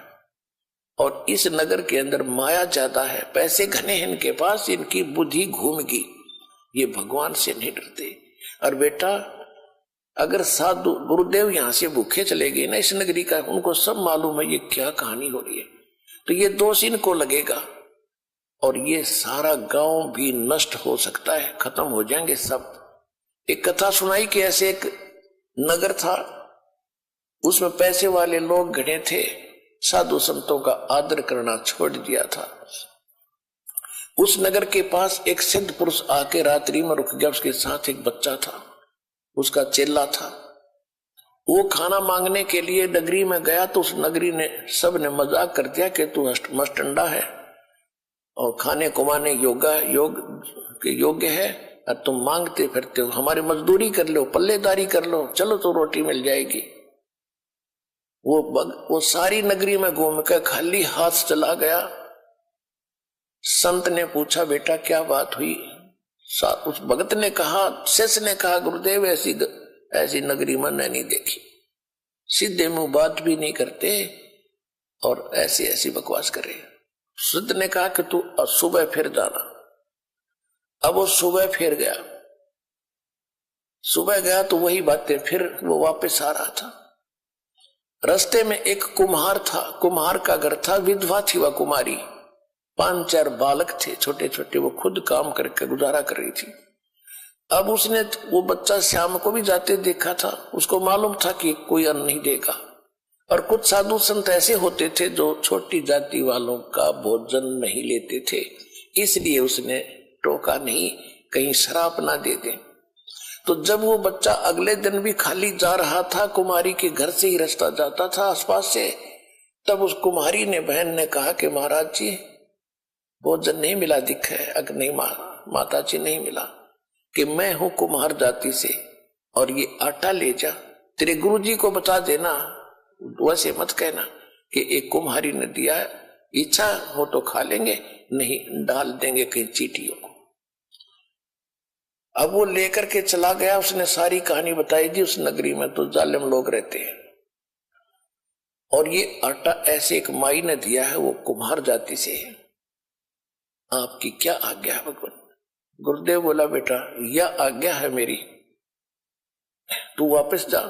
और इस नगर के अंदर माया ज्यादा है, पैसे घने हैं इनके पास, इनकी बुद्धि घूम गई, ये भगवान से नहीं डरते। और बेटा अगर साधु गुरुदेव यहां से भूखे चले गए ना इस नगरी का, उनको सब मालूम है ये क्या कहानी हो रही है, तो ये दोष इनको लगेगा और ये सारा गांव भी नष्ट हो सकता है, खत्म हो जाएंगे सब। एक कथा सुनाई कि ऐसे एक नगर था, उसमें पैसे वाले लोग घने थे, साधु संतों का आदर करना छोड़ दिया था। उस नगर के पास एक सिद्ध पुरुष आके रात्रि में रुक गया, उसके साथ एक बच्चा था, उसका चेला था। वो खाना मांगने के लिए नगरी में गया तो उस नगरी ने सब ने मजाक कर दिया कि तू मस्टंडा है और खाने कमाने योग के योग्य है, और तुम मांगते फिरते हो, हमारी मजदूरी कर लो, पल्लेदारी कर लो, चलो तो रोटी मिल जाएगी। वो सारी नगरी में घूम कर खाली हाथ चला गया। संत ने पूछा बेटा क्या बात हुई? उस भगत ने कहा, शिष्य ने कहा गुरुदेव ऐसी नगरी मैंने नहीं देखी, सीधे मुंह बात भी नहीं करते और ऐसी ऐसी बकवास करे। सिद्ध ने कहा कि तू सुबह फिर जाना। अब वो सुबह फिर गया, सुबह गया तो वही बातें, फिर वो वापस आ रहा था। रास्ते में एक कुम्हार था, कुम्हार का घर था, विधवा थी वह कुमारी, 5-4 बालक थे छोटे छोटे, वो खुद काम करके गुजारा कर रही थी। अब उसने वो बच्चा श्याम को भी जाते देखा था, उसको मालूम था कि कोई अन्न नहीं देगा। और कुछ साधु संत ऐसे होते थे जो छोटी जाति वालों का भोजन नहीं लेते थे, इसलिए उसने टोका नहीं कहीं श्राप ना दे दे। तो जब वो बच्चा अगले दिन भी खाली जा रहा था, कुमारी के घर से ही रास्ता जाता था आसपास से, तब उस कुमारी ने बहन ने कहा कि महाराज जी भोजन नहीं मिला दिखे। अगर नहीं माता जी नहीं मिला कि मैं हूं कुम्हार जाति से और ये आटा ले जा, तेरे गुरुजी को बता देना, वैसे मत कहना कि एक कुम्हारी ने दिया है, इच्छा हो तो खा लेंगे, नहीं डाल देंगे कहीं चीटियों को। अब वो लेकर के चला गया, उसने सारी कहानी बताई थी। उस नगरी में तो जालिम लोग रहते हैं, और ये आटा ऐसे एक माई ने दिया है, वो कुम्हार जाति से है, आपकी क्या आज्ञा है भगवान? गुरुदेव बोला बेटा यह आज्ञा है मेरी, तू वापस जा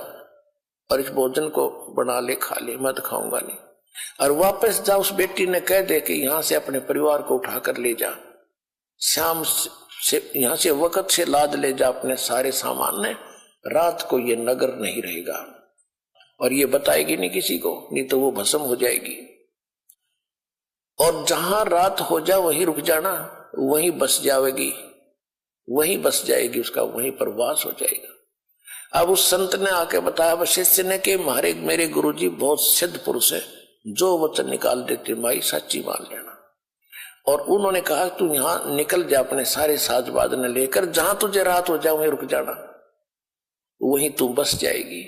और इस भोजन को बना ले, खा ले, मैं तो खाऊंगा नहीं। और वापस जा, उस बेटी ने कह दे कि यहां से अपने परिवार को उठाकर ले जा, शाम से यहां से वक्त से लाद ले जा अपने सारे सामान ने, रात को ये नगर नहीं रहेगा। और ये बताएगी नहीं किसी को, नहीं तो वो भस्म हो जाएगी। और जहां रात हो जा वहीं रुक जाना, वहीं बस जाएगी, वहीं बस जाएगी, उसका वहीं पर वास हो जाएगा। अब उस संत ने आके बताया शिष्य ने कि मेरे गुरुजी बहुत सिद्ध पुरुष है, जो वचन निकाल देते माई सच्ची मान लेना। और उन्होंने कहा तू यहां निकल जा अपने सारे साजबाज ने लेकर, जहां तुझे रात हो जाए वहीं रुक जाना, वहीं तू बस जाएगी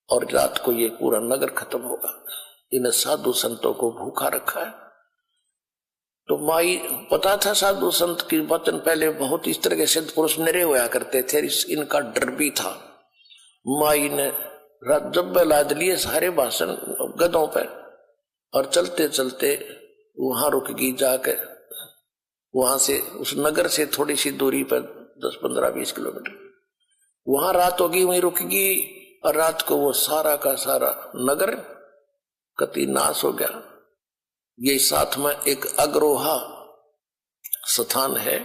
और रात को ये पूरा नगर खत्म होगा। इन साधु संतों को भूखा रखा है। तो माई पता था साधु संत की वचन पहले बहुत इस तरह के सिद्ध पुरुष निरे होया करते थे, इनका डर भी था। माई ने जब लाद लिए सारे भाषण गधों पर, और चलते चलते वहां रुक गई, जाकर वहां से उस नगर से थोड़ी सी दूरी पर 10-15-20 किलोमीटर वहां रात होगी, वहीं रुक गई। और रात को वो सारा का सारा नगर कति नाश हो गया। ये साथ में एक अग्रोहा स्थान है,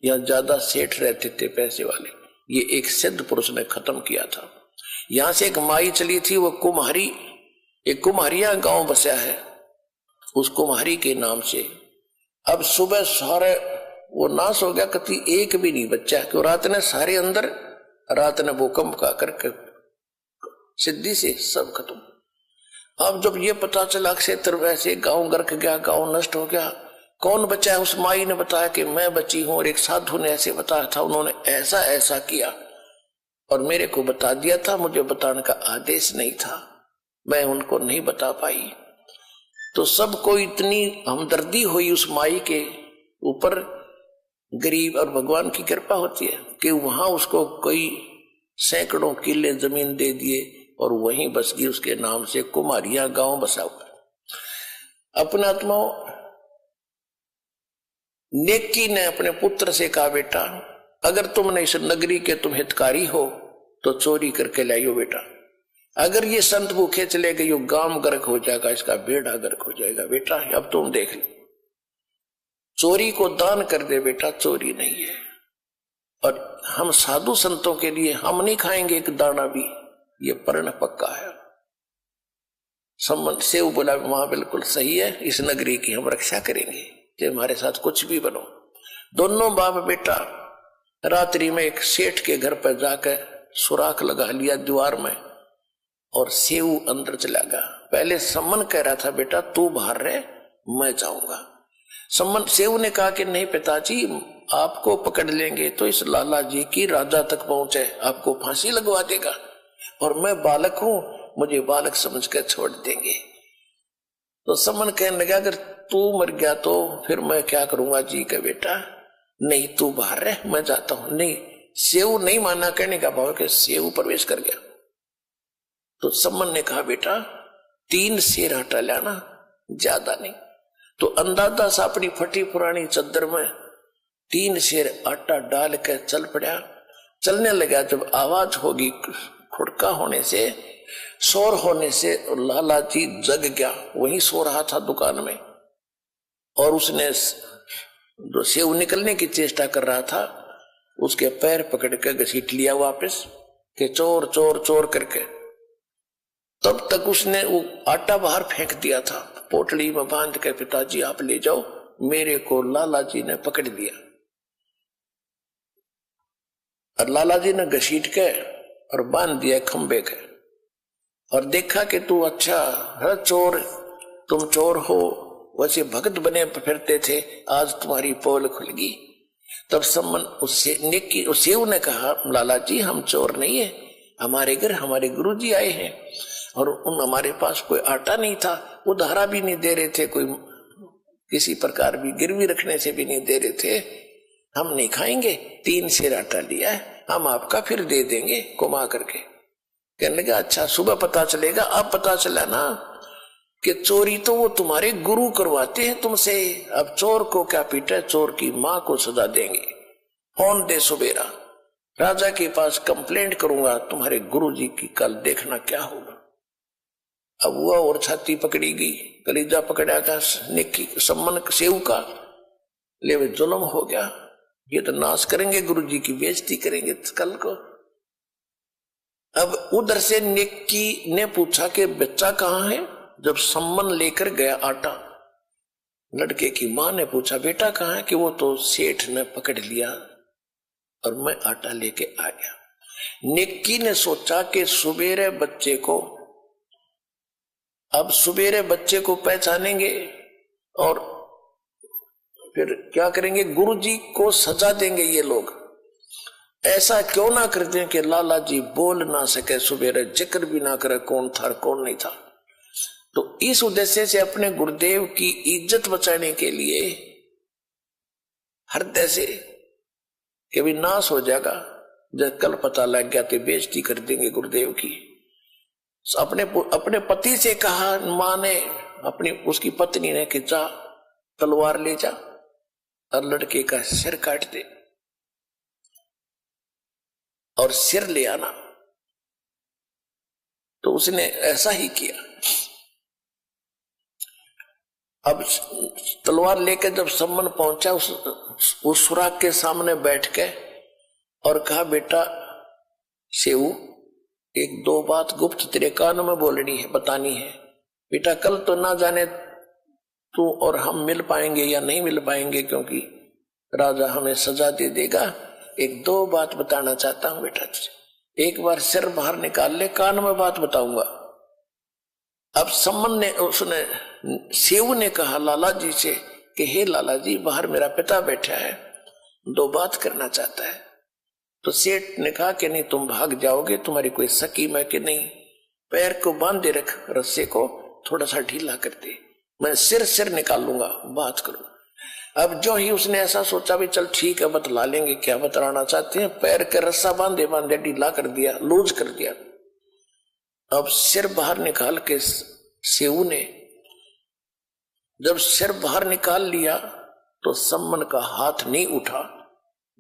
यहाँ ज्यादा सेठ रहते थे पैसे वाले, ये एक सिद्ध पुरुष ने खत्म किया था। यहां से एक माई चली थी, वो कुम्हारी, एक कुम्हारिया गांव बसा है उस कुम्हारी के नाम से। अब सुबह सारे वो नाश हो गया, कति एक भी नहीं बच्चा, क्यों रात ने सारे अंदर, रात ने भूकंप का करके सिद्धि से सब खत्म। अब जब ये पता चला क्षेत्र वैसे गांव गर्क गया, गांव नष्ट हो गया, कौन बचा है? उस माई ने बताया कि मैं बची हूं, और एक साधु ने ऐसे बताया था, उन्होंने ऐसा ऐसा किया और मेरे को बता दिया था, मुझे बताने का आदेश नहीं था, मैं उनको नहीं बता पाई। तो सबको इतनी हमदर्दी हुई उस माई के ऊपर, गरीब और भगवान की कृपा होती है कि वहां उसको कोई सैकड़ों किले जमीन दे दिए और वहीं बस गई, उसके नाम से कुमारिया गांव बसा हुआ। अपने आत्मा नेकी ने अपने पुत्र से कहा बेटा अगर तुमने इस नगरी के तुम हितकारी हो तो चोरी करके लाइयो बेटा, अगर ये संत भूखे चले गए यो गांव गर्क हो जाएगा, इसका बेड़ा गर्क हो जाएगा बेटा, अब तुम देख लो, चोरी को दान कर दे बेटा, चोरी नहीं है। और हम साधु संतों के लिए हम नहीं खाएंगे एक दाना भी, ये पर्ण पक्का है। संबंध से वो बोला वहां बिल्कुल सही है, इस नगरी की हम रक्षा करेंगे, कि हमारे साथ कुछ भी बनो। दोनों बाप बेटा रात्रि में एक सेठ के घर पर जाकर सुराख लगा लिया दीवार में, और सेऊ अंदर चला गया। पहले सम्मन कह रहा था बेटा तू बाहर रहे, मैं जाऊंगा। सम्मन सेऊ ने कहा कि नहीं पिताजी, आपको पकड़ लेंगे तो इस लाला जी की राजा तक पहुंचे, आपको फांसी लगवा देगा, और मैं बालक हूं, मुझे बालक समझ कर छोड़ देंगे। तो सम्मन कहने लगा अगर तू मर गया तो फिर मैं क्या करूंगा जी का बेटा, नहीं तू बाहर रह, मैं जाता हूं। नहीं, सेव नहीं माना, कहने का भाव कि सेव प्रवेश कर गया। तो सम्मन ने कहा बेटा 3 शेर हटा लाना, ज्यादा नहीं। तो अंदाजा सा अपनी फटी पुरानी चद्दर में 3 शेर आटा डाल के चल पड़ा। चलने लगा, जब आवाज होगी खुड़का होने से, शोर होने से, लाला जी जग गया। वहीं सो रहा था दुकान में, और उसने जो सेव निकलने की चेष्टा कर रहा था उसके पैर पकड़ के घसीट लिया वापस कि चोर चोर चोर करके। तब तक उसने वो आटा बाहर फेंक दिया था, पोटली में बांध के पिताजी आप ले जाओ, मेरे को लाला जी ने पकड़ लिया। और लाला जी ने घसीट के और बांध दिया खंबे के, और देखा कि तू अच्छा है चोर, तुम चोर हो, वैसे भक्त बने फिरते थे, आज तुम्हारी पोल खुल गई। तब सम्मन उससे नेकी उससे ने कहा लाला जी हम चोर नहीं है, हमारे घर हमारे गुरुजी आए हैं और उन हमारे पास कोई आटा नहीं था, उधारा भी नहीं दे रहे थे, कोई किसी प्रकार भी गिरवी रखने से भी नहीं दे रहे थे, हम नहीं खाएंगे, 3 शेर आटा लिया है, हम आपका फिर दे देंगे कुमा करके। कहने लगा अच्छा सुबह पता चलेगा। अब पता चला ना कि चोरी तो वो तुम्हारे गुरु करवाते हैं तुमसे, अब चोर को क्या पीटे, चोर की मां को सजा देंगे। कौन दे सुबेरा, राजा के पास कंप्लेंट करूंगा तुम्हारे गुरुजी की, कल देखना क्या होगा। अब हुआ और छाती पकड़ी गई, कलीजा पकड़ा था निक्की सम्मन सेव का, ले वे जुल्म हो गया, ये तो नाश करेंगे, गुरुजी की बेइज्जती करेंगे कल को। अब उधर से निक्की ने पूछा कि बच्चा कहाँ है। जब सम्मन लेकर गया आटा, लड़के की मां ने पूछा बेटा कहाँ है, कि वो तो सेठ ने पकड़ लिया और मैं आटा लेके आ गया। निक्की ने सोचा कि सुबेरे बच्चे को, अब सुबेरे बच्चे को पहचानेंगे और फिर क्या करेंगे, गुरुजी को सजा देंगे ये लोग। ऐसा क्यों ना करते हैं कि लाला जी बोल ना सके, सुबेरे जिक्र भी ना करे कौन था कौन नहीं था। तो इस उद्देश्य से अपने गुरुदेव की इज्जत बचाने के लिए हृदय से कि भी नाश हो जाएगा, जब कल पता लग गया तो बेइज्जती कर देंगे गुरुदेव की। अपने पति से कहा मां ने, अपनी उसकी पत्नी ने कि जा तलवार ले जा और लड़के का सिर काट दे और सिर ले आना। तो उसने ऐसा ही किया। अब तलवार लेकर जब सम्मन पहुंचा उस सुराग के सामने बैठ के और कहा बेटा सेऊ, 1-2 बात गुप्त तेरे कान में बोलनी है, बतानी है। बेटा कल तो ना जाने तू और हम मिल पाएंगे या नहीं मिल पाएंगे, क्योंकि राजा हमें सजा दे देगा। 1-2 बात बताना चाहता हूं बेटा तुझे, एक बार सिर बाहर निकाल ले, कान में बात बताऊंगा। अब सम्मन ने, उसने सेव ने कहा लाला जी से कि हे लाला जी, बाहर मेरा पिता बैठा है, 2 बात करना चाहता है। तो सेठ ने कहा कि नहीं तुम भाग जाओगे, तुम्हारी कोई सकीम है कि नहीं, पैर को बांधे रख, रस्से को थोड़ा सा ढीला कर दे, मैं सिर निकाल लूंगा, बात करूंगा। अब जो ही उसने ऐसा सोचा भी चल ठीक है बतला लेंगे क्या बतलाना चाहते हैं, पैर के रस्सा बांधे बांधे ढीला कर दिया, लूज कर दिया। अब सिर बाहर निकाल के सेऊ ने जब सिर बाहर निकाल लिया तो सम्मन का हाथ नहीं उठा।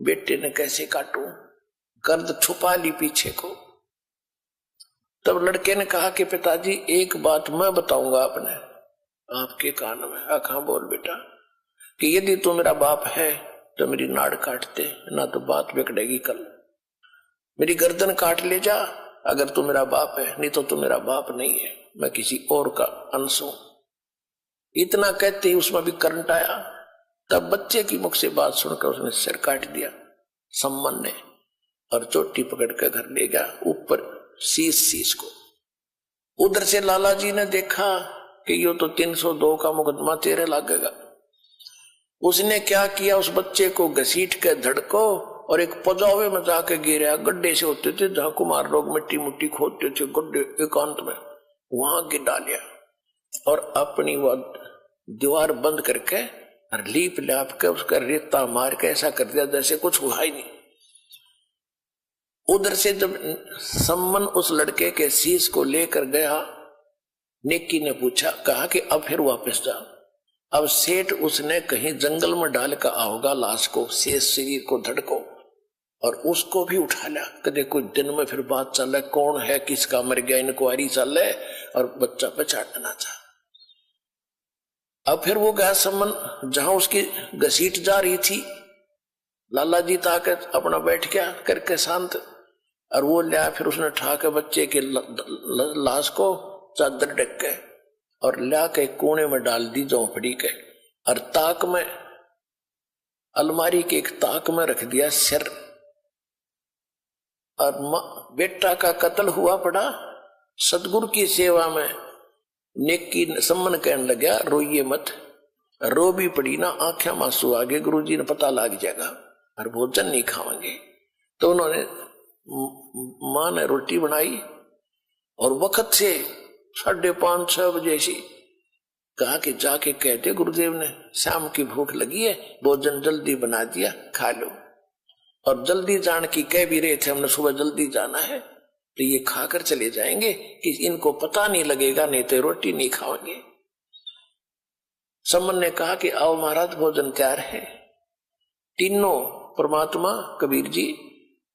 बेटे ने कैसे काटूं, गर्द छुपा ली पीछे को। तब लड़के ने कहा कि पिताजी एक बात मैं बताऊंगा अपने आपके कान में। हाँ बोल बेटा, कि यदि तू मेरा बाप है तो मेरी नाड़ काटते, ना तो बात बिगड़ेगी कल। मेरी गर्दन काट ले जा अगर तू मेरा बाप है, नहीं तो तू मेरा बाप नहीं है, मैं किसी और का अंश हूं। इतना कहते ही उसमें भी करंट आया। तब बच्चे की मुख से बात सुनकर उसने सिर काट दिया सम्मन ने, और चोटी पकड़ कर घर ले गया, ऊपर शीश को। उधर से लाला जी ने देखा कि यो तो 302 का मुकदमा तेरे लगेगा। उसने क्या किया, उस बच्चे को घसीट के धड़को और एक पजावे में जाके गिरा। गड्ढे से होते थे जहां कुमार लोग मिट्टी मुट्टी खोदते थे, गड्ढे एकांत में। वहां गिर डालिया और अपनी वो दीवार बंद करके और लीप लाप के उसका रेता मार के ऐसा कर दिया जैसे कुछ हुआ ही नहीं। उधर से जब सम्मन उस लड़के के शीश को लेकर गया, नेकी ने पूछा, कहा कि अब फिर वापस जा। अब सेठ उसने कहीं जंगल में डाल कर आओगा लाश को, शेष शरीर को, धड़ को, और उसको भी उठा लिया। कदे कुछ दिन में फिर बात चल रहा, कौन है किसका मर गया, इंक्वायरी चल रहा और बच्चा पहचानना चाह। अब फिर वो गया सम्मन जहां उसकी घसीट जा रही थी, लाला जी ताकत अपना बैठ गया करके शांत, और वो लिया फिर उसने ठा के बच्चे के लाश को चादर ढक के और ला के कोने में डाल दी झोंपड़ी के, और ताक में अलमारी के एक ताक में रख दिया सिर। और बेटा का कत्ल हुआ पड़ा सतगुरु की सेवा में। नेकी सम्मन कहने लगा, रोइए मत, रो भी पड़ी ना आंखें मांसू आगे, गुरुजी ने पता लग जाएगा और भोजन नहीं खाएंगे। तो उन्होंने मां ने रोटी बनाई और वक्त से 5:30-6 बजे से कहा कि जाके कहते गुरुदेव ने शाम की भूख लगी है, भोजन जल्दी बना दिया, खा लो। और जल्दी जान की कह भी रहे थे, हमने सुबह जल्दी जाना है, तो ये खाकर चले जाएंगे कि इनको पता नहीं लगेगा, नहीं तो रोटी नहीं खाओगे। सम्मन ने कहा कि आओ महाराज, भोजन तैयार है। तीनों परमात्मा कबीर जी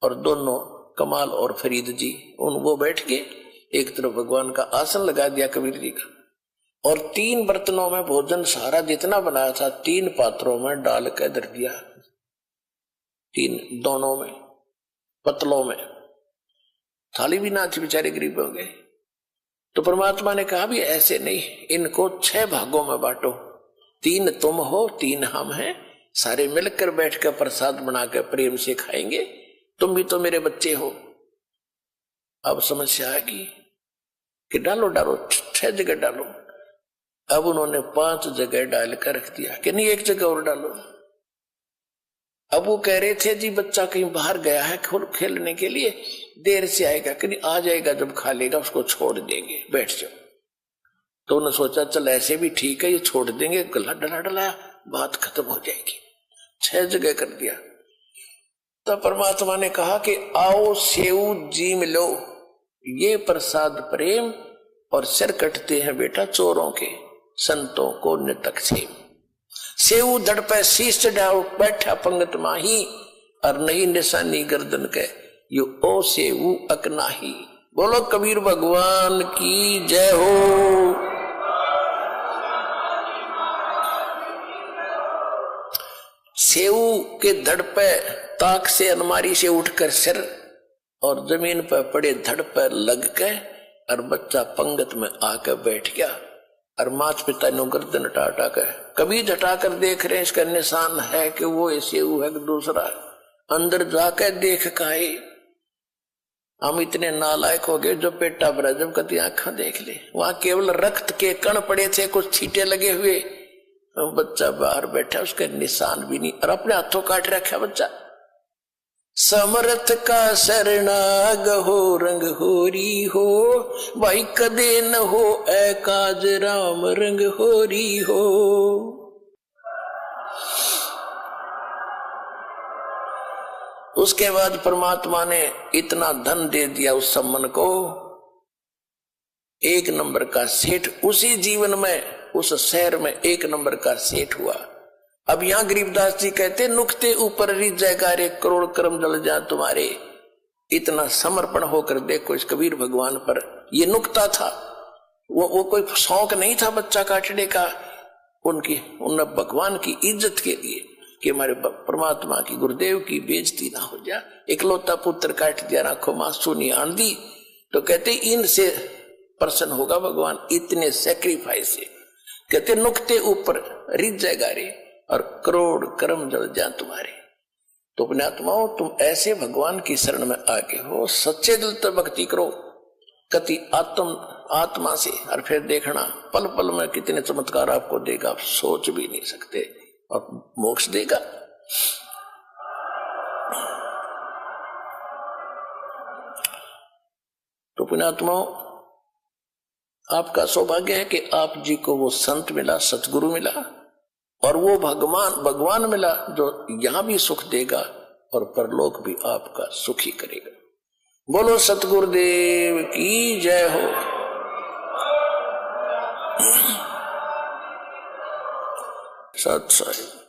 और दोनों कमाल और फरीद जी, उन वो बैठ के एक तरफ भगवान का आसन लगा दिया कबीर जी का, और 3 बर्तनों में भोजन सारा जितना बनाया था 3 पात्रों में डाल के धर दिया, 3 दोनों में पतलों में। थाली भी ना थी, बेचारे गरीब हो गए। तो परमात्मा ने कहा भी ऐसे नहीं, इनको 6 भागों में बांटो, 3 तुम हो, 3 हम हैं, सारे मिलकर बैठकर प्रसाद बनाकर प्रेम से खाएंगे, तुम भी तो मेरे बच्चे हो। अब समस्या आएगी कि डालो डालो, 6 जगह डालो। अब उन्होंने 5 जगह डाल कर रख दिया कि नहीं 1 जगह और डालो। अब वो कह रहे थे जी बच्चा कहीं बाहर गया है खेलने के लिए, देर से आएगा, कि नहीं आ जाएगा, जब खा लेगा उसको छोड़ देंगे, बैठ जाओ। तो उन्होंने सोचा चल ऐसे भी ठीक है, ये छोड़ देंगे, गला डला डला बात खत्म हो जाएगी। 6 जगह कर दिया। तो परमात्मा ने कहा कि आओ सेऊ जी मिलो, ये प्रसाद प्रेम और सिर कटते हैं बेटा चोरों के, संतों को नितक से। सेऊ धड़ पे शीश चढ़ाओ, बैठा पंगत माही, और नहीं निशानी गर्दन के, यो ओ सेऊ अकनाही। बोलो कबीर भगवान की जय हो। सेऊ के धड़ पे ताक से अलमारी से उठकर सिर और जमीन पर पड़े धड़ पर लग के, और बच्चा पंगत में आकर बैठ गया, और माता पिता ने गर्दन हटा कर कभी हटाकर देख रहे हैं, इसका निशान है कि वो ऐसे है कि दूसरा। अंदर जाकर देख काहे हम इतने नालायक हो गए जो पेटा भरा जब कभी आंखा देख ले, वहां केवल रक्त के कण पड़े थे, कुछ छींटे लगे हुए, बच्चा बाहर बैठा, उसका निशान भी नहीं, और अपने हाथों काट रखा बच्चा। समर्थ का शरणाग हो, रंग होरी हो, भाई कदे न हो ऐ काज राम, रंग होरी हो। उसके बाद परमात्मा ने इतना धन दे दिया उस सम्मन को, 1 नंबर का सेठ उसी जीवन में, उस शहर में 1 नंबर का सेठ हुआ। अब यहां गरीबदास जी कहते, नुक्ते ऊपर रिझेगा रे, करोड़ कर्म जल जा तुम्हारे। इतना समर्पण होकर देखो इस कबीर भगवान पर, ये नुक्ता था, वो कोई शौक नहीं था बच्चा काटने का, उन भगवान की इज्जत के लिए कि हमारे परमात्मा की गुरुदेव की बेइज्जती ना हो जाए। इकलौता पुत्र काट दिया, आंखों मांसू नहीं आंधी, तो कहते इनसे प्रसन्न होगा भगवान, इतने सेक्रीफाइस से। कहते नुक्ते ऊपर रिझेगा रे, और करोड़ कर्म जल जा तुम्हारे। तो अपने आत्माओं, तुम ऐसे भगवान की शरण में आगे हो, सच्चे दिल से भक्ति करो, कति आत्मा से, और फिर देखना पल पल में कितने चमत्कार आपको देगा, आप सोच भी नहीं सकते, और मोक्ष देगा। तो पुण्यात्माओं, आपका सौभाग्य है कि आप जी को वो संत मिला, सतगुरु मिला, और वो भगवान मिला जो यहां भी सुख देगा और परलोक भी आपका सुखी करेगा। बोलो सतगुरुदेव की जय हो। सत साहिब।